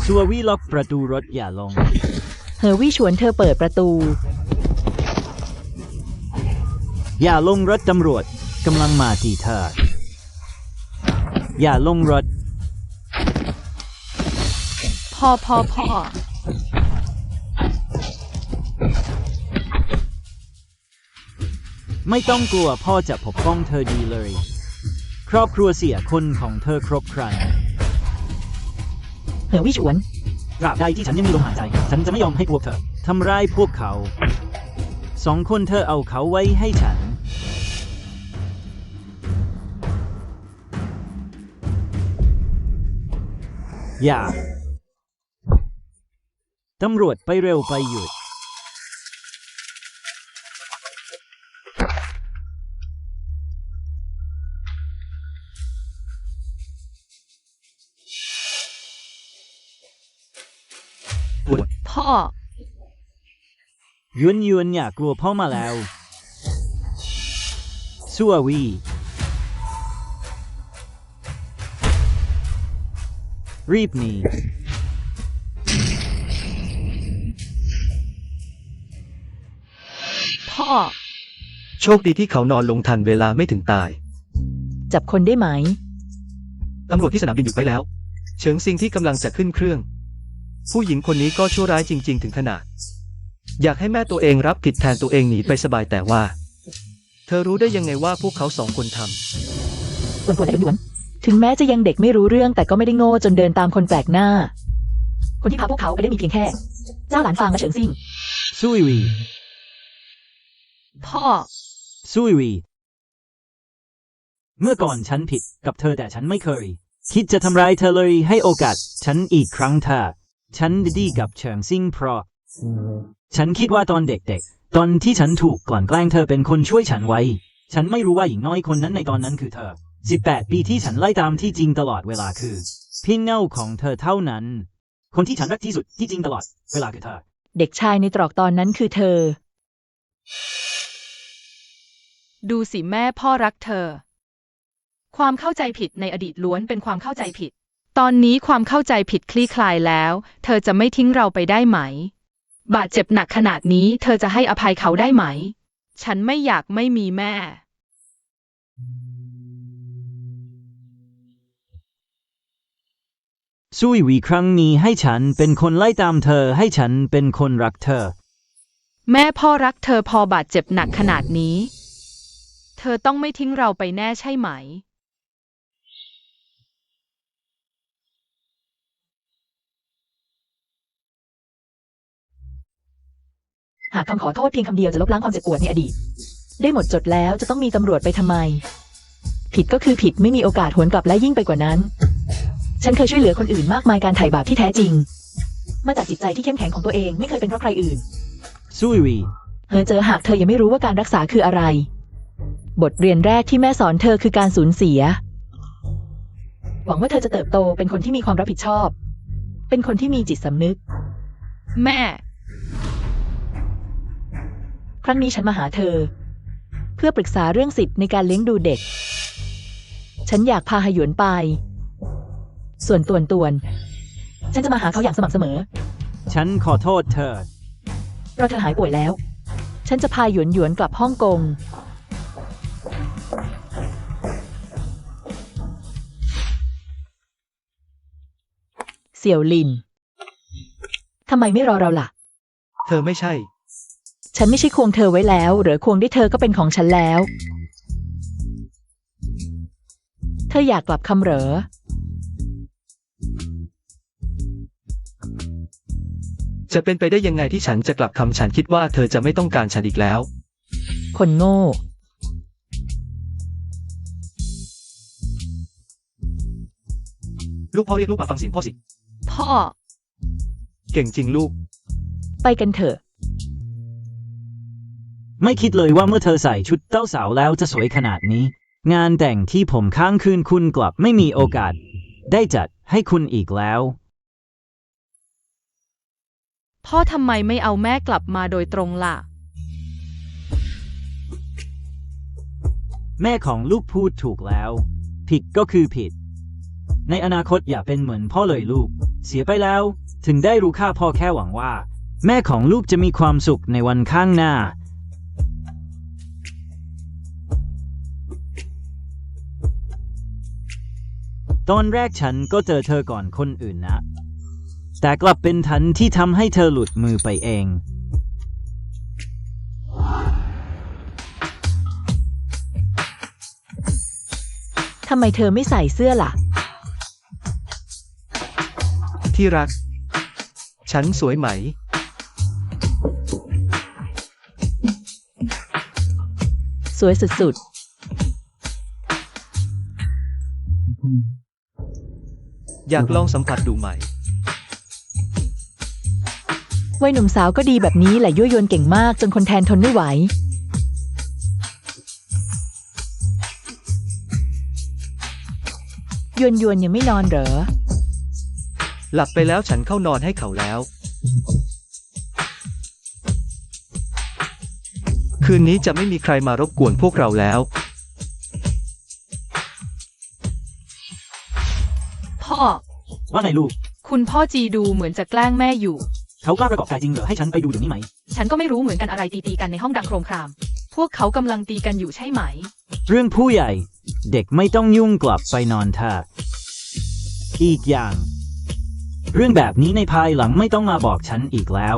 ชัววี่ล็อกประตูรถอย่าลง เฮอวี่ชวนเธอเปิดประตู อย่าลงรถตำรวจกำลังมาที่เธอ อย่าลงรถ พ่อ ไม่ต้องกลัวพ่อจะปกป้องเธอดีเลย ครอบครัวเสียคนของเธอครบครัน เฮอวี่ชวน ตราบใดที่ฉันยังมีลมหายใจ ฉันจะไม่ยอมให้พวกเธอทำร้ายพวกเขา2 คนเธอเอาเขาไว้ให้ฉัน อย่า ตำรวจไปเร็วไปหยุด พ่อ ยวนอย่ากลัวพ่อมาแล้วซัววีรีบหนี พ่อ โชคดีที่เขานอนลงทันเวลาไม่ถึงตาย จับคนได้ไหม ตำรวจที่สนามบินหยุดไว้แล้ว เฉิงซิงที่กำลังจะขึ้นเครื่อง ผู้หญิงคนนี้ก็ชั่วร้ายจริง ๆ ถึงขนาด อยากให้แม่ตัวเองรับผิดแทนตัวเองหนีไปสบายแต่ว่า เธอรู้ได้ยังไงว่าพวกเขา2 คนทำ ส่วนตัวแต่หยวนถึงแม้จะยังเด็กไม่รู้เรื่องแต่ก็ไม่ได้โง่จนเดินตามคนแปลกหน้า คนที่พาพวกเขาไปได้มีเพียงแค่ เจ้าหลานฟางและเฉิงซิ่ง ซุยวี พ่อ ซุยวี เมื่อก่อนฉันผิดกับเธอแต่ฉันไม่เคย คิดจะทำร้ายเธอเลยให้โอกาสฉันอีกครั้งเธอ ฉันดีกับเฉิงซิ่งเพราะ ฉันคิดว่าตอนเด็กๆ ตอนที่ฉันถูกกลั่นแกล้งเธอเป็นคนช่วยฉันไว้ ฉันไม่รู้ว่าหญิงน้อยคนนั้นในตอนนั้นคือเธอ 18 ปีที่ฉันไล่ตามที่จริงตลอดเวลาคือพี่เน่าของเธอเท่านั้น คนที่ฉันรักที่สุดที่จริงตลอดเวลาคือเธอ เด็กชายในตรอกตอนนั้นคือเธอ ดูสิแม่พ่อรักเธอ ความเข้าใจผิดในอดีตล้วนเป็นความเข้าใจผิด ตอนนี้ความเข้าใจผิดคลี่คลายแล้ว เธอจะไม่ทิ้งเราไปได้ไหม บาดเจ็บหนักขนาดนี้เธอจะให้อภัยเขาได้ไหม ฉันไม่อยากไม่มีแม่ ซุยวีครั้งนี้ให้ฉันเป็นคนไล่ตามเธอให้ฉันเป็นคนรักเธอ แม่พ่อรักเธอพอบาดเจ็บหนักขนาดนี้ เธอต้องไม่ทิ้งเราไปแน่ใช่ไหม หากคำขอโทษเพียงคำเดียวจะลบล้างความเจ็บปวดในอดีต ได้หมดจดแล้วจะต้องมีตำรวจไปทำไม ผิดก็คือผิดไม่มีโอกาสหวนกลับและยิ่งไปกว่านั้น ฉันเคยช่วยเหลือคนอื่นมากมายการไถ่บาปที่แท้จริง มาจากจิตใจที่เข้มแข็งของตัวเองไม่เคยเป็นเพราะใครอื่น ซุยวี เจอหากเธอยังไม่รู้ว่าการรักษาคืออะไร บทเรียนแรกที่แม่สอนเธอคือการสูญเสีย หวังว่าเธอจะเติบโตเป็นคนที่มีความรับผิดชอบ เป็นคนที่มีจิตสำนึก แม่ ครั้งนี้ฉันมาหาเธอ เพื่อปรึกษาเรื่องสิทธิ์ในการเลี้ยงดูเด็ก ฉันอยากพาหยวนไป ส่วนตวนฉันจะมาหาเขาอย่างสม่ำเสมอ ฉันขอโทษเธอ เพราะเธอหายป่วยแล้ว ฉันจะพาหยวนกลับฮ่องกง เสี่ยวลิน ทำไมไม่รอเราล่ะ เธอไม่ใช่ ฉันไม่ใช่ควงเธอไว้แล้ว หรือควงด้วยเธอก็เป็นของฉันแล้ว เธออยากกลับคำเหรอ จะเป็นไปได้ยังไงที่ฉันจะกลับคำฉันคิดว่าเธอจะไม่ต้องการฉันอีกแล้ว คนโง่ ลูกพ่อเรียกลูกมาฟังเสียงพ่อสิ พ่อ เก่งจริงลูก ไปกันเถอะ ไม่คิดเลยว่าเมื่อเธอใส่ชุดเจ้าสาวแล้วจะสวยขนาดนี้ งานแต่งที่ผมค้างคืนคุณกลับไม่มีโอกาส ได้จัดให้คุณอีกแล้ว พ่อทำไมไม่เอาแม่กลับมาโดยตรงล่ะ แม่ของลูกพูดถูกแล้ว ผิดก็คือผิด ในอนาคตอย่าเป็นเหมือนพ่อเลยลูก เสียไปแล้ว ถึงได้รู้ค่าพ่อแค่หวังว่า แม่ของลูกจะมีความสุขในวันข้างหน้า ตอนแรกฉันก็เจอเธอก่อนคนอื่นนะ แต่กลับเป็นฉันที่ทำให้เธอหลุดมือไปเอง ทำไมเธอไม่ใส่เสื้อล่ะ ที่รัก ฉันสวยไหม สวยสุด อยากลองสัมผัสดูไหม ๆ วัยหนุ่มสาวก็ดีแบบนี้แหละยั่วยวนเก่งมากจนคนแทนทนไม่ไหว ยวนยังไม่นอนเหรอ หลับไปแล้วฉันเข้านอนให้เขาแล้ว คืนนี้จะไม่มีใครมารบกวนพวกเราแล้ว พ่อ ว่าไงลูก คุณพ่อจีดูเหมือนจะแกล้งแม่อยู่ เขากล้าประกอบกายจริงเหรอให้ฉันไปดูเดี๋ยวนี้ไหม ฉันก็ไม่รู้เหมือนกันอะไรตีกันในห้องดังโครมคราม พวกเขากำลังตีกันอยู่ใช่ไหม เรื่องผู้ใหญ่ เด็กไม่ต้องยุ่งกลับไปนอนเถอะอีกอย่าง เรื่องแบบนี้ในภายหลังไม่ต้องมาบอกฉันอีกแล้ว